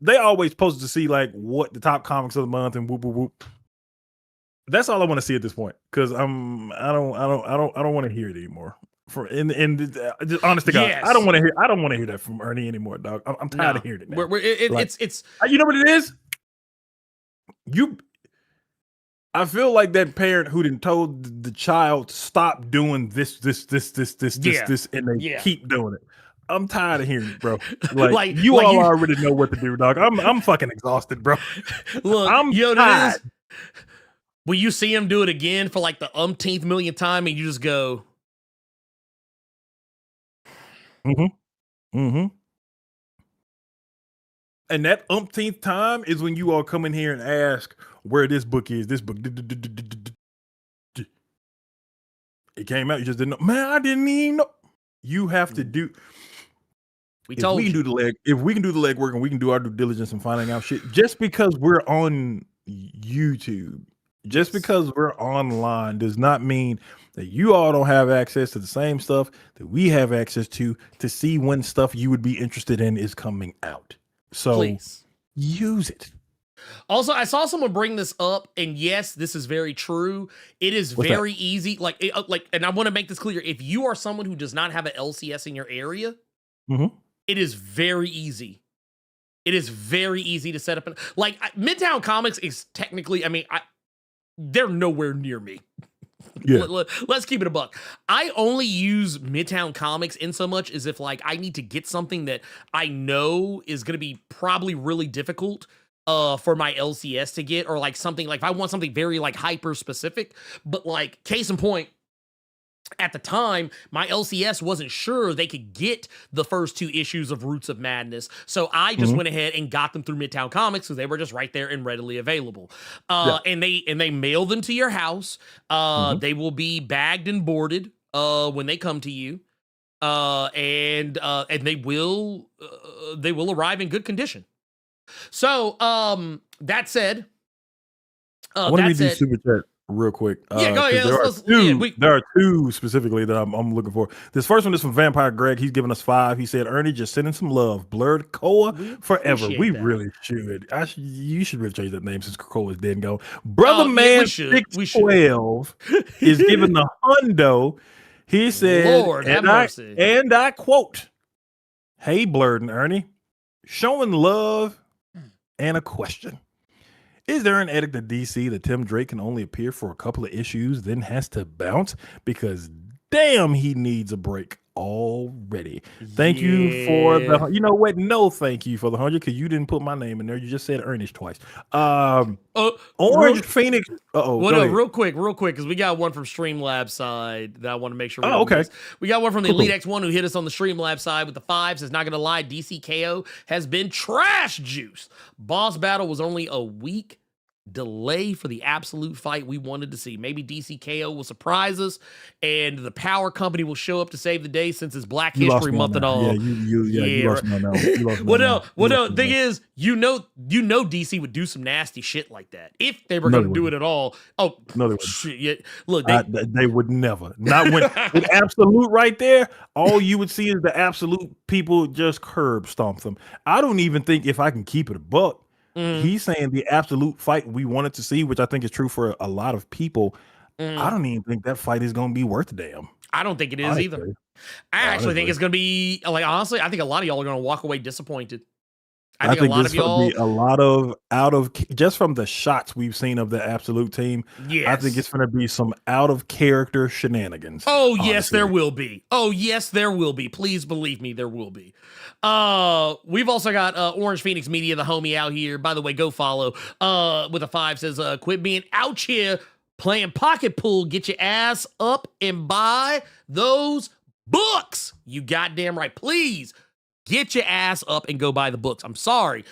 E: they always post to see like what the top comics of the month and whoop whoop whoop. That's all I want to see at this point, because I don't want to hear it anymore. Just honest to God, I don't want to hear that from Ernie anymore, dog. I'm tired of hearing it now.
C: It's
E: you know what it is? I feel like that parent who didn't told the child to stop doing this, and they keep doing it. I'm tired of hearing it, bro. Like you already know what to do, dog. I'm fucking exhausted, bro.
C: Look,
E: I'm
C: tired. Will you see him do it again for like the umpteenth millionth time, and you just go,
E: and that umpteenth time is when you all come in here and ask where this book is. This book, it came out. You just didn't know. Man, I didn't even know. You have to do. If we can do the legwork and we can do our due diligence and finding out shit, just because we're on YouTube, just because we're online, does not mean that you all don't have access to the same stuff that we have access to see when stuff you would be interested in is coming out. So please use it.
C: Also, I saw someone bring this up, and yes, this is very true. It is very easy. And I want to make this clear. If you are someone who does not have an LCS in your area, it is very easy. It is very easy to set up. Midtown Comics is technically, they're nowhere near me. Yeah. Let's keep it a buck. I only use Midtown Comics in so much as if I need to get something that I know is going to be probably really difficult for my LCS to get, or something if I want something very hyper specific. But case in point, at the time, my LCS wasn't sure they could get the first 2 issues of Roots of Madness. So I just went ahead and got them through Midtown Comics because they were just right there and readily available. And they mail them to your house. They will be bagged and boarded when they come to you. And they will arrive in good condition. So that said,
E: what do we do super chat real quick?
C: Go ahead.
E: There are two specifically that I'm looking for. This first one is from Vampire Greg. He's giving us 5. He said, Ernie, just sending some love. Blerd Koa forever. We really should. You should really change that name since Koa's dead and gone. Brother Man 612 is giving the hundo. He said,
C: Lord have mercy.
E: And I quote, hey, Blerd and Ernie, showing love and a question. Is there an edit to DC that Tim Drake can only appear for a couple of issues, then has to bounce? Because damn, he needs a break already. Thank you for the, you know what? No, thank you for the 100, because you didn't put my name in there. You just said Ernest twice. Orange Phoenix.
C: Real quick, because we got one from Streamlabs side that I want to make sure. We got one from the Elite X1 who hit us on the Streamlabs side with the 5. Says, not gonna lie, DCKO has been trash juice. Boss battle was only a week delay for the absolute fight we wanted to see. Maybe DCKO will surprise us, and the power company will show up to save the day since it's Black History Month and all.
E: You lost me on that.
C: Well, no. Thing is, you know, DC would do some nasty shit like that if they were going to do it at all. Oh no, they wouldn't. Shit, yeah. Look,
E: they would never. Not when with absolute right there. All you would see is the absolute people just curb stomp them. I don't even think, if I can keep it a buck, he's saying the absolute fight we wanted to see, which I think is true for a lot of people. I don't even think that fight is going to be worth a damn.
C: I don't think it is either. I actually think it's going to be, honestly, I think a lot of y'all are going to walk away disappointed. I think a lot of y'all,
E: be a lot of out of, just from the shots we've seen of the absolute team. Yes. I think it's going to be some out of character shenanigans.
C: Oh, honestly. Yes, there will be. Oh, yes, there will be. Please believe me, there will be. We've also got Orange Phoenix Media, the homie out here. By the way, go follow. With a 5 says, quit being out here playing pocket pool. Get your ass up and buy those books. You goddamn right. Please. Get your ass up and go buy the books. I'm sorry.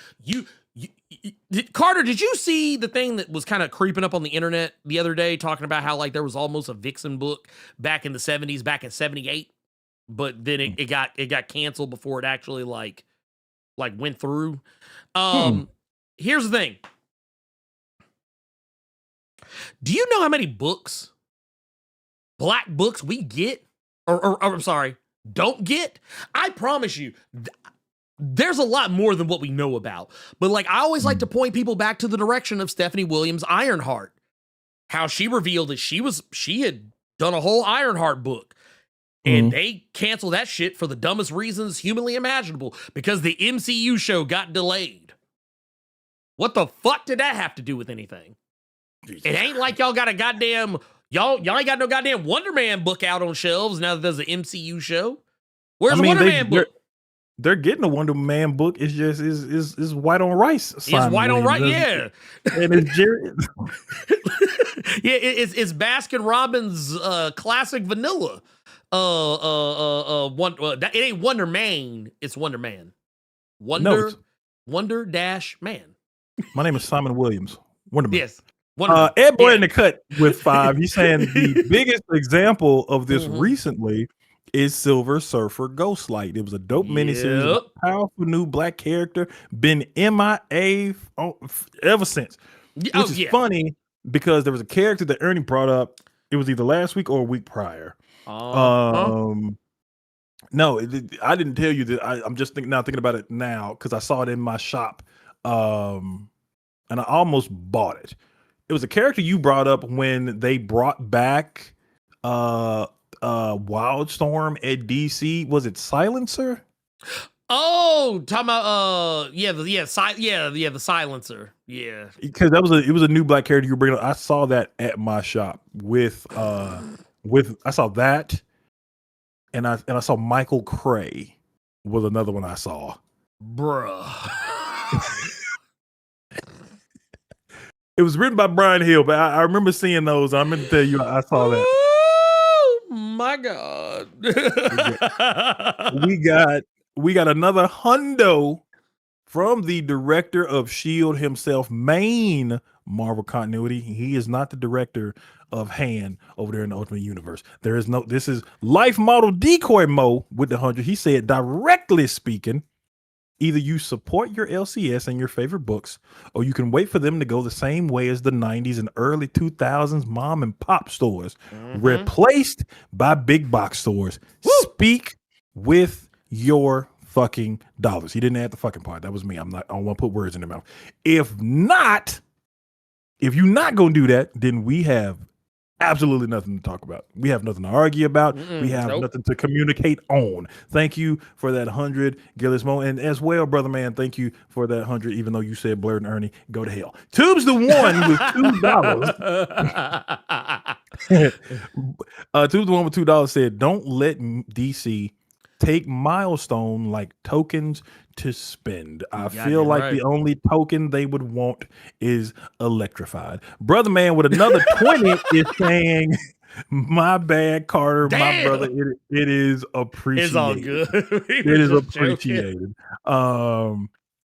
C: Carter, did you see the thing that was kind of creeping up on the internet the other day, talking about how there was almost a Vixen book back in the 70s, back in 78, but then it got canceled before it actually went through. Here's the thing. Do you know how many books, black books, we get? Or I'm sorry, don't get? I promise you, there's a lot more than what we know about. But I always like to point people back to the direction of Stephanie Williams' Ironheart. How she revealed that she had done a whole Ironheart book. And they canceled that shit for the dumbest reasons humanly imaginable, because the MCU show got delayed. What the fuck did that have to do with anything? Jesus. It ain't like y'all got a goddamn y'all ain't got no goddamn Wonder Man book out on shelves now that there's an MCU show. Where's the Wonder Man book?
E: They're getting a Wonder Man book. It's just is white on rice.
C: It's white on rice, yeah.
E: And it's Jerry.
C: Yeah, it's Baskin Robbins classic vanilla. It ain't Wonder Man. It's Wonder Man. Wonder Dash Man.
E: My name is Simon Williams. Wonder Man.
C: Yes.
E: Ed Boy in the cut with 5. He's saying the biggest example of this recently is Silver Surfer Ghostlight. It was a dope miniseries, a powerful new black character, been MIA ever since. Which is funny because there was a character that Ernie brought up. It was either last week or a week prior. No, I didn't tell you that. I'm just thinking about it now because I saw it in my shop, and I almost bought it. It was a character you brought up when they brought back Wildstorm at DC. Was it Silencer?
C: Oh, talking about the Silencer. Yeah,
E: because it was a new black character you were bringing up. I saw that at my shop with I saw that, and I saw Michael Cray was another one I saw.
C: Bruh.
E: It was written by Brian Hill, but I remember seeing those. I'm going to tell you, I saw that.
C: Oh my God.
E: we got another hundo from the director of S.H.I.E.L.D. himself, main Marvel continuity. He is not the director of Han over there in the Ultimate Universe. This is life model decoy Mo with the 100. He said, directly speaking, either you support your LCS and your favorite books, or you can wait for them to go the same way as the 90s and early 2000s mom and pop stores, replaced by big box stores. Woo! Speak with your fucking dollars. He didn't add the fucking part. That was me. I don't want to put words in their mouth. If you're not going to do that, then we have absolutely nothing to talk about. We have nothing to argue about. We have nothing to communicate on. Thank you for that 100, Gillis Mo. And as well, brother man, thank you for that 100, even though you said Blerd and Ernie, go to hell. Tube's the one with $2. Tube's the one with $2 said, don't let DC take milestone like tokens to spend. I feel like the only token they would want is electrified. Brother man with another 20 is saying, my bad, Carter.
C: Damn.
E: My brother, it is appreciated.
C: It's all good.
E: It is appreciated.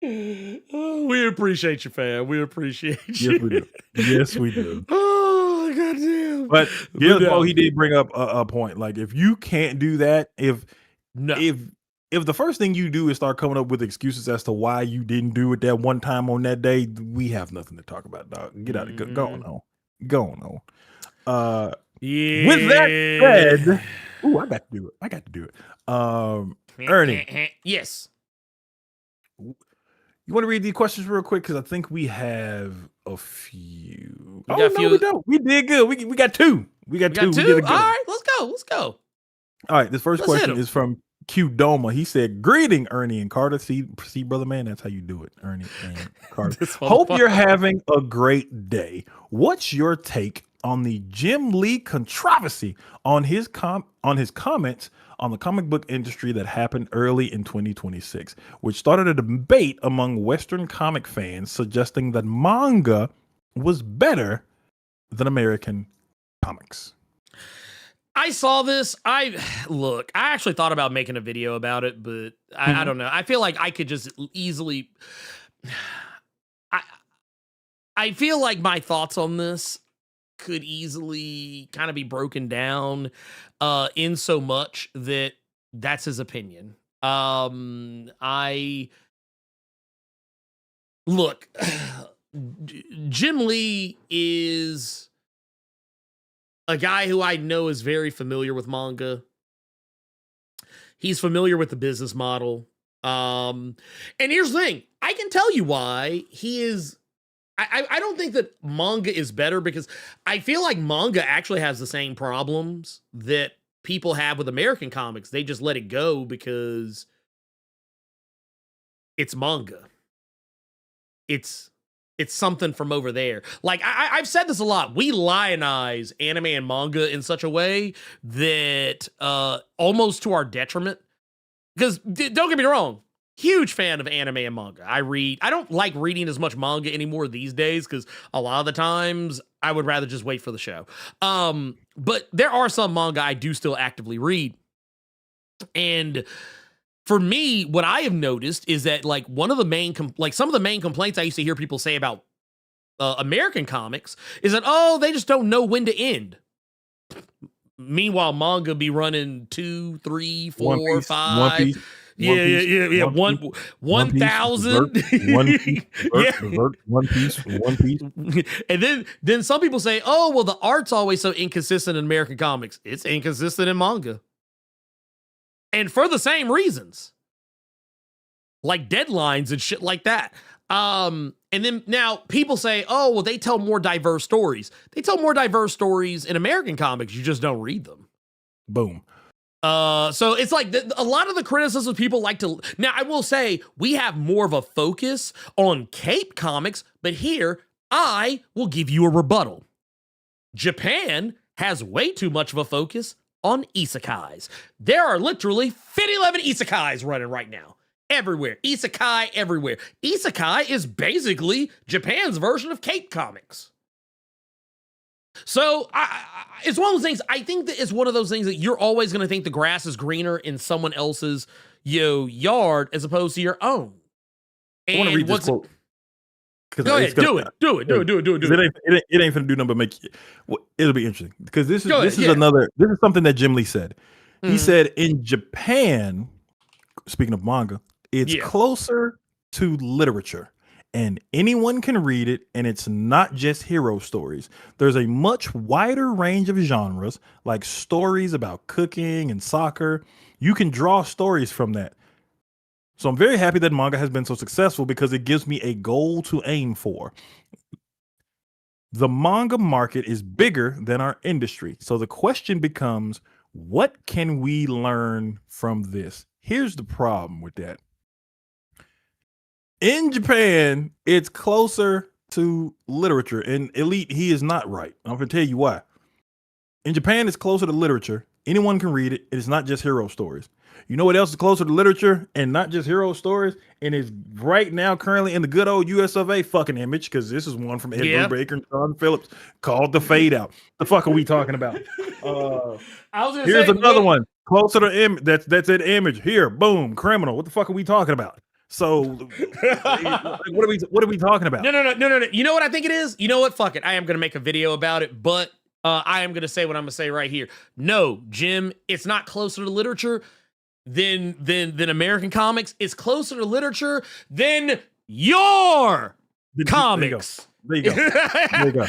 C: We appreciate you, fam. We appreciate you.
E: Yes, we do. Yes, we do.
C: Oh, goddamn.
E: But he did bring up a point. Like, if you can't do that, if the first thing you do is start coming up with excuses as to why you didn't do it that one time on that day, we have nothing to talk about, dog. Get out of it. Go on.
C: Yeah.
E: With that said, I got to do it. Ernie.
C: Yes.
E: You want to read these questions real quick? Because I think we have a few.
C: We
E: don't. We did good. We got two. We got two. We did good.
C: All right, let's go.
E: All right, this first question is from Q Doma. He said, greeting, Ernie and Carter. See, brother man, that's how you do it, Ernie and Carter. Hope you're having a great day. What's your take on the Jim Lee controversy on his comments on the comic book industry that happened early in 2026, which started a debate among Western comic fans suggesting that manga was better than American comics?
C: I saw this. I actually thought about making a video about it, but I don't know. I feel like I could just easily. I feel like my thoughts on this could easily kind of be broken down in so much that that's his opinion. Jim Lee is a guy who I know is very familiar with manga. He's familiar with the business model. And here's the thing. I can tell you why he is. I don't think that manga is better, because I feel like manga actually has the same problems that people have with American comics. They just let it go because it's manga. It's it's something from over there. Like I've said this a lot. We lionize anime and manga in such a way that almost to our detriment. Because don't get me wrong, huge fan of anime and manga. I don't like reading as much manga anymore these days because a lot of the times I would rather just wait for the show. But there are some manga I do still actively read. And for me, what I have noticed is that like one of the main, some of the main complaints I used to hear people say about American comics is that, oh, they just don't know when to end. Meanwhile, manga be running 2, 3, 4, 5.
E: One Piece.
C: Yeah. 1,000.
E: One Piece.
C: And then some people say, oh, well, the art's always so inconsistent in American comics. It's inconsistent in manga. And for the same reasons. Like deadlines and shit like that. And then now people say, oh, well, they tell more diverse stories. They tell more diverse stories in American comics. You just don't read them.
E: Boom.
C: So it's like a lot of the criticisms people like to. Now, I will say we have more of a focus on Cape comics, but here I will give you a rebuttal. Japan has way too much of a focus on isekais. There are literally 11 isekais running right now. Everywhere. Isekai everywhere. Isekai is basically Japan's version of Cape comics. So it's one of those things. I think that it's one of those things that you're always going to think the grass is greener in someone else's yard as opposed to your own. And
E: I want to read this quote.
C: Go ahead, do it.
E: It ain't gonna do nothing but make it'll be interesting because this is something that Jim Lee said. He said in Japan, speaking of manga, it's closer to literature and anyone can read it, and it's not just hero stories. There's a much wider range of genres, like stories about cooking and soccer. You can draw stories from that. So I'm very happy that manga has been so successful because it gives me a goal to aim for. The manga market is bigger than our industry. So the question becomes, what can we learn from this? Here's the problem with that. In Japan, it's closer to literature. And Elite, he is not right. I'm going to tell you why. In Japan, it's closer to literature. Anyone can read it. It's not just hero stories. You know what else is closer to literature and not just hero stories? And is right now currently in the good old US of A fucking Image, because this is one from Edward Baker and Sean Phillips called The Fade Out. The fuck are we talking about? Here's another one closer to that's an Image. Here, boom, Criminal. What the fuck are we talking about? So what are we talking about?
C: No. You know what I think it is? You know what? Fuck it. I am gonna make a video about it, but I am gonna say what I'm gonna say right here. No, Jim, it's not closer to literature than American comics. It's closer to literature than your comics.
E: There you go.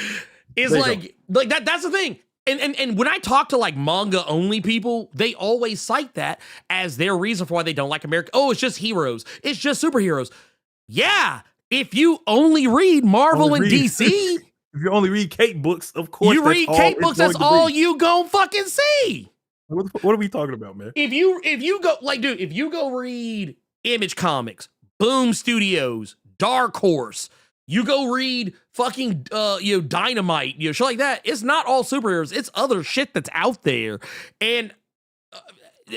C: It's like that's the thing. And when I talk to like manga only people, they always cite that as their reason for why they don't like America. Oh, it's just heroes. It's just superheroes. Yeah. If you only read Marvel and DC.
E: If you only read Cape books, of course.
C: You read Cape books, that's all you gon' fucking see.
E: What are we talking about, man?
C: If you go like, dude, if you go read Image Comics, Boom Studios, Dark Horse, you go read fucking Dynamite, shit like that. It's not all superheroes. It's other shit that's out there. And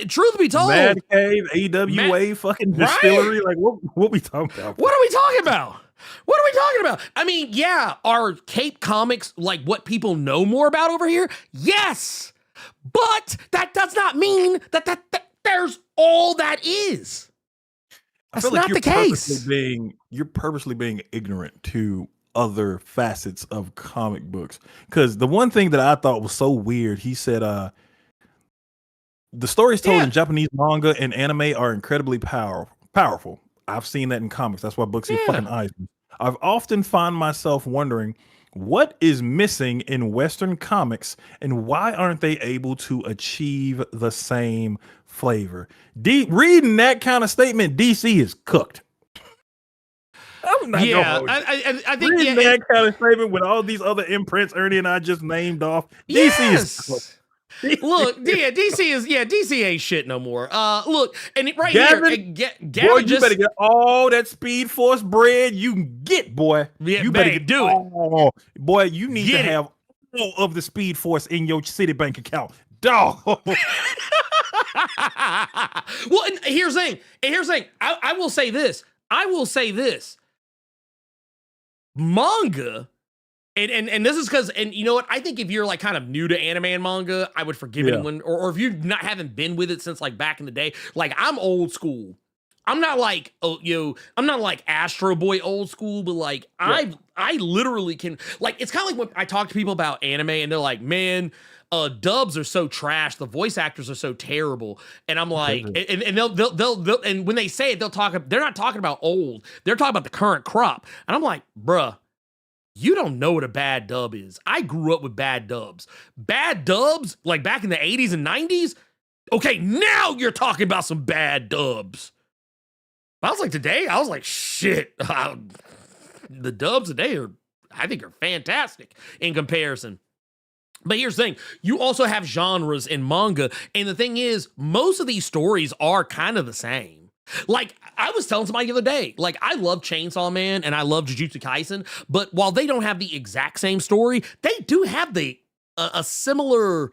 C: truth be told,
E: Mad Cave, AWA, fucking distillery. Like what we talking about?
C: What are we talking about? What are we talking about? I mean, yeah, are Cape comics like what people know more about over here? Yes. But that does not mean that there's all that is. That's not the case.
E: You're purposely being ignorant to other facets of comic books. Because the one thing that I thought was so weird, he said the stories told in Japanese manga and anime are incredibly powerful. I've seen that in comics. That's why books get fucking eyes. I've often found myself wondering what is missing in Western comics and why aren't they able to achieve the same flavor? Reading that kind of statement, DC is cooked. I'm not
C: I think
E: reading that kind of statement with all these other imprints Ernie and I just named off. DC is cooked.
C: Look, yeah, DC ain't shit no more. Look, and right
E: Gavin,
C: here,
E: boy, you better get all that Speed Force bread you can get, boy.
C: Yeah,
E: you better get
C: it.
E: Boy, you need to have all of the Speed Force in your Citibank account. Dog.
C: Well, and here's the thing. I will say this. Manga, and this is because, and you know what? I think if you're like kind of new to anime and manga, I would forgive it when, or if you haven't been with it since like back in the day. Like, I'm old school. I'm not like, I'm not like Astro Boy old school, but like I literally can, like, it's kind of like when I talk to people about anime and they're like, man, dubs are so trash, the voice actors are so terrible, and I'm like, and they'll and when they say it, they're not talking about old, they're talking about the current crop, and I'm like, bruh, you don't know what a bad dub is. I grew up with bad dubs, like back in the 80s and 90s. Okay, now you're talking about some bad dubs. I was like, today, I was like, shit, the dubs today I think are fantastic in comparison. But here's the thing, you also have genres in manga, and the thing is, most of these stories are kind of the same. Like, I was telling somebody the other day, like, I love Chainsaw Man and I love Jujutsu Kaisen, but while they don't have the exact same story, they do have a similar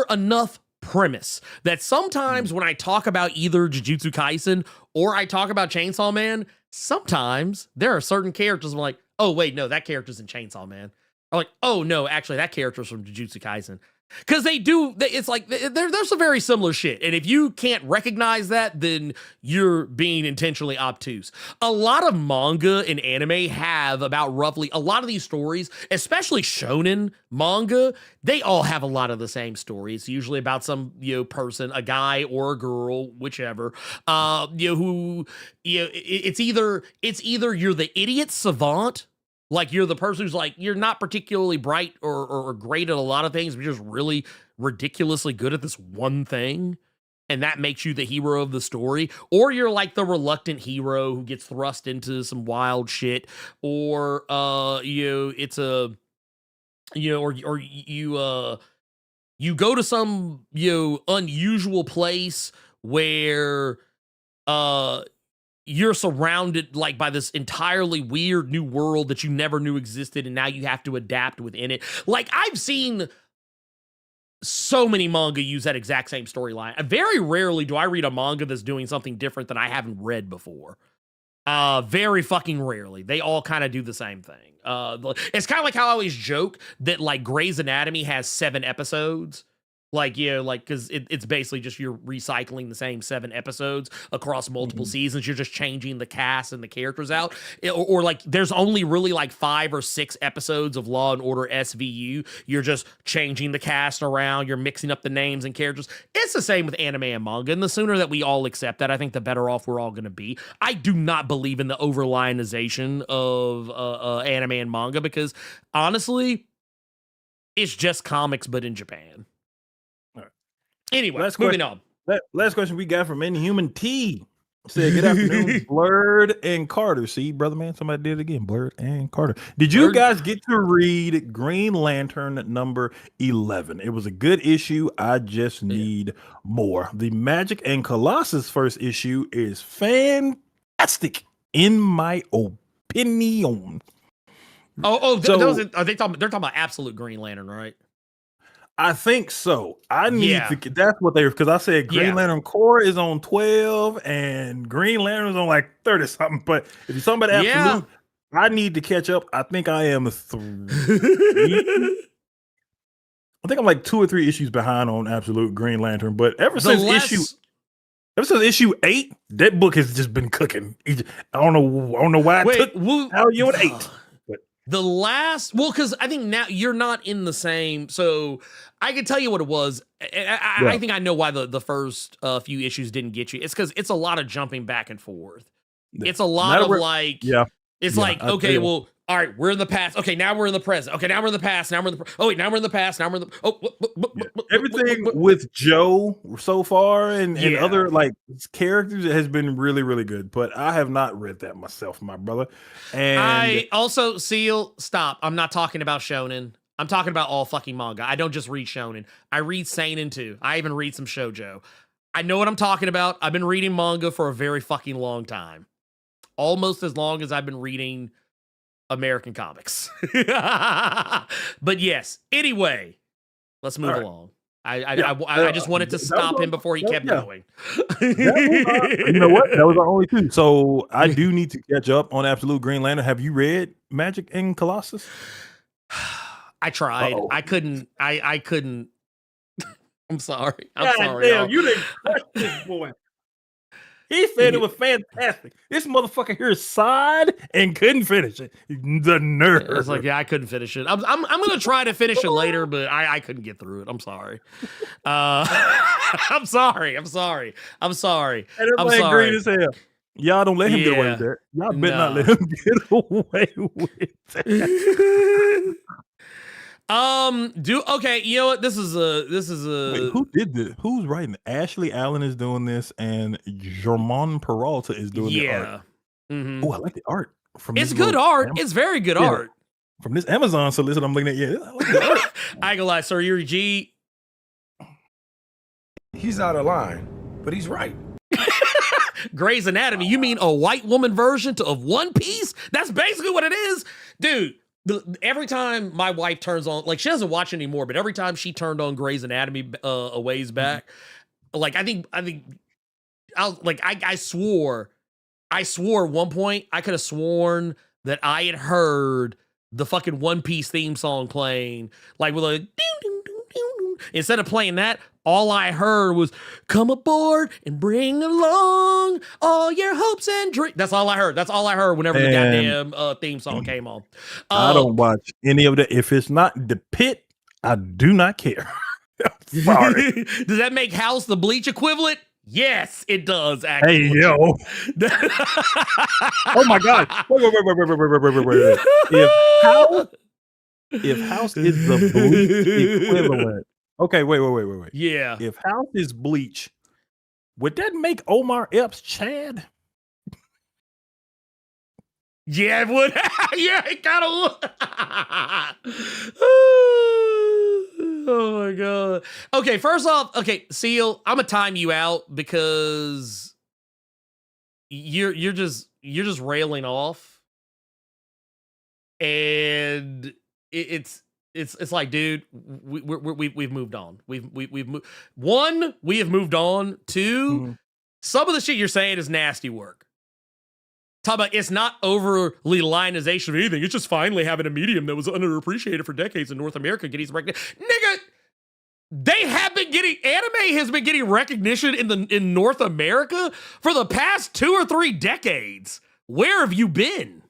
C: enough premise that sometimes when I talk about either Jujutsu Kaisen or I talk about Chainsaw Man, sometimes there are certain characters I'm like, oh wait, no, that character's in Chainsaw Man. I'm like, oh no, actually that character's from Jujutsu Kaisen. Because it's like, there's some very similar shit. And if you can't recognize that, then you're being intentionally obtuse. A lot of manga and anime have about roughly, a lot of these stories, especially shonen manga, they all have a lot of the same stories. Usually about some, person, a guy or a girl, whichever, it's either you're the idiot savant, like you're the person who's like, you're not particularly bright or great at a lot of things, but you're just really ridiculously good at this one thing. And that makes you the hero of the story. Or you're like the reluctant hero who gets thrust into some wild shit. Or, it's a, or you go to some, unusual place where, you're surrounded like by this entirely weird new world that you never knew existed, and now you have to adapt within it. Like, I've seen so many manga use that exact same storyline. Very rarely do I read a manga that's doing something different that I haven't read before. Very fucking rarely. They all kind of do the same thing. It's kind of like how I always joke that like Grey's Anatomy has 7 episodes. Like, because it's basically just you're recycling the same 7 episodes across multiple seasons. You're just changing the cast and the characters out. Or like, there's only really like 5 or 6 episodes of Law and Order SVU. You're just changing the cast around. You're mixing up the names and characters. It's the same with anime and manga. And the sooner that we all accept that, I think the better off we're all going to be. I do not believe in the overlionization of anime and manga because, honestly, it's just comics, but in Japan. Anyway, moving on.
E: Last question we got from Inhuman T. Said, good afternoon, Blerd and Carter. See, brother man, somebody did it again. Blerd and Carter. Did you guys get to read Green Lantern number 11? It was a good issue. I just need more. The Magic and Colossus first issue is fantastic, in my opinion.
C: They're talking about Absolute Green Lantern, right?
E: I think so. I need to. That's what they were, because I said Green Lantern Core is on 12 and Green Lantern is on like 30 something. But if you're talking about Absolute, I need to catch up. I think I am 3. I think I'm like 2 or 3 issues behind on Absolute Green Lantern. But ever since issue 8, that book has just been cooking. I don't know why it took you at 8.
C: Because I think now you're not in the same, so I can tell you what it was. I think I know why the first few issues didn't get you. It's because it's a lot of jumping back and forth. Yeah. It's a lot of okay, well, all right, we're in the past. Okay, now we're in the present. Okay, now we're in the past. Now we're in the now we're in the past. Now we're in the
E: everything with Joe so far and other like characters has been really, really good. But I have not read that myself, my brother. And
C: I also stop. I'm not talking about shonen. I'm talking about all fucking manga. I don't just read shonen. I read seinen too. I even read some shoujo. I know what I'm talking about. I've been reading manga for a very fucking long time. Almost as long as I've been reading American comics. But yes, anyway, let's move along. I just wanted to stop him before he kept going.
E: You know what? That was our only two. So I do need to catch up on Absolute Green Lantern. Have you read Magic and Colossus?
C: I tried. I couldn't. I couldn't. I'm sorry.
E: I'm sorry. Damn, you didn't crush this boy. He said it was fantastic. This motherfucker here sighed and couldn't finish it. The nerve.
C: It's like, yeah, I couldn't finish it. I'm gonna try to finish it later, but I couldn't get through it. I'm sorry. I'm sorry. I'm sorry. I'm sorry.
E: And everybody green as hell. Y'all don't let him get away with that. Y'all better not let him get away with that.
C: Okay, you know what? This is a
E: Wait, who did this? Who's writing? Ashley Allen is doing this, and Germán Peralta is doing the art.
C: Mm-hmm.
E: Oh, I like the art.
C: It's good art. It's very good art.
E: From this Amazon solicit, I'm looking at. Yeah, I like the art.
C: I ain't gonna lie, Sir Yuri G.
A: He's out of line, but he's right.
C: Grey's Anatomy. You mean a white woman version of One Piece? That's basically what it is, dude. Every time my wife turns on, like, she doesn't watch anymore, but every time she turned on Grey's Anatomy a ways back, like, I swore at one point, I could have sworn that I had heard the fucking One Piece theme song playing, like, with a ding, ding, ding, ding, ding. Instead of playing that, all I heard was, come aboard and bring along all your hopes and dreams. That's all I heard. That's all I heard whenever the goddamn theme song came on.
E: I don't watch any of that. If it's not The Pit, I do not care. Sorry.
C: Does that make House the Bleach equivalent? Yes, it does, actually.
E: Hey, yo. Oh, my God. Wait. If House is the Bleach equivalent. Okay, wait.
C: Yeah.
E: If House is Bleach, would that make Omar Epps Chad?
C: Yeah, it would. Yeah, it kind of would. Oh my God. Okay, first off, Seal, I'm gonna time you out because you're just railing off, and it's like, dude, we've moved on. We've moved. One, we have moved on. Two, some of the shit you're saying is nasty work. Talk about it's not overly lionization of anything. It's just finally having a medium that was underappreciated for decades in North America getting some recognition. Nigga, anime has been getting recognition in North America for the past 2 or 3 decades. Where have you been?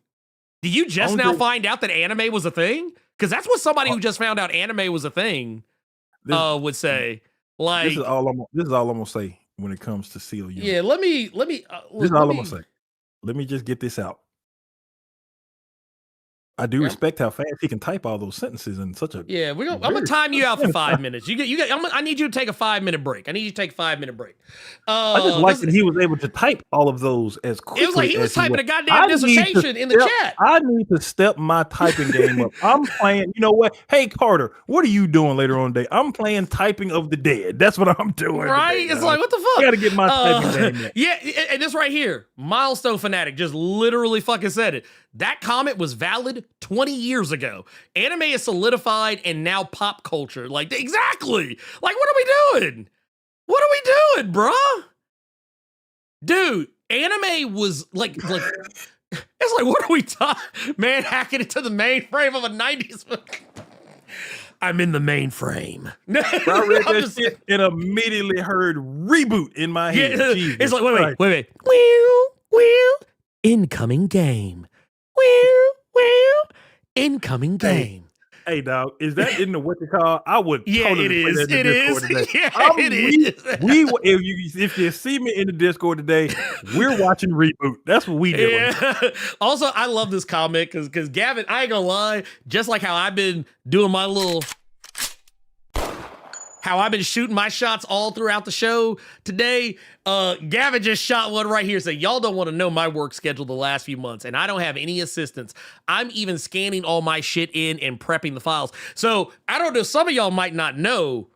C: Did you just now find out that anime was a thing? Because that's what somebody who just found out anime was a thing would say. Like,
E: this is all I'm gonna say when it comes to Seal.
C: Yeah, let me. This
E: is all I'm gonna say. Let me just get this out. I do respect how fast he can type all those sentences in such a.
C: Yeah, I'm gonna time you out for 5 minutes. I need you to take a 5-minute break. I
E: I just like that he was able to type all of those as quickly.
C: It was like he was typing a goddamn dissertation in the chat.
E: I need to step my typing game up. I'm playing. You know what? Hey Carter, what are you doing later on today? I'm playing Typing of the Dead. That's what I'm doing.
C: Right?
E: Today,
C: it's like, what the fuck?
E: I gotta get my typing game up.
C: Yeah, and this right here, Milestone Fanatic just literally fucking said it. That comment was valid 20 years ago. Anime is solidified and now pop culture. Like, exactly. Like, what are we doing? Bruh? Dude, anime was like it's like, what are we talking? Man, hacking into the mainframe of a 90s. I'm in the mainframe.
E: I read that shit and immediately heard reboot in my head.
C: Yeah, it's like, wait. Incoming game. Incoming game.
E: Hey, dog, is that in the what you call? I would totally
C: it
E: play
C: is.
E: that in the Discord today.
C: Yeah, it is.
E: If you see me in the Discord today, we're watching Reboot. That's what we doing.
C: Yeah. Also, I love this comic because Gavin, I ain't gonna lie, just like how I've been doing my little how I've been shooting my shots all throughout the show today. Gavin just shot one right here. Saying, y'all don't want to know my work schedule the last few months, and I don't have any assistance. I'm even scanning all my shit in and prepping the files. So I don't know. Some of y'all might not know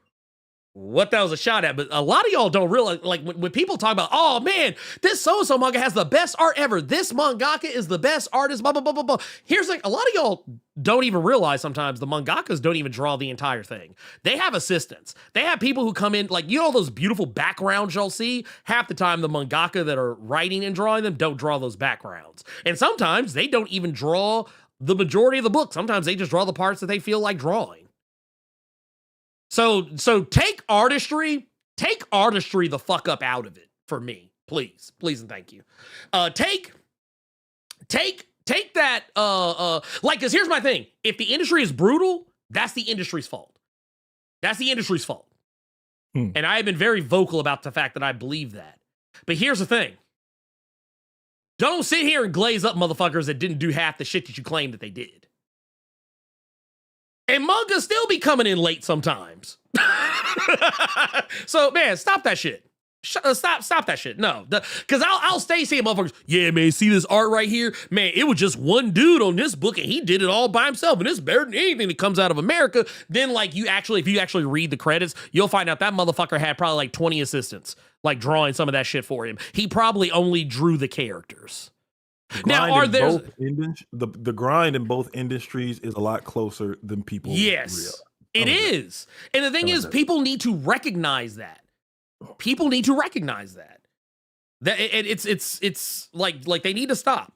C: what that was a shot at, but a lot of y'all don't realize, like when people talk about, oh man, this so-and-so manga has the best art ever. This mangaka is the best artist, blah, blah, blah, blah, blah. Here's like, a lot of y'all don't even realize sometimes the mangakas don't even draw the entire thing. They have assistants. They have people who come in, like, you know, all those beautiful backgrounds y'all see? Half the time the mangaka that are writing and drawing them don't draw those backgrounds. And sometimes they don't even draw the majority of the book. Sometimes they just draw the parts that they feel like drawing. So take artistry the fuck up out of it for me, please and thank you. Take that, like, cause here's my thing. If the industry is brutal, that's the industry's fault. That's the industry's fault. And I have been very vocal about the fact that I believe that. But here's the thing. Don't sit here and glaze up motherfuckers that didn't do half the shit that you claim that they did. And manga still be coming in late sometimes. So, man, stop that shit. Stop that shit. No, because I'll stay seeing motherfuckers. Yeah, man, see this art right here? Man, it was just one dude on this book, and he did it all by himself, and it's better than anything that comes out of America. Then, like, if you actually read the credits, you'll find out that motherfucker had probably like 20 assistants, like drawing some of that shit for him. He probably only drew the characters. Now, are there
E: the grind in both industries is a lot closer than people realize.
C: It is. And the thing is, people need to recognize that. People need to recognize that. That it's like they need to stop.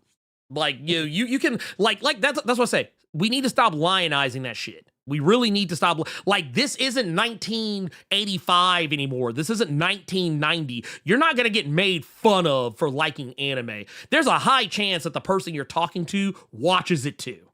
C: Like you can like that's what I say. We need to stop lionizing that shit. We really need to stop. Like, this isn't 1985 anymore. This isn't 1990. You're not going to get made fun of for liking anime. There's a high chance that the person you're talking to watches it too.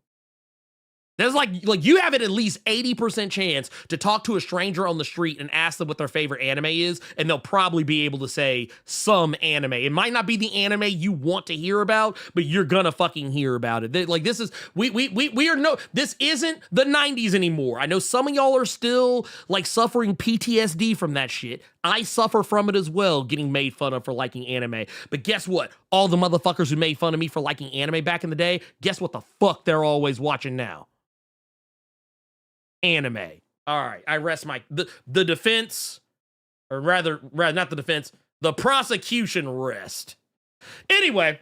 C: There's like you have an at least 80% chance to talk to a stranger on the street and ask them what their favorite anime is, and they'll probably be able to say some anime. It might not be the anime you want to hear about, but you're gonna fucking hear about it. Like, this is this isn't the 90s anymore. I know some of y'all are still like suffering PTSD from that shit. I suffer from it as well, getting made fun of for liking anime. But guess what? All the motherfuckers who made fun of me for liking anime back in the day, guess what the fuck they're always watching now? Anime. All right, I rest my the defense, or rather not the defense, the prosecution rest. Anyway.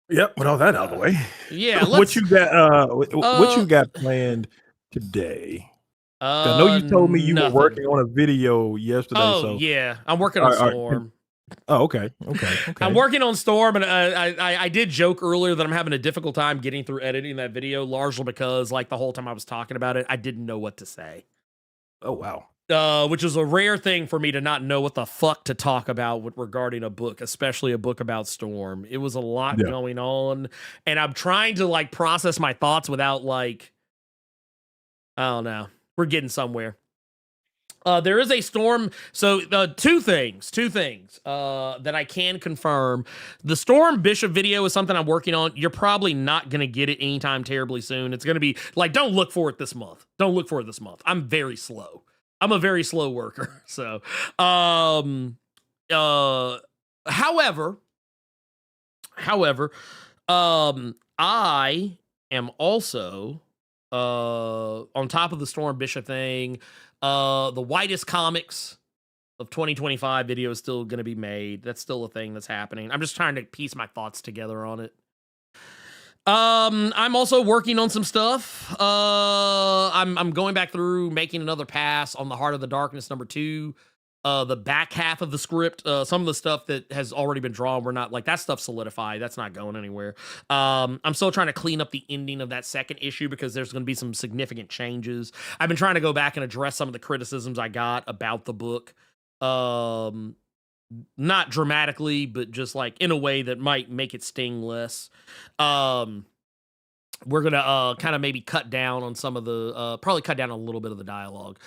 E: Yep, with all that out of the way.
C: Yeah,
E: what you got? What you got planned today? I know you told me you were working on a video yesterday.
C: Oh yeah, I'm working on Storm.
E: Oh, okay.
C: I'm working on Storm, and I did joke earlier that I'm having a difficult time getting through editing that video, largely because, like, the whole time I was talking about it, I didn't know what to say.
E: Oh, wow.
C: Which is a rare thing for me to not know what the fuck to talk about regarding a book, especially a book about Storm. It was a lot going on, and I'm trying to, like, process my thoughts without, like, I don't know. We're getting somewhere. There is a Storm. So two things that I can confirm. The Storm Bishop video is something I'm working on. You're probably not going to get it anytime terribly soon. It's going to be like, don't look for it this month. I'm very slow. I'm a very slow worker. So, however, I am also, on top of the Storm Bishop thing, the Whitest Comics of 2025 video is still going to be made. That's still a thing that's happening. I'm just trying to piece my thoughts together on it. I'm also working on some stuff. I'm going back through making another pass on the Heart of the Darkness #2. The back half of the script, some of the stuff that has already been drawn, we're not, like, that stuff's solidified. That's not going anywhere. I'm still trying to clean up the ending of that second issue because there's going to be some significant changes. I've been trying to go back and address some of the criticisms I got about the book. Not dramatically, but just, like, in a way that might make it sting less. We're gonna kind of maybe cut down on some of the probably cut down a little bit of the dialogue.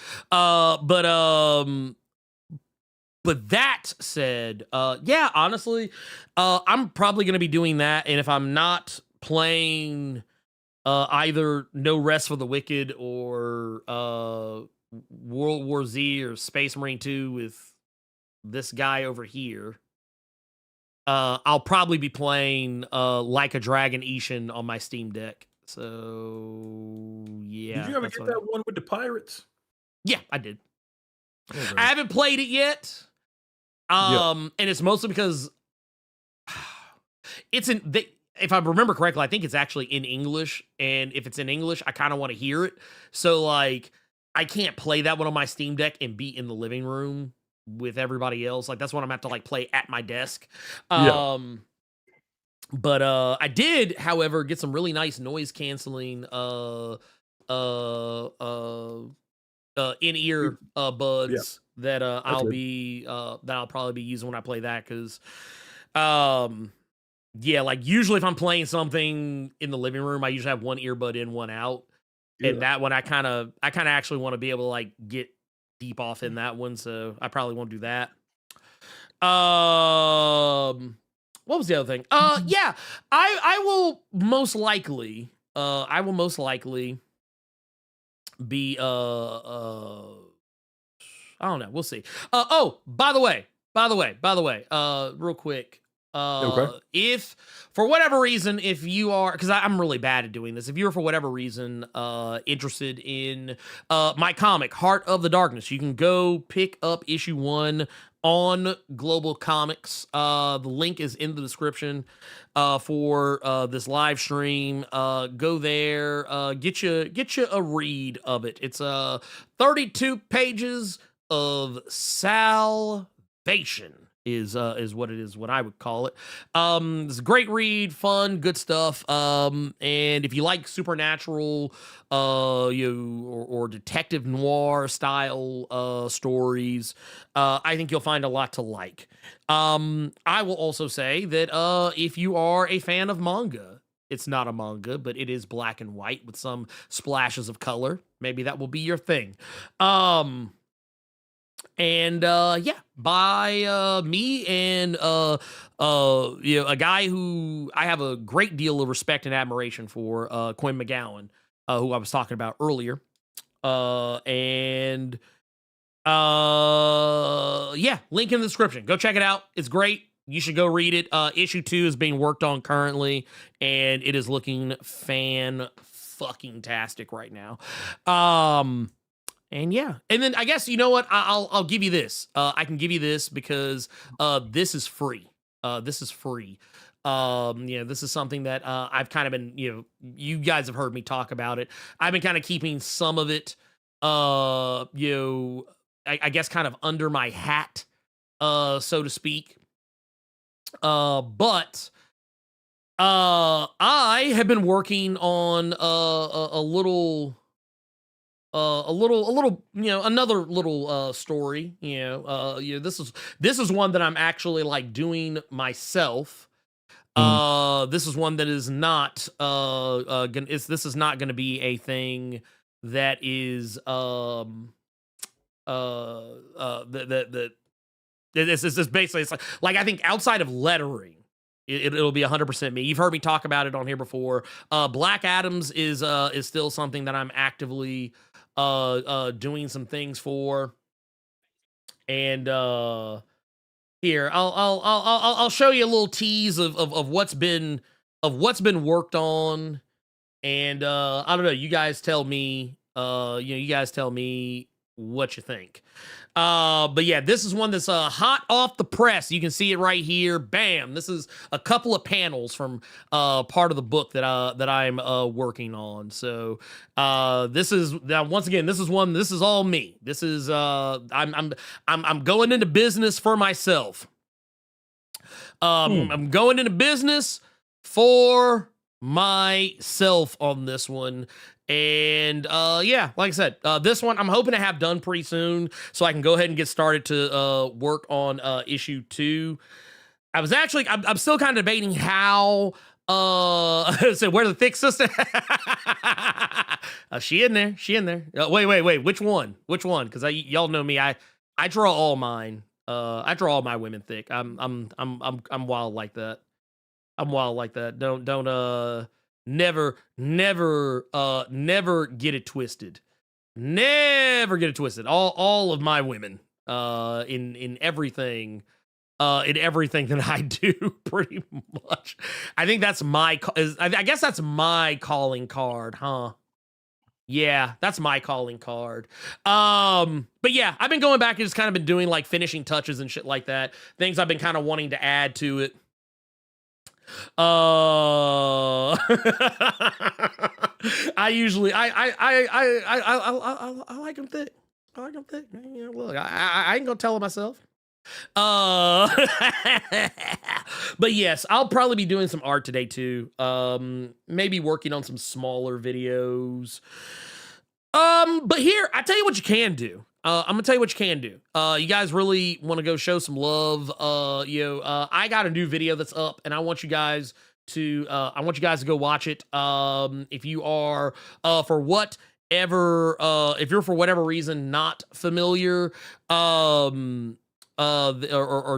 C: But that said, yeah, honestly, I'm probably going to be doing that. And if I'm not playing either No Rest for the Wicked or World War Z or Space Marine 2 with this guy over here. I'll probably be playing Like a Dragon Ishin on my Steam Deck. So yeah.
E: Did you ever get that one with the pirates?
C: Yeah, I did.
E: Okay.
C: I haven't played it yet. And it's mostly because it's if I remember correctly, I think it's actually in English. And if it's in English, I kind of want to hear it. So like I can't play that one on my Steam Deck and be in the living room with everybody else. Like that's what I'm gonna have to like play at my desk. But I did, however, get some really nice noise canceling in-ear buds that I'll probably be using when I play that, because yeah, like usually if I'm playing something in the living room, I usually have one earbud in, one out. And that one I kind of actually want to be able to like get deep off in that one, so I probably won't do that. What was the other thing? Yeah, I will most likely be I don't know, we'll see. Oh, by the way, real quick.
E: Okay.
C: If for whatever reason, if you are, because I'm really bad at doing this, if you're for whatever reason interested in my comic Heart of the Darkness, you can go pick up issue 1 on Global Comics. The link is in the description for this live stream. Go there, get you a read of it. It's 32 pages of salvation is what it is, what I would call it. It's a great read, fun, good stuff. And if you like supernatural or detective noir style stories, I think you'll find a lot to like. I will also say that if you are a fan of manga, it's not a manga, but it is black and white with some splashes of color. Maybe that will be your thing. And yeah, by me and a guy who I have a great deal of respect and admiration for, Quinn McGowan, who I was talking about earlier. Yeah, link in the description. Go check it out. It's great. You should go read it. Issue 2 is being worked on currently, and it is looking fan-fucking-tastic right now. And yeah, and then I guess, you know what, I'll give you this. I can give you this because this is free. This is free. This is something that I've kind of been, you guys have heard me talk about it. I've been kind of keeping some of it, I guess kind of under my hat, so to speak. But I have been working on a little, another little story. This is one that I'm actually like doing myself. This is one that is not this is not going to be a thing that is this is basically, it's like I think outside of lettering, it'll be 100% me. You've heard me talk about it on here before. Black Adams is still something that I'm actively doing some things for. And here I'll show you a little tease of what's been worked on. And I don't know, you guys tell me you guys tell me what you think. But yeah, this is one that's hot off the press. You can see it right here. Bam. This is a couple of panels from part of the book that I'm working on. So this is, now once again, this is all me. This is I'm going into business for myself. I'm going into business for myself on this one. And yeah, like I said, this one I'm hoping to have done pretty soon so I can go ahead and get started to work on issue 2. I'm still kind of debating how so where's the thick sister? She in there. Wait, which one? Because y'all know me, I draw all mine. I draw all my women thick. I'm wild like that. Don't never get it twisted. Never get it twisted. All of my women, in everything, that I do, pretty much. I think that's I guess that's my calling card, huh? Yeah, that's my calling card. But yeah, I've been going back and just kind of been doing like finishing touches and shit like that. Things I've been kind of wanting to add to it. I usually I like them thick. I like them thick. You know, look, I ain't gonna tell it myself. But yes, I'll probably be doing some art today too. Maybe working on some smaller videos. But here, I tell you what you can do. I'm gonna tell you what you can do. You guys really want to go show some love. I got a new video that's up, and I want you guys to go watch it. If you are if you're for whatever reason not familiar, or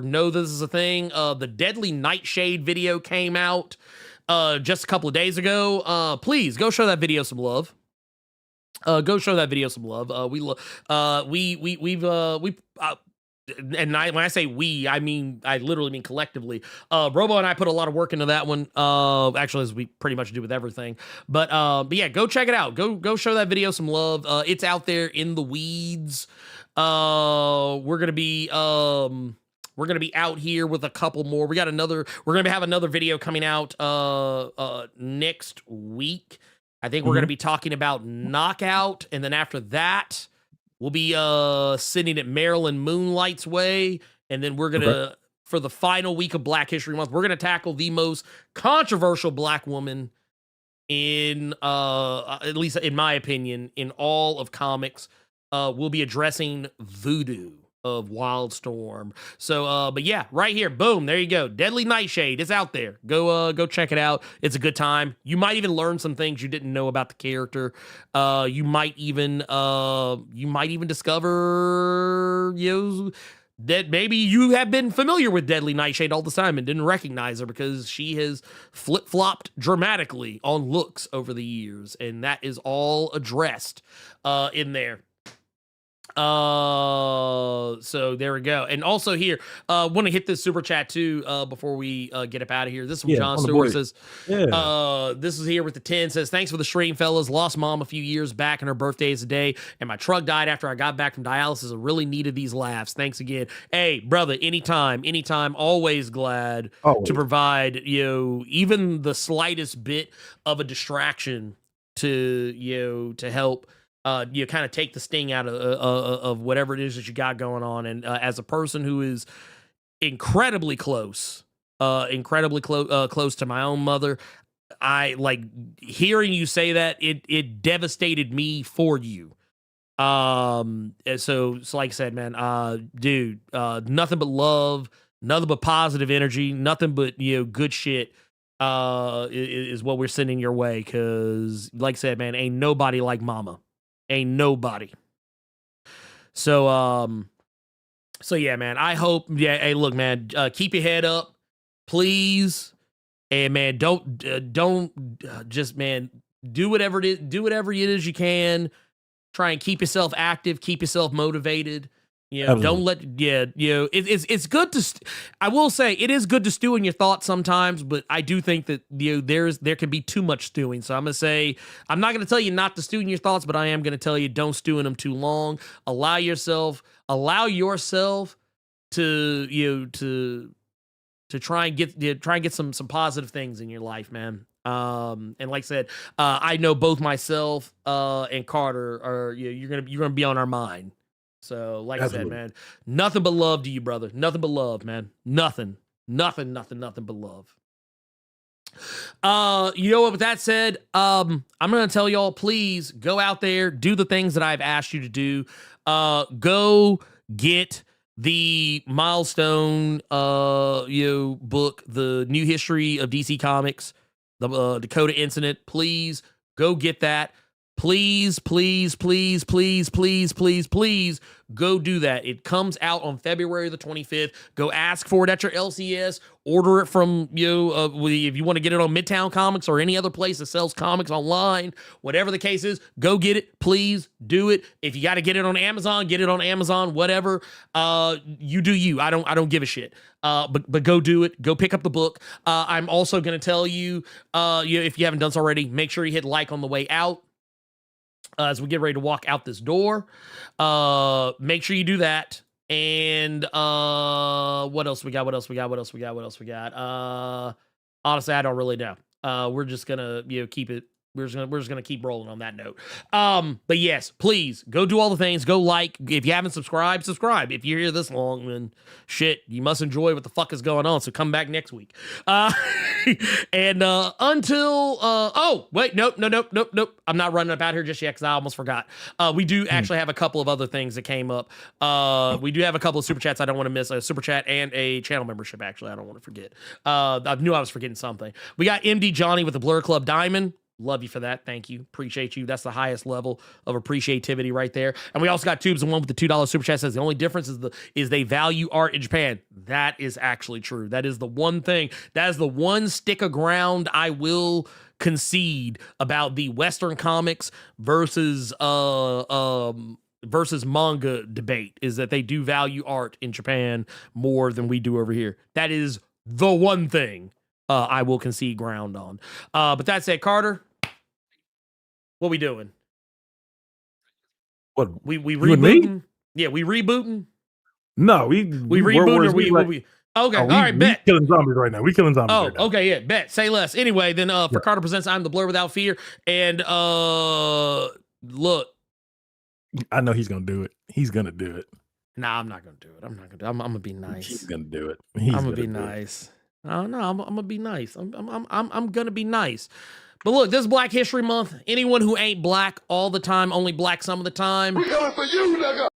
C: know this is a thing, the Deadly Nightshade video came out just a couple of days ago. Please go show that video some love. Go show that video some love. When I say we, I literally mean collectively. Robo and I put a lot of work into that one. Actually, as we pretty much do with everything. But yeah, go check it out. Go show that video some love. It's out there in the weeds. We're gonna be out here with a couple more. We're gonna have another video coming out next week. I think we're going to be talking about Knockout, and then after that, we'll be sitting at Maryland Moonlight's Way, and then we're going to, for the final week of Black History Month, we're going to tackle the most controversial Black woman in, at least in my opinion, in all of comics. We'll be addressing Voodoo of Wildstorm. So, but yeah, right here, boom, there you go. Deadly Nightshade is out there. Go check it out. It's a good time. You might even learn some things you didn't know about the character. You might even discover, that maybe you have been familiar with Deadly Nightshade all the time and didn't recognize her because she has flip-flopped dramatically on looks over the years, and that is all addressed in there. So there we go. And also here, want to hit this super chat too, before we get up out of here. This is from John Stewart. Says, this is here with the 10, says, thanks for the stream, fellas. Lost mom a few years back and her birthday is today, and my truck died after I got back from dialysis. I really needed these laughs. Thanks again. Hey, brother, anytime, always glad to provide, even the slightest bit of a distraction to help kind of take the sting out of whatever it is that you got going on. And as a person who is incredibly close to my own mother, I like hearing you say that. It devastated me for you. So like I said, man, dude, nothing but love, nothing but positive energy, nothing but good shit. Is what we're sending your way, because like I said, man, ain't nobody like mama. Ain't nobody. So yeah, man, I hope, hey, look, man, keep your head up, please. And man, don't just, man, do whatever it is you can. Try and keep yourself active, keep yourself motivated. Don't let, it's good to, I will say it is good to stew in your thoughts sometimes, but I do think that, there can be too much stewing. So I'm going to say, I'm not going to tell you not to stew in your thoughts, but I am going to tell you, don't stew in them too long. Allow yourself to, to try and get some positive things in your life, man. And like I said, I know both myself, and Carter are, you're going to be on our mind. So, like Absolutely. I said, man, nothing but love to you, brother. Nothing but love, man. Nothing but love. You know what? With that said, I'm gonna tell y'all, please go out there, do the things that I've asked you to do. Go get the Milestone, book, the New History of DC Comics, the Dakota Incident. Please go get that. Please, please, please, please, please, please, please go do that. It comes out on February the 25th. Go ask for it at your LCS. Order it from if you want to get it on Midtown Comics or any other place that sells comics online. Whatever the case is, go get it. Please do it. If you got to get it on Amazon, get it on Amazon. Whatever. You do you. I don't give a shit. But go do it. Go pick up the book. I'm also going to tell you, if you haven't done so already, make sure you hit like on the way out. As we get ready to walk out this door, make sure you do that. And what else we got? Honestly, I don't really know. We're just gonna keep it. We're just gonna keep rolling on that note. But yes, please go do all the things. Go like. If you haven't subscribed, subscribe. If you're here this long, then shit, you must enjoy what the fuck is going on. So come back next week. And until oh wait, nope. I'm not running up out here just yet because I almost forgot. We do actually have a couple of other things that came up. We do have a couple of super chats I don't want to miss. A super chat and a channel membership. Actually, I don't want to forget. I knew I was forgetting something. We got MD Johnny with the Blerd Club Diamond. Love you for that. Thank you. Appreciate you. That's the highest level of appreciativity right there. And we also got Tubes, the one with the $2 super chat, says the only difference is they value art in Japan. That is actually true. That is the one thing. That is the one stick of ground I will concede about the Western comics versus manga debate, is that they do value art in Japan more than we do over here. That is the one thing I will concede ground on. But that said, Carter, what we doing?
E: What
C: we
E: you and me?
C: rebooting? Yeah, we rebooting.
E: No, we
C: rebooting or we okay? All right, bet.
E: Killing zombies right now. We killing zombies.
C: Oh,
E: right now.
C: okay, yeah, bet. Say less. Anyway, then for Carter Presents, I'm the Blerd Without Fear, and look,
E: I know he's gonna do it. He's gonna do it.
C: Nah, I'm not gonna do it. I'm gonna be nice.
E: He's gonna do it.
C: I'm gonna be nice. Oh no, I'm gonna be nice. I'm gonna be nice. But look, this is Black History Month. Anyone who ain't black all the time, only black some of the time.
A: We coming for you, nigga.